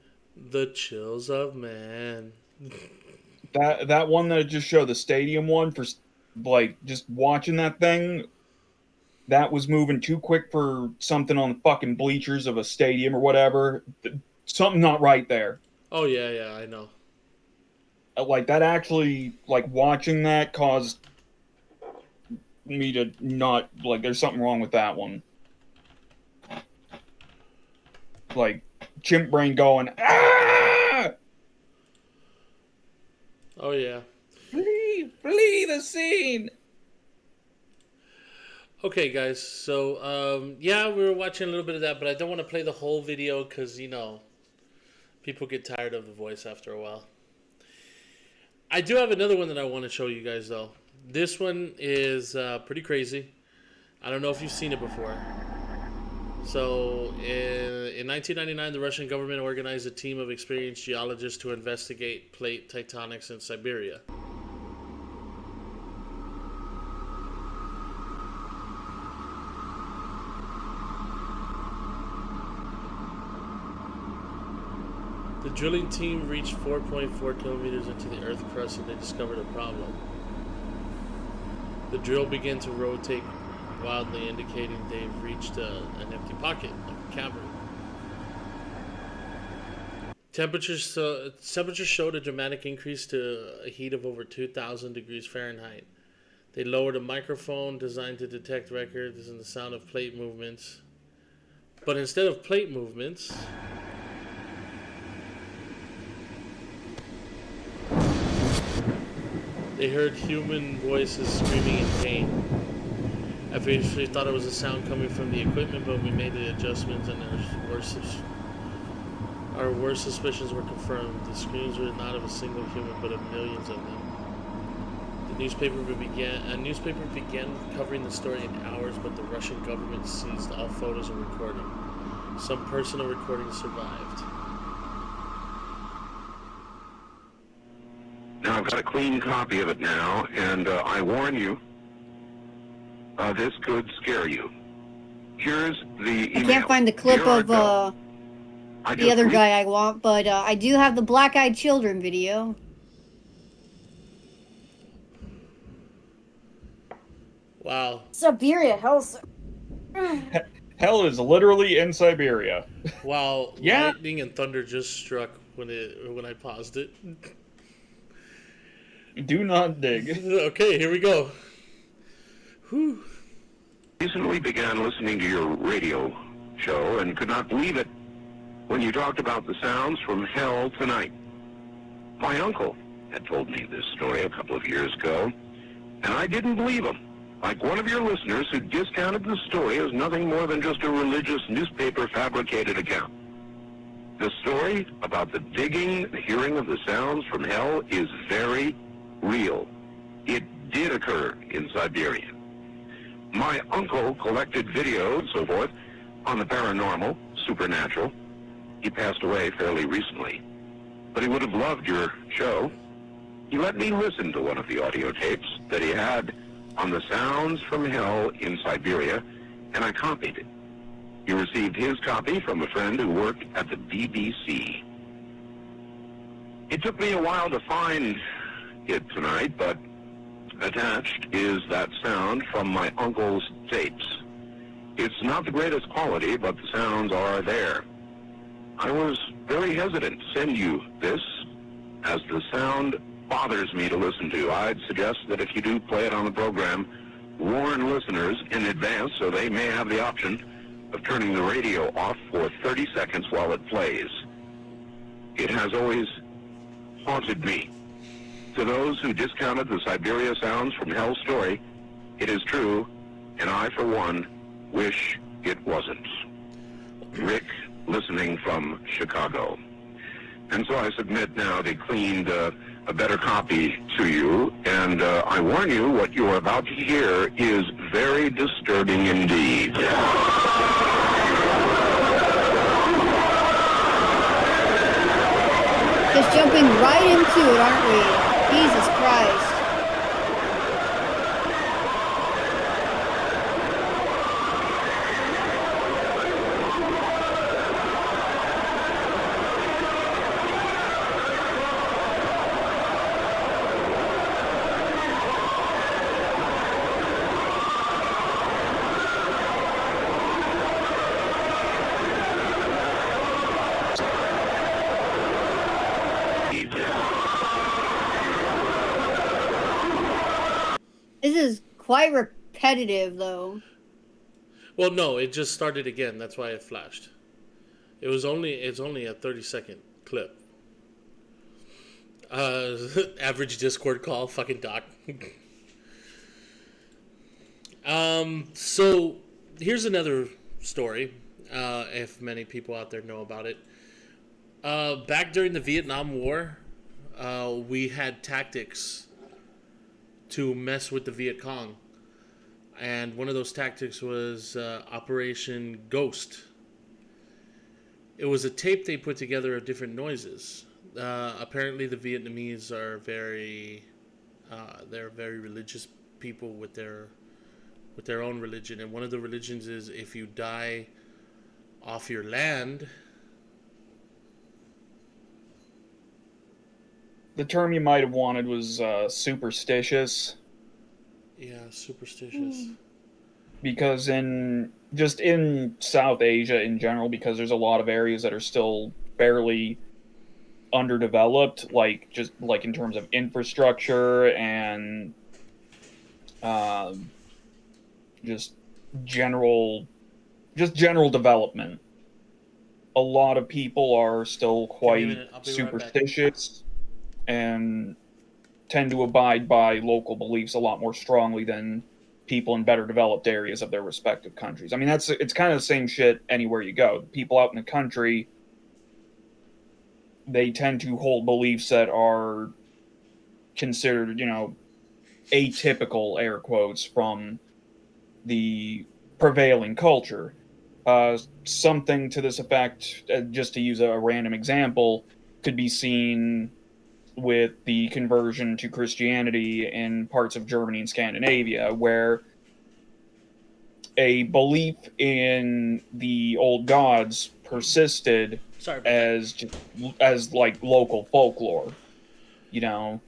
the chills of man? That one that I just showed, the stadium one, for like just watching that thing, that was moving too quick for something on the fucking bleachers of a stadium or whatever. Something not right there. Oh yeah, I know. like that actually, like watching that caused me to not, like, there's something wrong with that one. Like, chimp brain going, ah! Oh, yeah. Flee the scene! Okay, guys. So, yeah, we were watching a little bit of that, but I don't want to play the whole video because, you know, people get tired of the voice after a while. I do have another one that I want to show you guys, though. This one is pretty crazy. I don't know if you've seen it before. So, in 1999, the Russian government organized a team of experienced geologists to investigate plate tectonics in Siberia. The drilling team reached 4.4 kilometers into the Earth crust and they discovered a problem. The drill began to rotate wildly, indicating they've reached an empty pocket, like a cavern. Temperatures showed a dramatic increase to a heat of over 2,000 degrees Fahrenheit. They lowered a microphone designed to detect records and the sound of plate movements. But instead of plate movements, they heard human voices screaming in pain. At first, we thought it was a sound coming from the equipment, but we made the adjustments, and our worst suspicions were confirmed. The screams were not of a single human, but of millions of them. A newspaper began covering the story in hours, but the Russian government seized all photos and recording. Some personal recordings survived. Now, I've got a clean copy of it now, and I warn you, this could scare you. Here's the email. I can't find the clip of the other guy I want, but I do have the Black-Eyed Children video. Wow. Siberia, hell's... Hell is literally in Siberia. Wow. Yeah. Lightning and thunder just struck when I paused it. Do not dig. Okay, here we go. Whew. Recently began listening to your radio show and could not believe it when you talked about the sounds from hell tonight. My uncle had told me this story a couple of years ago, and I didn't believe him. Like one of your listeners who discounted the story as nothing more than just a religious newspaper fabricated account. The story about the digging, the hearing of the sounds from hell is very real. It did occur in Siberia. My uncle collected videos and so forth on the paranormal, supernatural. He passed away fairly recently, but he would have loved your show. He let me listen to one of the audio tapes that he had on the sounds from hell in Siberia, and I copied it. He received his copy from a friend who worked at the BBC. It took me a while to find it tonight, but attached is that sound from my uncle's tapes. It's not the greatest quality, but the sounds are there. I was very hesitant to send you this, as the sound bothers me to listen to. I'd suggest that if you do play it on the program, warn listeners in advance so they may have the option of turning the radio off for 30 seconds while it plays. It has always haunted me. To those who discounted the Siberia sounds from hell story, it is true, and I, for one, wish it wasn't. Rick, listening from Chicago. And so I submit now the cleaned, a better copy to you, and I warn you, what you're about to hear is very disturbing indeed. Just jumping right into it, aren't we? Jesus Christ. quite repetitive, though. Well, no, it just started again. That's why it flashed. It's only a 30-second clip. Average Discord call, fucking Doc. So here's another story. If many people out there know about it. Back during the Vietnam War, we had tactics to mess with the Viet Cong. And one of those tactics was Operation Ghost. It was a tape they put together of different noises. Apparently the Vietnamese are they're very religious people with their own religion. And one of the religions is if you die off your land. The term you might have wanted was superstitious. Yeah, superstitious. Because in South Asia in general, because there's a lot of areas that are still fairly underdeveloped, like in terms of infrastructure and just general development. A lot of people are still quite superstitious and tend to abide by local beliefs a lot more strongly than people in better developed areas of their respective countries. I mean, it's kind of the same shit anywhere you go. People out in the country, they tend to hold beliefs that are considered, atypical, air quotes, from the prevailing culture. Something to this effect, just to use a random example, could be seen with the conversion to Christianity in parts of Germany and Scandinavia, where a belief in the old gods persisted as like local folklore, even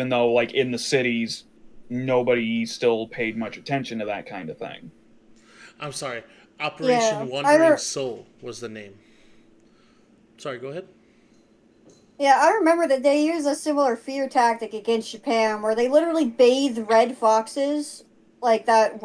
though like in the cities nobody still paid much attention to that kind of thing. I'm sorry. Operation Wandering Soul was the name. Sorry, go ahead. Yeah, I remember that they used a similar fear tactic against Japan, where they literally bathed red foxes, like that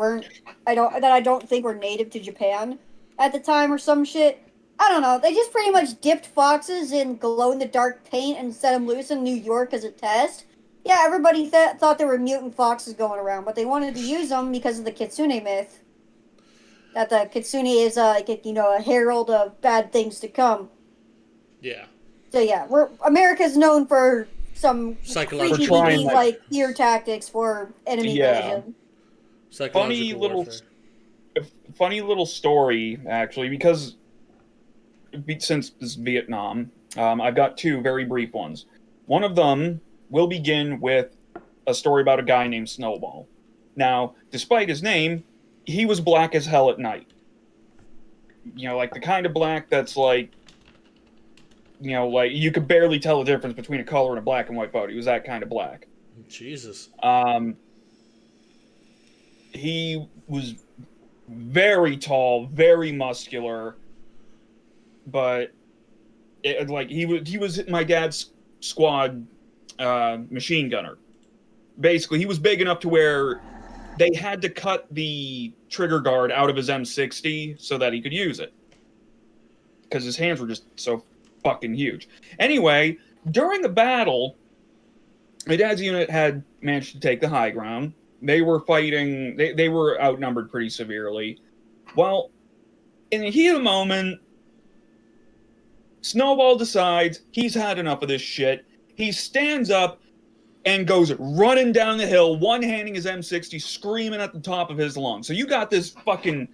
I don't think were native to Japan at the time or some shit. I don't know. They just pretty much dipped foxes in glow-in-the-dark paint and set them loose in New York as a test. Yeah, everybody thought there were mutant foxes going around, but they wanted to use them because of the kitsune myth. That the kitsune is a herald of bad things to come. Yeah. So yeah, America's known for some freaky like fear tactics for enemy religion. Funny little story, actually, because since this is Vietnam, I've got two very brief ones. One of them will begin with a story about a guy named Snowball. Now, despite his name, he was black as hell at night. Like the kind of black that's like, like you could barely tell the difference between a color and a black and white photo. He was that kind of black. Jesus. He was very tall, very muscular, but he was my dad's squad machine gunner. Basically, he was big enough to where they had to cut the trigger guard out of his M60 so that he could use it, because his hands were just so fucking huge. Anyway, during the battle, my dad's unit had managed to take the high ground. They were fighting, they were outnumbered pretty severely. Well, in the heat of the moment, Snowball decides he's had enough of this shit. He stands up and goes running down the hill, one-handing his M60, screaming at the top of his lungs. So you got this fucking,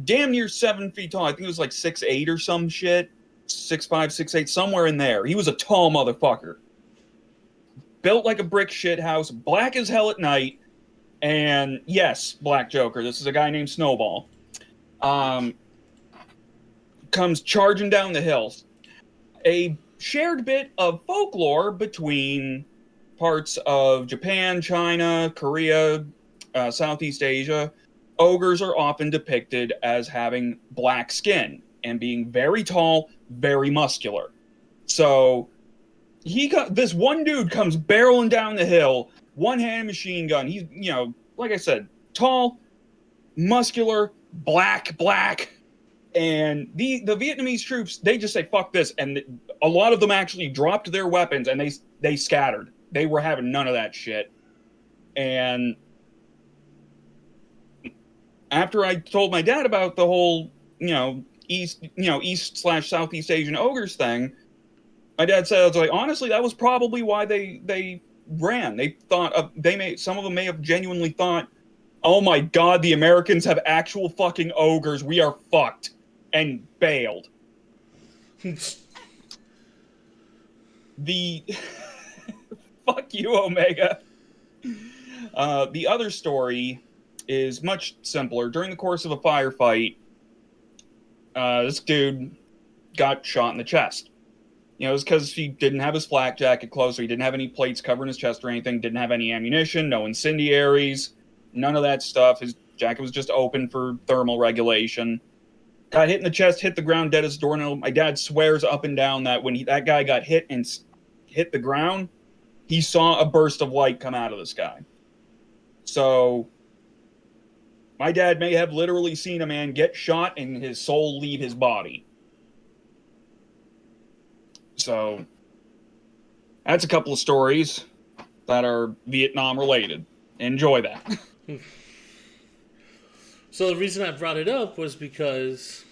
damn near 7 feet tall. I think it was like 6'8" or some shit. 6'5", 6'8", somewhere in there. He was a tall motherfucker. Built like a brick shit house, black as hell at night, and yes, Black Joker, this is a guy named Snowball, comes charging down the hills. A shared bit of folklore between parts of Japan, China, Korea, Southeast Asia. Ogres are often depicted as having black skin and being very tall, very muscular. So this one dude comes barreling down the hill, one-hand machine gun. He's, like I said, tall, muscular, black. And the Vietnamese troops, they just say, fuck this. And a lot of them actually dropped their weapons and they scattered. They were having none of that shit. And after I told my dad about the whole, East/Southeast Asian ogres thing, my dad said, I was like, honestly, that was probably why they ran. They thought some of them may have genuinely thought, oh my God, the Americans have actual fucking ogres. We are fucked. And bailed. Fuck you, Omega. The other story is much simpler. During the course of a firefight, this dude got shot in the chest. It was because he didn't have his flak jacket closed, so he didn't have any plates covering his chest or anything, didn't have any ammunition, no incendiaries, none of that stuff. His jacket was just open for thermal regulation. Got hit in the chest, hit the ground dead as a doornail. My dad swears up and down that when that guy got hit and hit the ground, he saw a burst of light come out of the sky. So my dad may have literally seen a man get shot and his soul leave his body. So that's a couple of stories that are Vietnam related. Enjoy that. So the reason I brought it up was because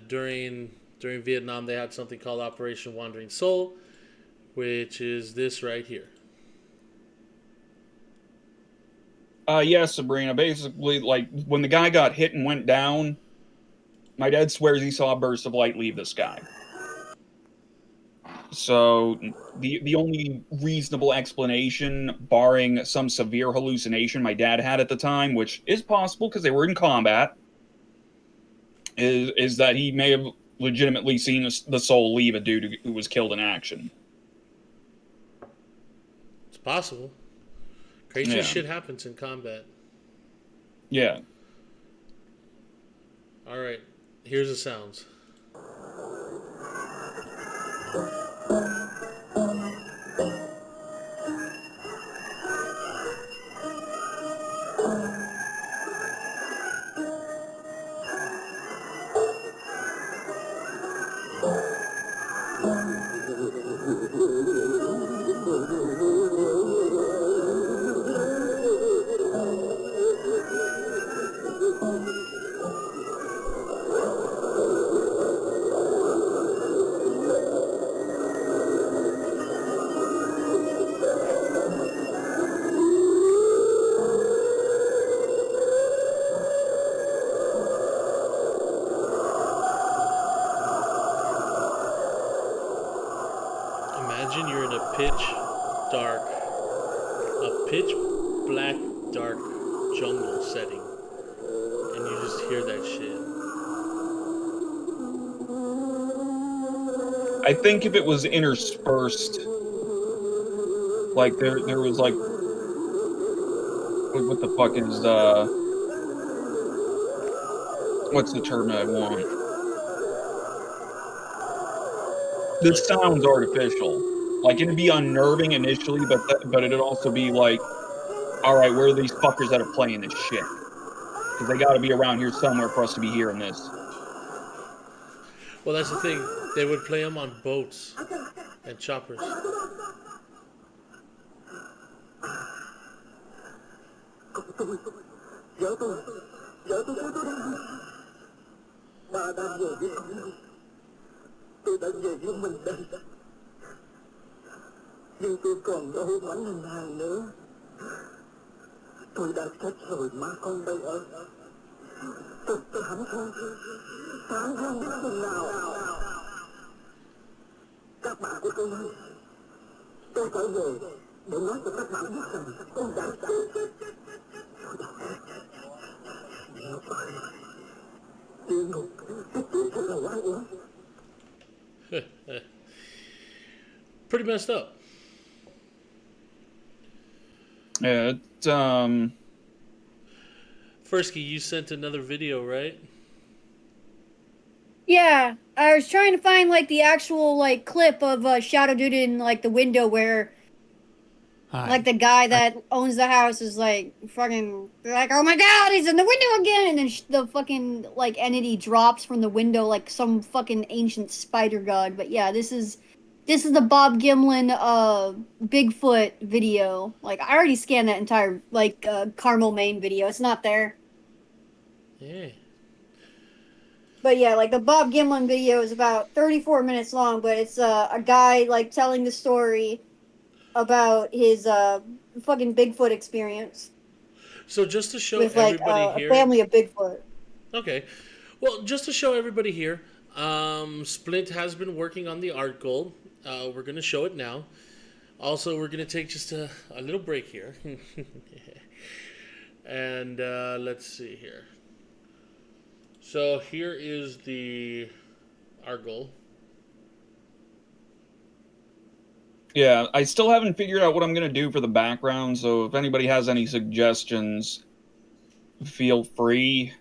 during Vietnam they had something called Operation Wandering Soul, which is this right here. Yes, Sabrina. Basically, like when the guy got hit and went down, my dad swears he saw a burst of light leave the sky. So the only reasonable explanation, barring some severe hallucination my dad had at the time, which is possible because they were in combat, is that he may have legitimately seen the soul leave a dude who was killed in action. It's possible. Crazy shit happens in combat. Yeah. All right. Here's the sounds. Imagine you're in a pitch black dark jungle setting, and you just hear that shit. I think if it was interspersed, like there was like, what the fuck is what's the term I want? This sounds artificial. Like it'd be unnerving initially, but it'd also be like, all right, where are these fuckers that are playing this shit? Because they got to be around here somewhere for us to be hearing this. Well, that's the thing. They would play them on boats and choppers. Ba đang về với con. Tôi đã về với mình đây. Nhưng tôi còn đâu mảnh hình hàng nữa. Tôi đã chết rồi má con bây ở. Tôi thẳng thôi. Phán không biết chừng nào. Các bạn của tôi ơi. Tôi trở về để nói cho các bạn biết rằng tôi đã chết. Pretty messed up. Yeah, Fursky, you sent another video, right? Yeah, I was trying to find like the actual like clip of Shadow Dude in like the window where like the guy that owns the house is like fucking like, oh my god, he's in the window again, and then the fucking like entity drops from the window like some fucking ancient spider god. But yeah, this is the Bob Gimlin Bigfoot video. Like I already scanned that entire like Carmel Maine video. It's not there. Yeah. But yeah, like the Bob Gimlin video is about 34 minutes long, but it's a guy like telling the story about his fucking Bigfoot experience So just to show with like everybody a here. family of Bigfoot. Okay. Well, just to show everybody here, Splint has been working on the art goal. We're going to show it now. Also, we're going to take just a little break here. And let's see here. So here is the art goal. Yeah, I still haven't figured out what I'm going to do for the background, so if anybody has any suggestions, feel free.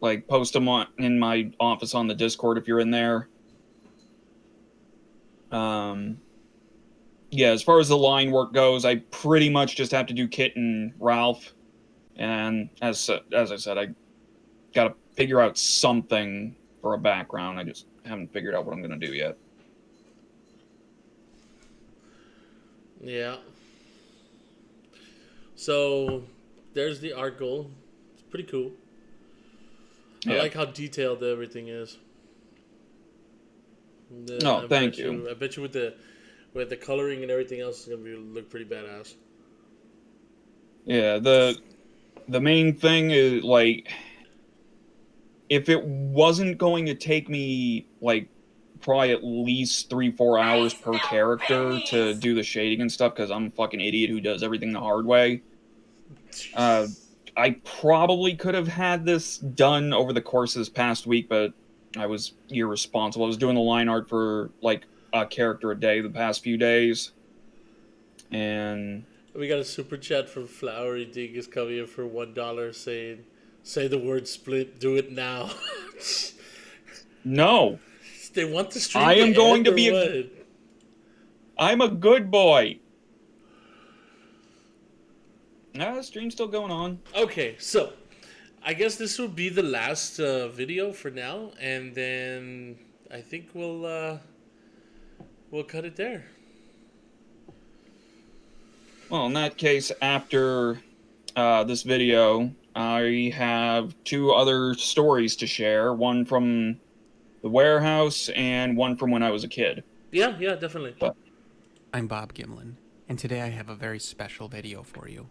Like, post them in my office on the Discord if you're in there. Yeah, as far as the line work goes, I pretty much just have to do Kit and Ralph. And as I said, I got to figure out something for a background. I just haven't figured out what I'm going to do yet. Yeah. So there's the art goal. It's pretty cool. I like how detailed everything is. Oh, thank you. I bet you with the coloring and everything else, it's gonna look pretty badass. Yeah, the main thing is, like, if it wasn't going to take me, like, probably at least 3-4 hours per character to do the shading and stuff, because I'm a fucking idiot who does everything the hard way, I probably could have had this done over the course of this past week, but I was irresponsible. I was doing the line art for, like, a character a day the past few days, and... We got a super chat from Flowery Dingus coming in for $1 saying, "Say the word split, do it now." No. They want the stream. I am going to be what? I'm a good boy. The stream's still going on. Okay, so I guess this will be the last video for now, and then I think we'll cut it there. Well, in that case, after this video, I have 2 other stories to share. One from the warehouse and one from when I was a kid. Yeah, definitely. I'm Bob Gimlin, and today I have a very special video for you.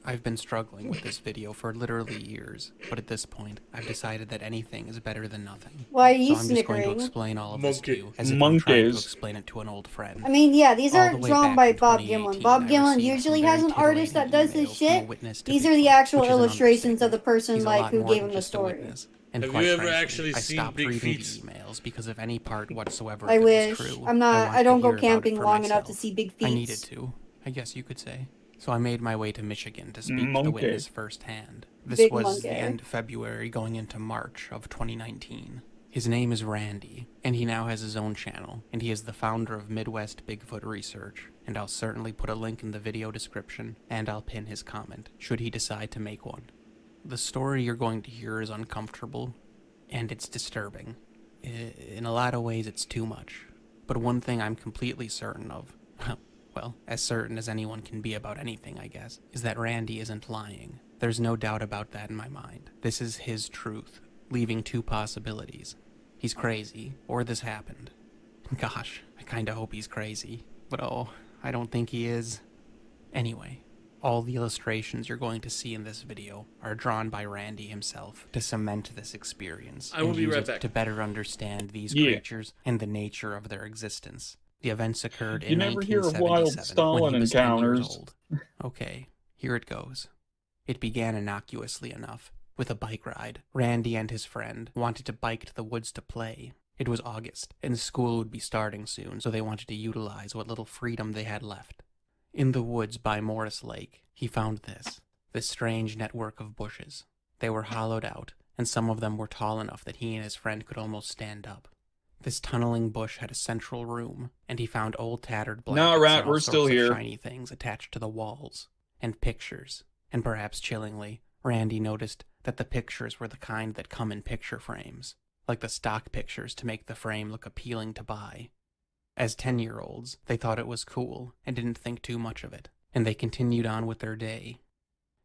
I've been struggling with this video for literally years, but at this point, I've decided that anything is better than nothing. Why are you so I'm just going to snickering? explain all of this to you, as if I'm trying to explain it to an old friend. I mean, yeah, these All aren't the way drawn back by in Bob 2018, Gimlin. Bob I Gimlin received usually some has an very artist that does his emails from a shit. witness to These are the Bigfoot, actual which is an illustrations of the person He's a like lot who more gave than him the just a story. witness. And Have quite you ever frankly, actually I seen stopped big reading feet? the emails because of any part whatsoever I of it wish. was true. I'm not. wanted I don't to go hear about it camping for long enough to myself. see big I feet. needed to, I guess you could say. So I made my way to Michigan to speak to the witness firsthand. This Big was monkey. the end of February going into March of 2019. His name is Randy, and he now has his own channel, and he is the founder of Midwest Bigfoot Research, and I'll certainly put a link in the video description, and I'll pin his comment, should he decide to make one. The story you're going to hear is uncomfortable, and it's disturbing. In a lot of ways, it's too much. But one thing I'm completely certain of, well, as certain as anyone can be about anything, I guess, is that Randy isn't lying. There's no doubt about that in my mind. This is his truth, leaving 2 possibilities. He's crazy, or this happened. Gosh, I kinda hope he's crazy, but oh, I don't think he is. Anyway, all the illustrations you're going to see in this video are drawn by Randy himself to cement this experience. I will and be use right it back. to better understand these Yeah. creatures and the nature of their existence. The events occurred You in never hear of wild 1977 when Stalin he was 10 years encounters. old. Okay, here it goes. It began innocuously enough, with a bike ride. Randy and his friend wanted to bike to the woods to play. It was August, and school would be starting soon, so they wanted to utilize what little freedom they had left. In the woods by Morris Lake, he found this strange network of bushes. They were hollowed out, and some of them were tall enough that he and his friend could almost stand up. This tunneling bush had a central room, and he found old tattered blankets Nah, Rat, and all we're sorts still of here. shiny things attached to the walls, and pictures. And perhaps chillingly, Randy noticed that the pictures were the kind that come in picture frames, like the stock pictures to make the frame look appealing to buy. As 10-year-olds, they thought it was cool and didn't think too much of it, and they continued on with their day.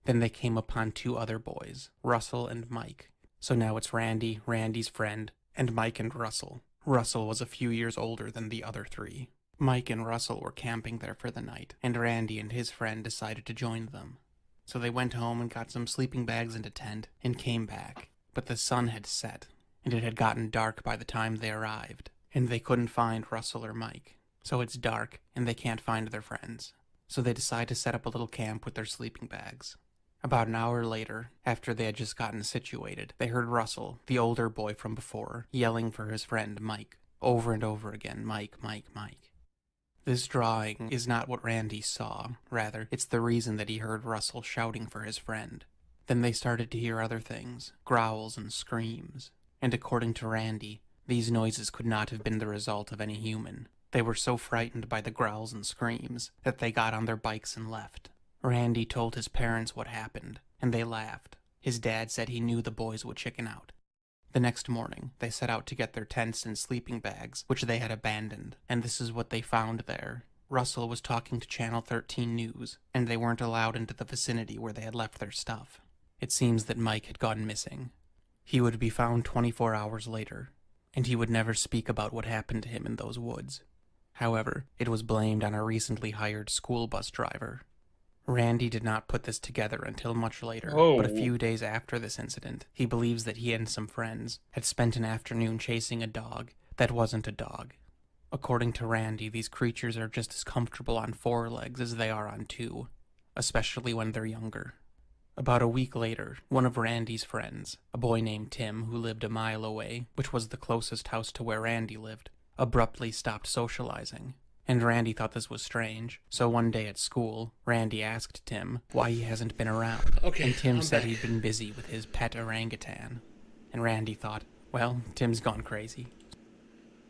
Then they came upon 2 other boys, Russell and Mike. So now it's Randy, Randy's friend, and Mike and Russell. Russell was a few years older than the other 3. Mike and Russell were camping there for the night, and Randy and his friend decided to join them. So they went home and got some sleeping bags and a tent, and came back. But the sun had set, and it had gotten dark by the time they arrived, and they couldn't find Russell or Mike. So it's dark, and they can't find their friends. So they decide to set up a little camp with their sleeping bags. About an hour later, after they had just gotten situated, they heard Russell, the older boy from before, yelling for his friend Mike. Over and over again, Mike, Mike, Mike. This drawing is not what Randy saw. Rather, it's the reason that he heard Russell shouting for his friend. Then they started to hear other things, growls and screams. And according to Randy, these noises could not have been the result of any human. They were so frightened by the growls and screams that they got on their bikes and left. Randy told his parents what happened, and they laughed. His dad said he knew the boys would chicken out. The next morning, they set out to get their tents and sleeping bags, which they had abandoned, and this is what they found there. Russell was talking to Channel 13 News, and they weren't allowed into the vicinity where they had left their stuff. It seems that Mike had gone missing. He would be found 24 hours later, and he would never speak about what happened to him in those woods. However, it was blamed on a recently hired school bus driver. Randy did not put this together until much later, but a few days after this incident, he believes that he and some friends had spent an afternoon chasing a dog that wasn't a dog. According to Randy, these creatures are just as comfortable on 4 legs as they are on 2, especially when they're younger. About a week later, one of Randy's friends, a boy named Tim who lived a mile away, which was the closest house to where Randy lived, abruptly stopped socializing. And Randy thought this was strange, so one day at school, Randy asked Tim why he hasn't been around. Okay, and Tim I'm said back. he'd been busy with his pet orangutan. And Randy thought, well, Tim's gone crazy.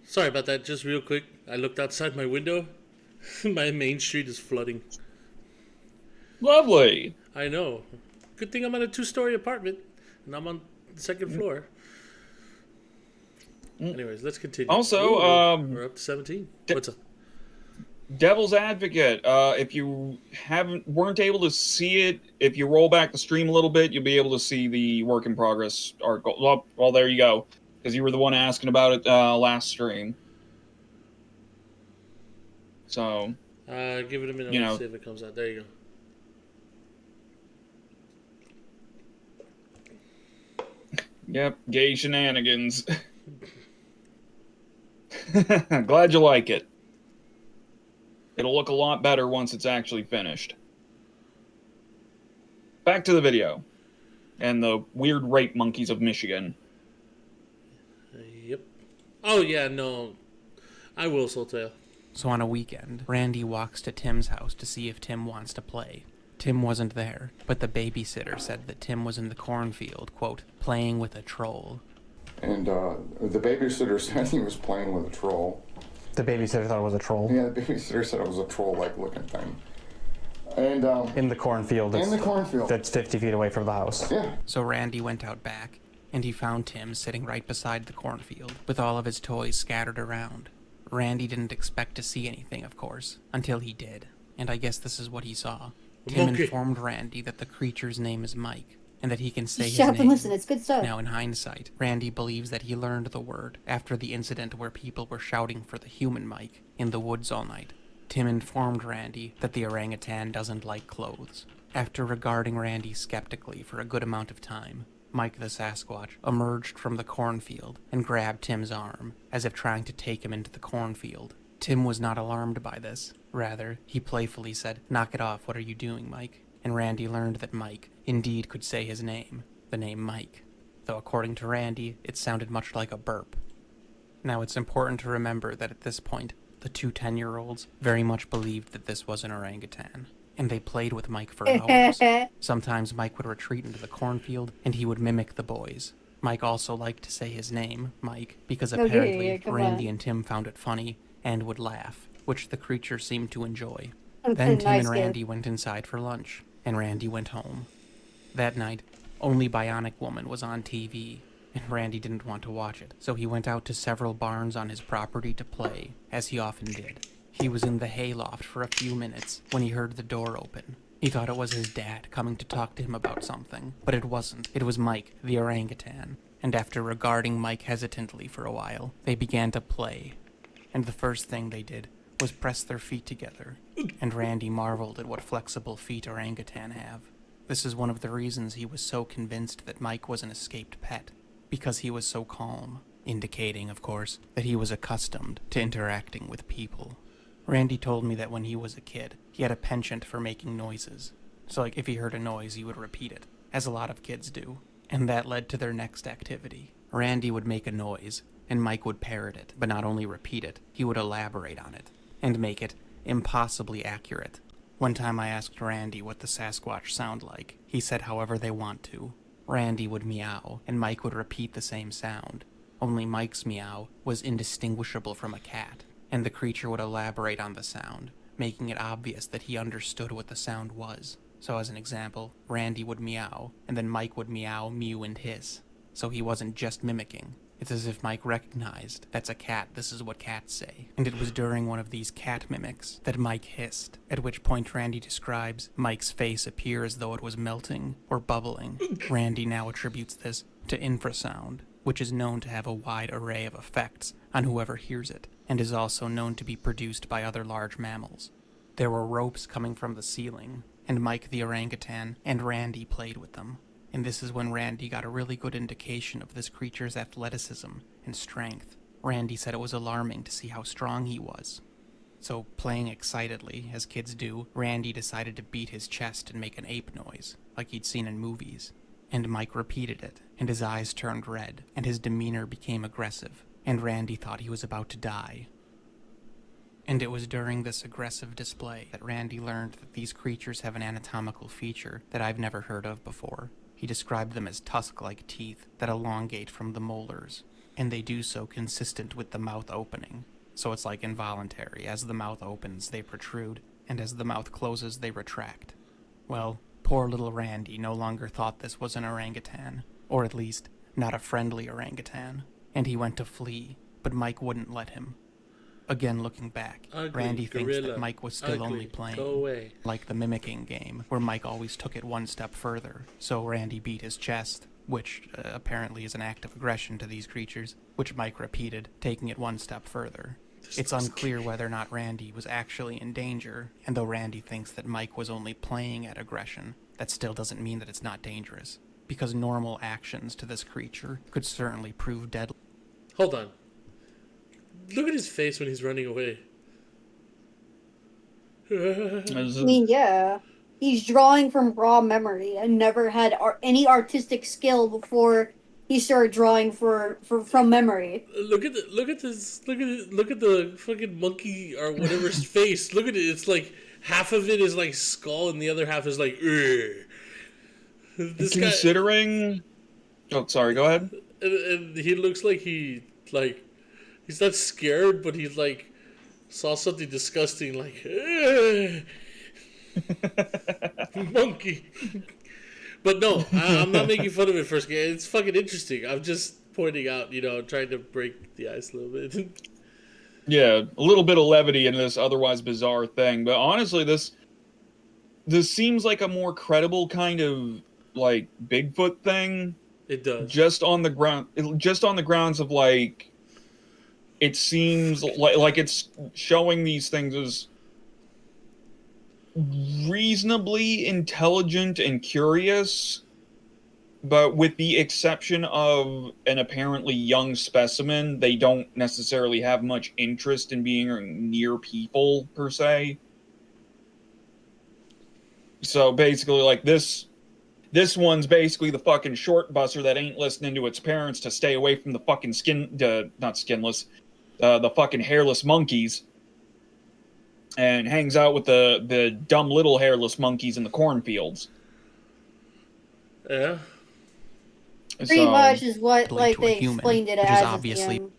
Sorry about that, just real quick. I looked outside my window. My main street is flooding. Lovely. I know. Good thing I'm on a 2-story apartment, and I'm on the 2nd floor. Anyways, let's continue. Also, we're up to 17. What's up? Devil's Advocate. If you weren't able to see it, if you roll back the stream a little bit, you'll be able to see the work in progress article. Well, there you go, because you were the one asking about it last stream. So, give it a minute. You Let's know. see if it comes out. There you go. Yep, gay shenanigans. Glad you like it. It'll look a lot better once it's actually finished. Back to the video. And the weird rape monkeys of Michigan. Yep. Oh, yeah, no. I will, Soltail. So on a weekend, Randy walks to Tim's house to see if Tim wants to play. Tim wasn't there, but the babysitter said that Tim was in the cornfield, quote, playing with a troll. And the babysitter said he was playing with a troll. The babysitter thought it was a troll. Yeah, the babysitter said it was a troll-like looking thing. And in the cornfield. In the cornfield. That's 50 feet away from the house. Yeah. So Randy went out back, and he found Tim sitting right beside the cornfield, with all of his toys scattered around. Randy didn't expect to see anything, of course, until he did. And I guess this is what he saw. Tim informed Randy that the creature's name is Mike, and that he can say his Shut up name. and listen, it's good stuff. Now, in hindsight, Randy believes that he learned the word after the incident where people were shouting for the human Mike in the woods all night. Tim informed Randy that the orangutan doesn't like clothes. After regarding Randy skeptically for a good amount of time, Mike the Sasquatch emerged from the cornfield and grabbed Tim's arm, as if trying to take him into the cornfield. Tim was not alarmed by this. Rather, he playfully said, "Knock it off, what are you doing, Mike?" And Randy learned that Mike indeed could say his name, the name Mike, though according to Randy, it sounded much like a burp. Now, it's important to remember that at this point, the 2 10-year-olds very much believed that this was an orangutan, and they played with Mike for hours. Sometimes Mike would retreat into the cornfield, and he would mimic the boys. Mike also liked to say his name, Mike, because Okay, apparently yeah, come Randy on. and Tim found it funny and would laugh, which the creature seemed to enjoy. Okay, Then Tim nice, and kid. Randy went inside for lunch, and Randy went home. That night, only Bionic Woman was on TV, and Randy didn't want to watch it, so he went out to several barns on his property to play, as he often did. He was in the hayloft for a few minutes when he heard the door open. He thought it was his dad coming to talk to him about something, but it wasn't. It was Mike, the orangutan, and after regarding Mike hesitantly for a while, they began to play. And the first thing they did was press their feet together, and Randy marveled at what flexible feet orangutan have. This is one of the reasons he was so convinced that Mike was an escaped pet, because he was so calm, indicating, of course, that he was accustomed to interacting with people. Randy told me that when he was a kid, he had a penchant for making noises. So, if he heard a noise, he would repeat it, as a lot of kids do. And that led to their next activity. Randy would make a noise, and Mike would parrot it, but not only repeat it, he would elaborate on it, and make it impossibly accurate. One time I asked Randy what the Sasquatch sound like. He said however they want to. Randy would meow, and Mike would repeat the same sound. Only Mike's meow was indistinguishable from a cat, and the creature would elaborate on the sound, making it obvious that he understood what the sound was. So as an example, Randy would meow, and then Mike would meow, mew, and hiss. So he wasn't just mimicking. It's as if Mike recognized, that's a cat, this is what cats say. And it was during one of these cat mimics that Mike hissed, at which point Randy describes Mike's face appear as though it was melting or bubbling. Randy now attributes this to infrasound, which is known to have a wide array of effects on whoever hears it, and is also known to be produced by other large mammals. There were ropes coming from the ceiling, and Mike the orangutan and Randy played with them. And this is when Randy got a really good indication of this creature's athleticism and strength. Randy said it was alarming to see how strong he was. So, playing excitedly, as kids do, Randy decided to beat his chest and make an ape noise, like he'd seen in movies. And Mike repeated it, and his eyes turned red, and his demeanor became aggressive, and Randy thought he was about to die. And it was during this aggressive display that Randy learned that these creatures have an anatomical feature that I've never heard of before. He described them as tusk-like teeth that elongate from the molars, and they do so consistent with the mouth opening. So it's like involuntary. As the mouth opens, they protrude, and as the mouth closes, they retract. Well, poor little Randy no longer thought this was an orangutan, or at least, not a friendly orangutan, and he went to flee, but Mike wouldn't let him. Again, looking back, Ugly Randy thinks gorilla. that Mike was still Ugly. only playing, Go away. like the mimicking game, where Mike always took it one step further. So Randy beat his chest, which apparently is an act of aggression to these creatures, which Mike repeated, taking it one step further. It's unclear whether or not Randy was actually in danger, and though Randy thinks that Mike was only playing at aggression, that still doesn't mean that it's not dangerous, because normal actions to this creature could certainly prove deadly. Hold on. Look at his face when he's running away. I mean, yeah. He's drawing from raw memory and never had any artistic skill before he started drawing from memory. Look at the fucking monkey or whatever's face. Look at it. It's like half of it is like skull and the other half is like This Considering Oh, sorry, go ahead. And he looks like he's not scared, but he's like saw something disgusting, like monkey. But no, I'm not making fun of it first. It's fucking interesting. I'm just pointing out, trying to break the ice a little bit. Yeah, a little bit of levity in this otherwise bizarre thing. But honestly, this seems like a more credible kind of like Bigfoot thing. It does. Just on the grounds of like, it seems like it's showing these things as reasonably intelligent and curious, but with the exception of an apparently young specimen, they don't necessarily have much interest in being near people, per se. So basically, like, this one's basically the fucking short busser that ain't listening to its parents to stay away from the fucking the fucking hairless monkeys, and hangs out with the dumb little hairless monkeys in the cornfields. Yeah. Pretty So- much is what Lead like to a they human, explained it which is as at the obviously end.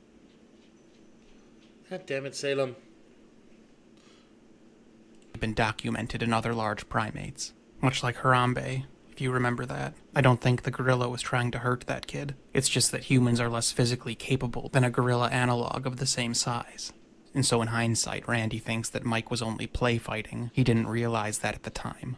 God damn it, Salem. been documented in other large primates. Much like Harambe, if you remember that. I don't think the gorilla was trying to hurt that kid. It's just that humans are less physically capable than a gorilla analog of the same size. And so in hindsight, Randy thinks that Mike was only play fighting. He didn't realize that at the time.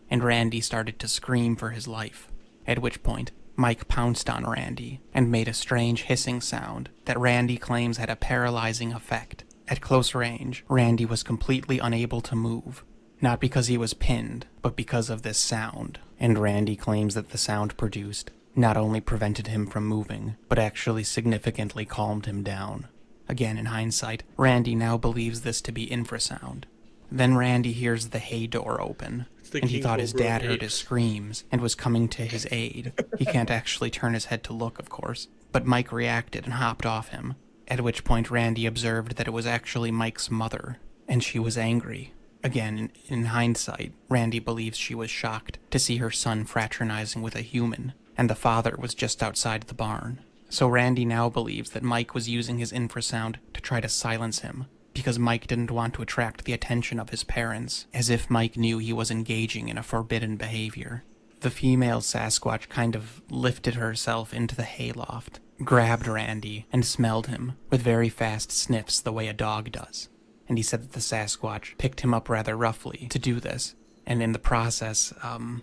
And Randy started to scream for his life. At which point, Mike pounced on Randy and made a strange hissing sound that Randy claims had a paralyzing effect. At close range, Randy was completely unable to move. Not because he was pinned, but because of this sound. And Randy claims that the sound produced not only prevented him from moving, but actually significantly calmed him down. Again, in hindsight, Randy now believes this to be infrasound. Then Randy hears the hay door open, the and he King thought his Cobra dad of heard his apes. screams and was coming to his aid. He can't actually turn his head to look, of course, but Mike reacted and hopped off him, at which point Randy observed that it was actually Mike's mother, and she was angry. Again, in hindsight, Randy believes she was shocked to see her son fraternizing with a human, and the father was just outside the barn. So Randy now believes that Mike was using his infrasound to try to silence him, because Mike didn't want to attract the attention of his parents, as if Mike knew he was engaging in a forbidden behavior. The female Sasquatch kind of lifted herself into the hayloft, grabbed Randy, and smelled him, with very fast sniffs the way a dog does. And he said that the Sasquatch picked him up rather roughly to do this, and in the process,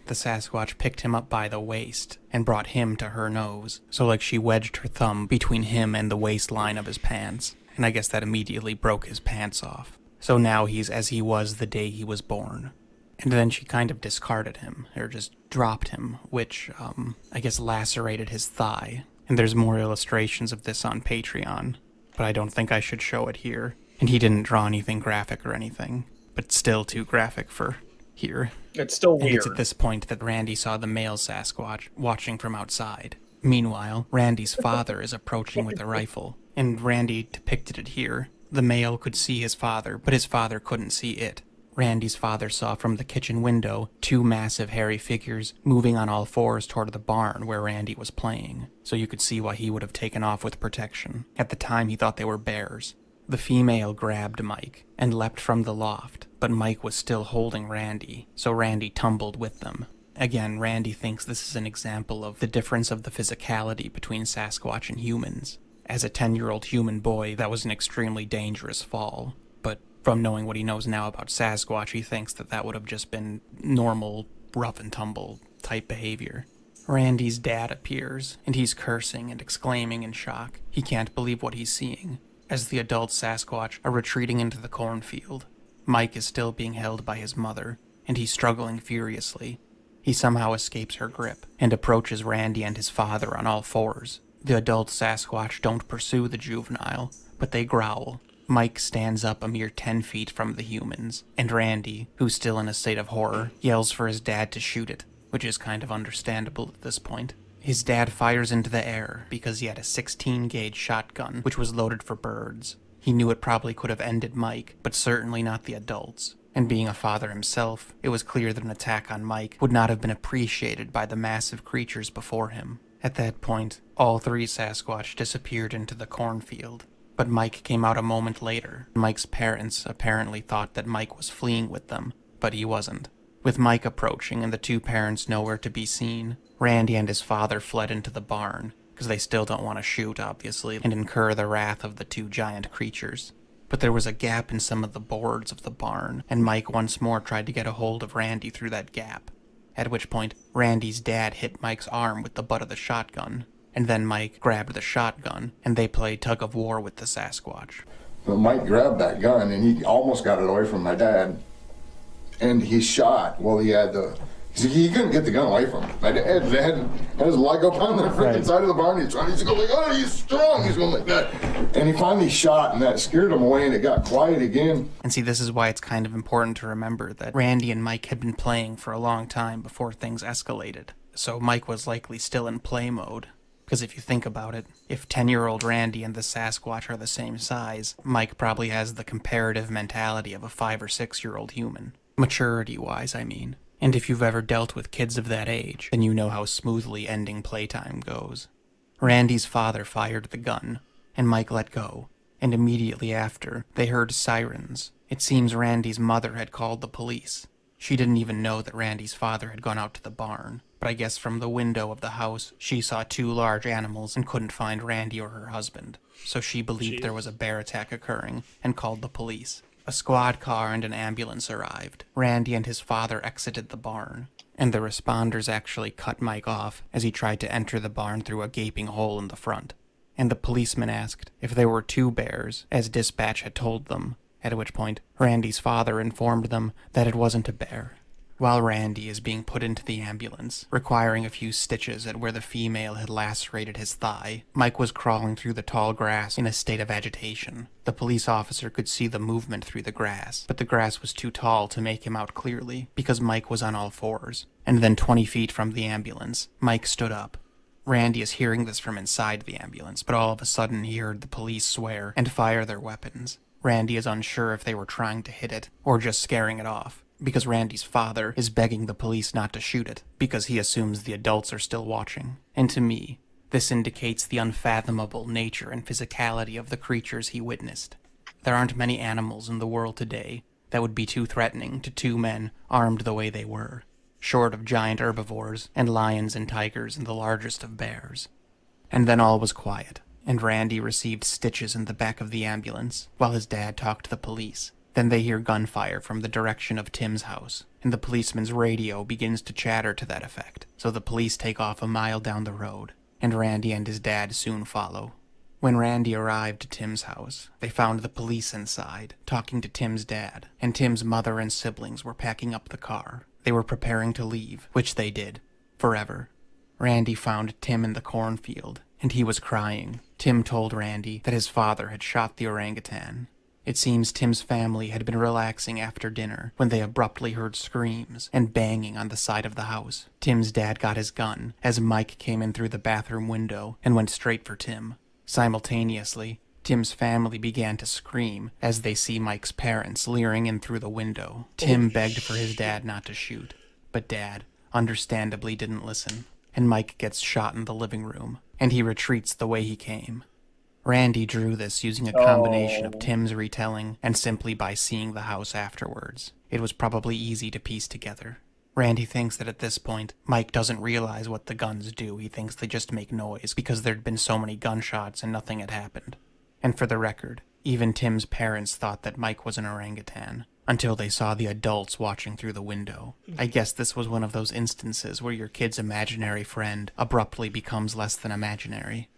the Sasquatch picked him up by the waist and brought him to her nose, so like she wedged her thumb between him and the waistline of his pants, and I guess that immediately broke his pants off. So now he's as he was the day he was born. And then she kind of discarded him, or just dropped him, which, I guess lacerated his thigh. And there's more illustrations of this on Patreon, but I don't think I should show it here. And he didn't draw anything graphic or anything, but still too graphic for here. It's still And it's weird. at this point that Randy saw the male Sasquatch watching from outside. Meanwhile, Randy's father is approaching with a rifle, and Randy depicted it here. The male could see his father, but his father couldn't see it. Randy's father saw from the kitchen window 2 massive hairy figures moving on all fours toward the barn where Randy was playing, so you could see why he would have taken off with protection. At the time, he thought they were bears. The female grabbed Mike and leapt from the loft, but Mike was still holding Randy, so Randy tumbled with them. Again, Randy thinks this is an example of the difference of the physicality between Sasquatch and humans. As a 10-year-old human boy, that was an extremely dangerous fall, but from knowing what he knows now about Sasquatch, he thinks that that would have just been normal, rough and tumble type behavior. Randy's dad appears, and he's cursing and exclaiming in shock. He can't believe what he's seeing. As the adult Sasquatch are retreating into the cornfield, Mike is still being held by his mother, and he's struggling furiously. He somehow escapes her grip, and approaches Randy and his father on all fours. The adult Sasquatch don't pursue the juvenile, but they growl. Mike stands up a mere 10 feet from the humans, and Randy, who's still in a state of horror, yells for his dad to shoot it, which is kind of understandable at this point. His dad fires into the air because he had a 16-gauge shotgun, which was loaded for birds. He knew it probably could have ended Mike, but certainly not the adults. And being a father himself, it was clear that an attack on Mike would not have been appreciated by the massive creatures before him. At that point, all 3 Sasquatch disappeared into the cornfield. But Mike came out a moment later. Mike's parents apparently thought that Mike was fleeing with them, but he wasn't. With Mike approaching and the 2 parents nowhere to be seen, Randy and his father fled into the barn, because they still don't want to shoot, obviously, and incur the wrath of the 2 giant creatures. But there was a gap in some of the boards of the barn, and Mike once more tried to get a hold of Randy through that gap. At which point, Randy's dad hit Mike's arm with the butt of the shotgun, and then Mike grabbed the shotgun, and they played tug-of-war with the Sasquatch. But Mike grabbed that gun and he almost got it away from my dad. And he shot. Well, he couldn't get the gun away from him. My dad had his leg up on the freaking side of the barn. He's trying to go like, oh, he's strong. He's going like that. And he finally shot, and that scared him away, and it got quiet again. And see, this is why it's kind of important to remember that Randy and Mike had been playing for a long time before things escalated. So Mike was likely still in play mode. Because if you think about it, if 10-year-old Randy and the Sasquatch are the same size, Mike probably has the comparative mentality of a 5 or 6-year-old human. Maturity-wise, I mean. And if you've ever dealt with kids of that age, then you know how smoothly ending playtime goes. Randy's father fired the gun, and Mike let go, and immediately after, they heard sirens. It seems Randy's mother had called the police. She didn't even know that Randy's father had gone out to the barn, but I guess from the window of the house, she saw two large animals and couldn't find Randy or her husband. So she believed there was a bear attack occurring and called the police. A squad car and an ambulance arrived. Randy and his father exited the barn, and the responders actually cut Mike off as he tried to enter the barn through a gaping hole in the front. And the policeman asked if there were two bears, as dispatch had told them, at which point Randy's father informed them that it wasn't a bear. While Randy is being put into the ambulance, requiring a few stitches at where the female had lacerated his thigh, Mike was crawling through the tall grass in a state of agitation. The police officer could see the movement through the grass, but the grass was too tall to make him out clearly, because Mike was on all fours. And then 20 feet from the ambulance, Mike stood up. Randy is hearing this from inside the ambulance, but all of a sudden he heard the police swear and fire their weapons. Randy is unsure if they were trying to hit it, or just scaring it off, because Randy's father is begging the police not to shoot it, because he assumes the adults are still watching. And to me, this indicates the unfathomable nature and physicality of the creatures he witnessed. There aren't many animals in the world today that would be too threatening to two men armed the way they were, short of giant herbivores and lions and tigers and the largest of bears. And then all was quiet, and Randy received stitches in the back of the ambulance while his dad talked to the police. Then they hear gunfire from the direction of Tim's house, and the policeman's radio begins to chatter to that effect, so the police take off a mile down the road, and Randy and his dad soon follow. When Randy arrived at Tim's house, they found the police inside, talking to Tim's dad, and Tim's mother and siblings were packing up the car. They were preparing to leave, which they did, forever. Randy found Tim in the cornfield, and he was crying. Tim told Randy that his father had shot the orangutan. It seems Tim's family had been relaxing after dinner when they abruptly heard screams and banging on the side of the house. Tim's dad got his gun as Mike came in through the bathroom window and went straight for Tim. Simultaneously, Tim's family began to scream as they see Mike's parents leering in through the window. Tim begged for his dad not to shoot, but Dad, understandably, didn't listen, and Mike gets shot in the living room, and he retreats the way he came. Randy drew this using a combination of Tim's retelling and simply by seeing the house afterwards. It was probably easy to piece together. Randy thinks that at this point, Mike doesn't realize what the guns do. He thinks they just make noise because there'd been so many gunshots and nothing had happened. And for the record, even Tim's parents thought that Mike was an orangutan, until they saw the adults watching through the window. I guess this was one of those instances where your kid's imaginary friend abruptly becomes less than imaginary.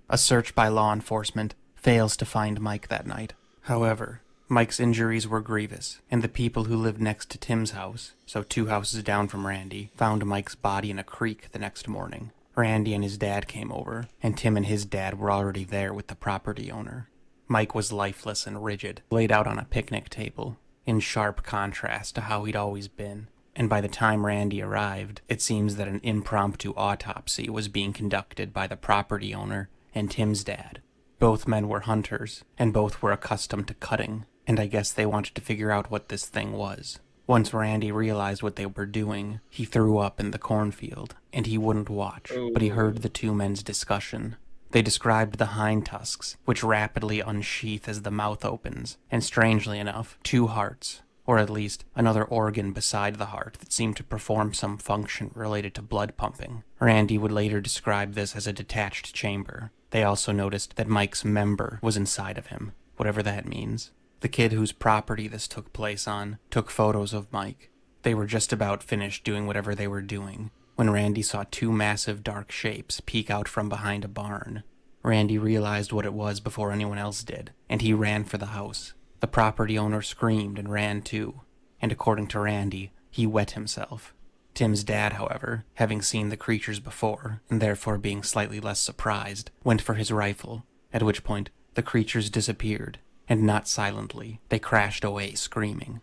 A search by law enforcement fails to find Mike that night. However, Mike's injuries were grievous, and the people who lived next to Tim's house, so 2 houses down from Randy, found Mike's body in a creek the next morning. Randy and his dad came over, and Tim and his dad were already there with the property owner. Mike was lifeless and rigid, laid out on a picnic table, in sharp contrast to how he'd always been. And by the time Randy arrived, it seems that an impromptu autopsy was being conducted by the property owner and Tim's dad. Both men were hunters, and both were accustomed to cutting, and I guess they wanted to figure out what this thing was. Once Randy realized what they were doing, he threw up in the cornfield, and he wouldn't watch, but he heard the 2 men's discussion. They described the hind tusks, which rapidly unsheath as the mouth opens, and strangely enough, 2 hearts, or at least another organ beside the heart that seemed to perform some function related to blood pumping. Randy would later describe this as a detached chamber. They also noticed that Mike's member was inside of him, whatever that means. The kid whose property this took place on took photos of Mike. They were just about finished doing whatever they were doing when Randy saw 2 massive dark shapes peek out from behind a barn. Randy realized what it was before anyone else did, and he ran for the house. The property owner screamed and ran too, and according to Randy, he wet himself. Tim's dad, however, having seen the creatures before, and therefore being slightly less surprised, went for his rifle, at which point the creatures disappeared, and not silently, they crashed away screaming.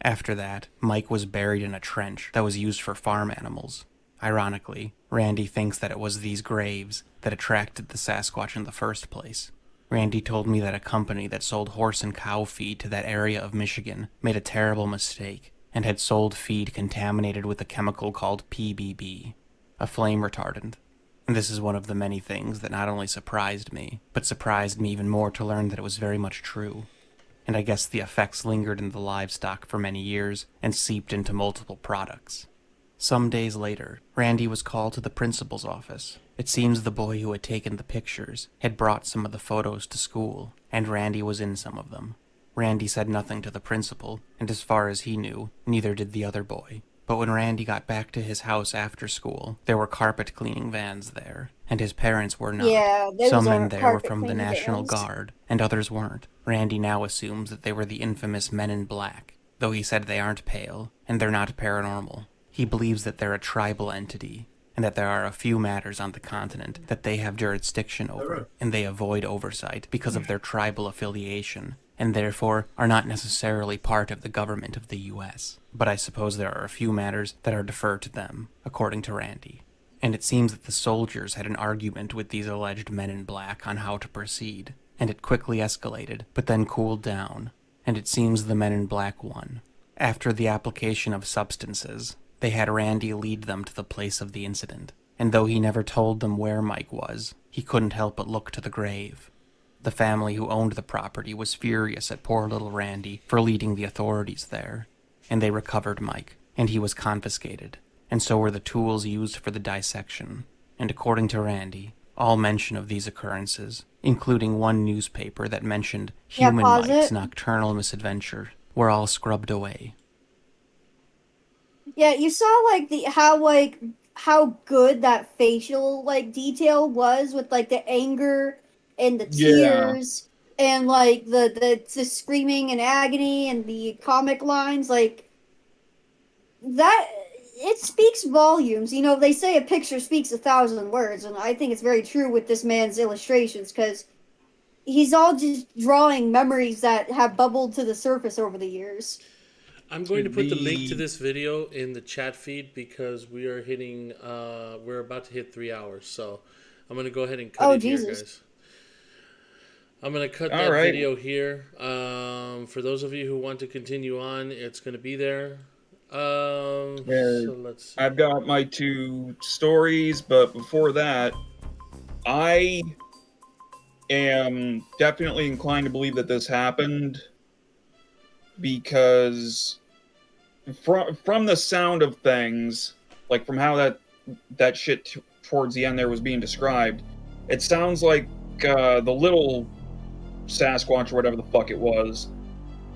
After that, Mike was buried in a trench that was used for farm animals. Ironically, Randy thinks that it was these graves that attracted the Sasquatch in the first place. Randy told me that a company that sold horse and cow feed to that area of Michigan made a terrible mistake and had sold feed contaminated with a chemical called PBB, a flame retardant. And this is one of the many things that not only surprised me, but surprised me even more to learn that it was very much true. And I guess the effects lingered in the livestock for many years and seeped into multiple products. Some days later, Randy was called to the principal's office. It seems the boy who had taken the pictures had brought some of the photos to school, and Randy was in some of them. Randy said nothing to the principal, and as far as he knew, neither did the other boy. But when Randy got back to his house after school, there were carpet cleaning vans there, and his parents were not. Yeah, those Some are men there were carpet from the cleaning National vans. Guard, and others weren't. Randy now assumes that they were the infamous Men in Black, though he said they aren't pale, and they're not paranormal. He believes that they're a tribal entity, and that there are a few matters on the continent that they have jurisdiction over, and they avoid oversight because of their tribal affiliation, and therefore are not necessarily part of the government of the U.S. But I suppose there are a few matters that are deferred to them, according to Randy. And it seems that the soldiers had an argument with these alleged Men in Black on how to proceed, and it quickly escalated, but then cooled down, and it seems the Men in Black won. After the application of substances, they had Randy lead them to the place of the incident, and though he never told them where Mike was, he couldn't help but look to the grave. The family who owned the property was furious at poor little Randy for leading the authorities there, and they recovered Mike, and he was confiscated, and so were the tools used for the dissection. And according to Randy, all mention of these occurrences, including one newspaper that mentioned human pause Mike's it. nocturnal misadventure, were all scrubbed away. Yeah, you saw how good that facial detail was with the anger and the Yeah. tears and the screaming and agony and the comic lines that it speaks volumes. You know, they say a picture speaks 1,000 words, and I think it's very true with this man's illustrations because he's all just drawing memories that have bubbled to the surface over the years. I'm going to put the link to this video in the chat feed because we are hitting, we're about to hit 3 hours. So I'm going to go ahead and cut it here, guys. I'm going to cut that video here. For those of you who want to continue on, it's going to be there. So let's see. I've got my 2 stories, but before that, I am definitely inclined to believe that this happened because from the sound of things, like from how that shit towards the end there was being described, it sounds like the little Sasquatch or whatever the fuck it was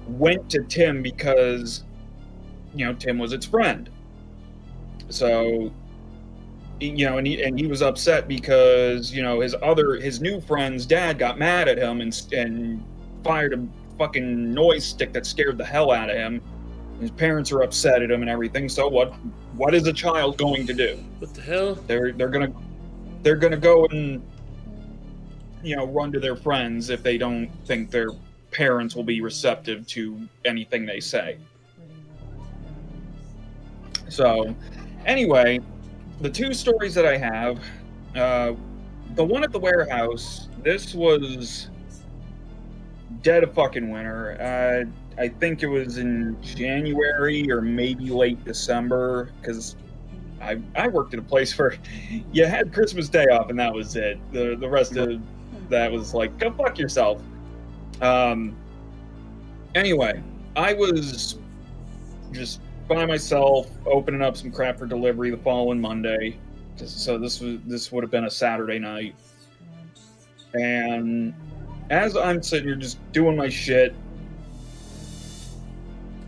went to Tim because, you know, Tim was its friend. So, you know, and he was upset because, you know, his new friend's dad got mad at him and fired a fucking noise stick that scared the hell out of him. His parents are upset at him and everything. So what is a child going to do? What the hell? They're gonna go and, you know, run to their friends if they don't think their parents will be receptive to anything they say. So, anyway, the 2 stories that I have, the one at the warehouse, this was dead of fucking winter. I think it was in January or maybe late December, because I worked at a place where you had Christmas Day off and that was it. The rest of that was like, go fuck yourself. Anyway, I was just by myself opening up some crap for delivery the following Monday. So this would have been a Saturday night. And as I'm sitting here just doing my shit,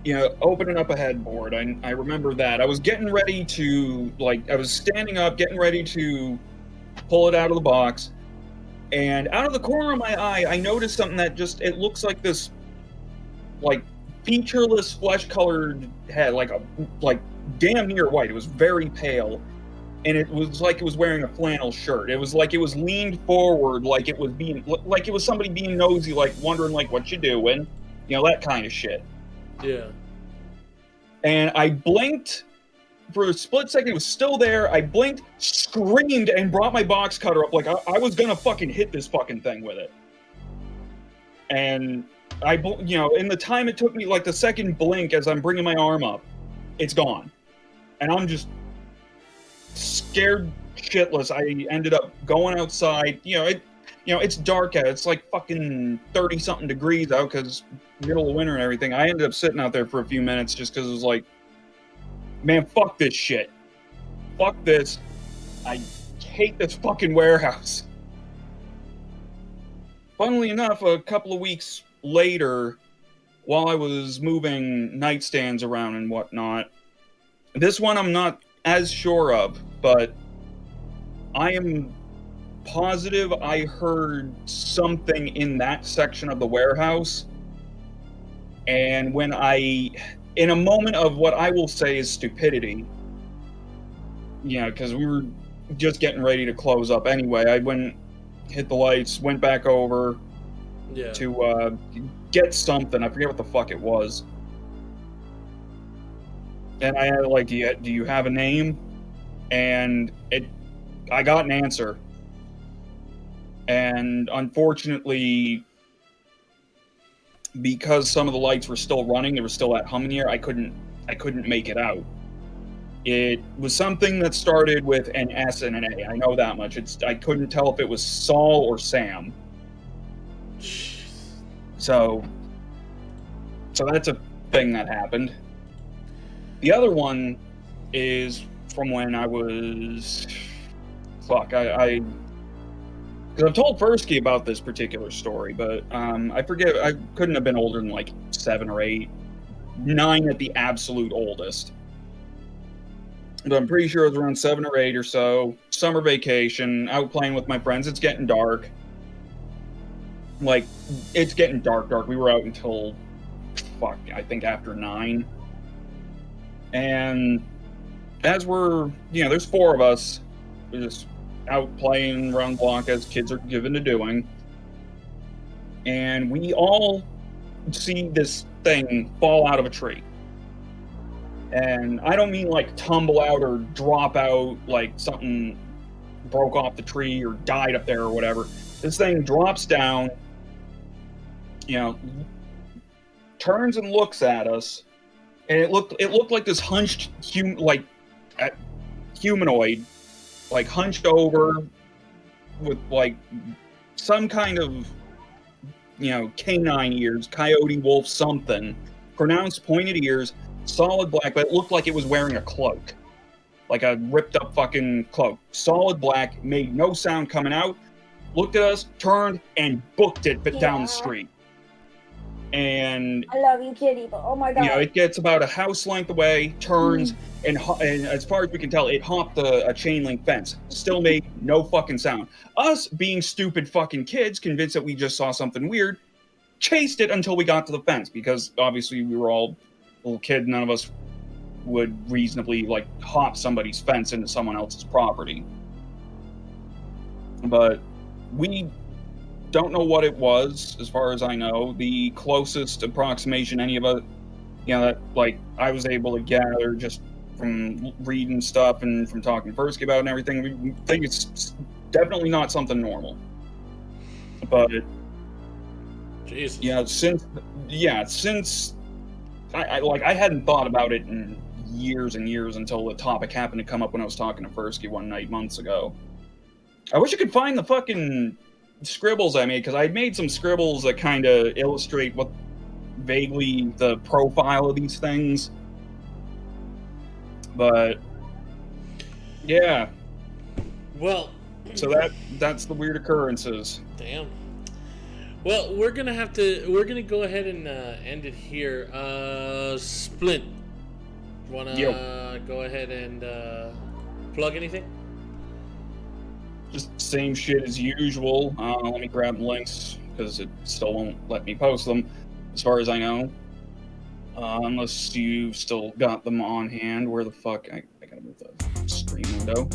you know, opening up a headboard, I remember that. I was getting ready to, I was standing up, getting ready to pull it out of the box, and out of the corner of my eye, I noticed something that it looks like this, featureless, flesh-colored head, like damn near white. It was very pale, and it was like it was wearing a flannel shirt. It was like it was leaned forward, like it was somebody being nosy, wondering, what you doing, you know, that kind of shit. Yeah. And I blinked for a split second. It was still there. I blinked, screamed, and brought my box cutter up like I was gonna fucking hit this fucking thing with it. And in the time it took me, the second blink as I'm bringing my arm up, it's gone. And I'm just scared shitless. I ended up going outside. It's dark out. It's like fucking 30-something degrees out because middle of winter and everything. I ended up sitting out there for a few minutes just because it was like, man, fuck this shit. Fuck this. I hate this fucking warehouse. Funnily enough, a couple of weeks later, while I was moving nightstands around and whatnot, this one I'm not as sure of, but I am positive I heard something in that section of the warehouse. And when in a moment of what I will say is stupidity, because we were just getting ready to close up anyway, I went, hit the lights, went back over to get something. I forget what the fuck it was. And I had like, do you have a name? And I got an answer. And unfortunately, because some of the lights were still running, they were still at hum in here, I couldn't make it out. It was something that started with an S and an A. I know that much. I couldn't tell if it was Saul or Sam. So that's a thing that happened. The other one is from when I was... because I've told Fursky about this particular story, but I forget, I couldn't have been older than like 7 or 8. 9 at the absolute oldest. But I'm pretty sure it was around 7 or 8 or so. Summer vacation, out playing with my friends. It's getting dark. Like, it's getting dark. We were out until, I think after 9. And as we're, there's 4 of us. We're just out playing around the block as kids are given to doing. And we all see this thing fall out of a tree. And I don't mean like tumble out or drop out like something broke off the tree or died up there or whatever. This thing drops down, turns and looks at us, and it looked like this hunched humanoid, like hunched over with like some kind of canine ears, coyote, wolf, something, pronounced pointed ears, solid black, but it looked like it was wearing a cloak, like a ripped up fucking cloak. Solid black, made no sound coming out, looked at us, turned, and booked it down the street. And I love you, kitty, but oh my god. It gets about a house length away, turns, and as far as we can tell, it hopped a chain link fence. Still made no fucking sound. Us, being stupid fucking kids, convinced that we just saw something weird, chased it until we got to the fence, because obviously we were all little kid, none of us would reasonably like hop somebody's fence into someone else's property. But we don't know what it was, as far as I know. The closest approximation any of us, that like I was able to gather just from reading stuff and from talking to Fursky about it and everything, we think it's definitely not something normal. But Jesus. Since I hadn't thought about it in years and years until the topic happened to come up when I was talking to Fursky one night months ago. I wish I could find the fucking scribbles I made, because I made some scribbles that kind of illustrate what vaguely the profile of these things. But yeah. Well, so that's the weird occurrences. Damn. Well, we're gonna go ahead and end it here. Splint, wanna go ahead and plug anything? Just same shit as usual. Let me grab the links, because it still won't let me post them, as far as I know. Unless you've still got them on hand. Where the fuck? I gotta move the stream window.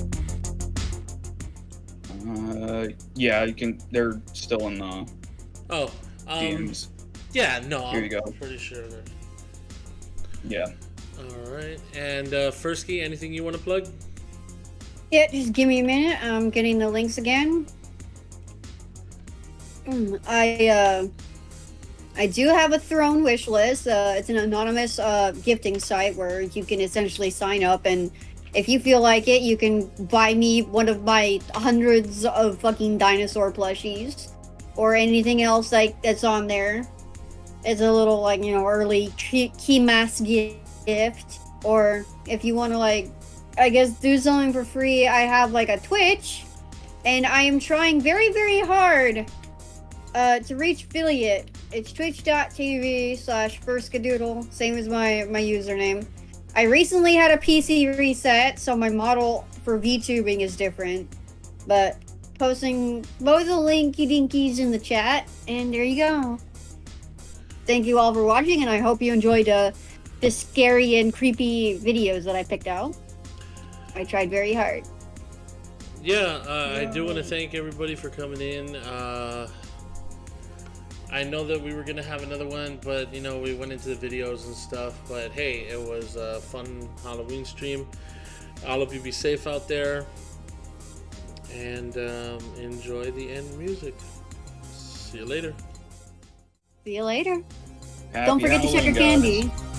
Yeah, you can. They're still in the DMs. Yeah, no, Here you go. I'm pretty sure that. Yeah. All right, and Fursky, anything you want to plug? Yeah, just give me a minute. I'm getting the links again. I do have a Throne wish list. It's an anonymous gifting site where you can essentially sign up, and if you feel like it, you can buy me one of my hundreds of fucking dinosaur plushies, or anything else like that's on there. It's a little like, you know, early key mask gift. Or if you want to, like, I guess do something for free, I have like a Twitch, and I am trying very, very hard to reach affiliate. It's twitch.tv/firstskadoodle, same as my username. I recently had a PC reset, so my model for VTubing is different. But posting both the linky dinkies in the chat, and there you go. Thank you all for watching, and I hope you enjoyed the scary and creepy videos that I picked out. I tried very hard. Yeah, I do want to thank everybody for coming in. I know that we were going to have another one, but, you know, we went into the videos and stuff. But, hey, it was a fun Halloween stream. All of you be safe out there. And enjoy the end music. See you later. See you later. Happy Don't forget to check your Halloween, guys. candy.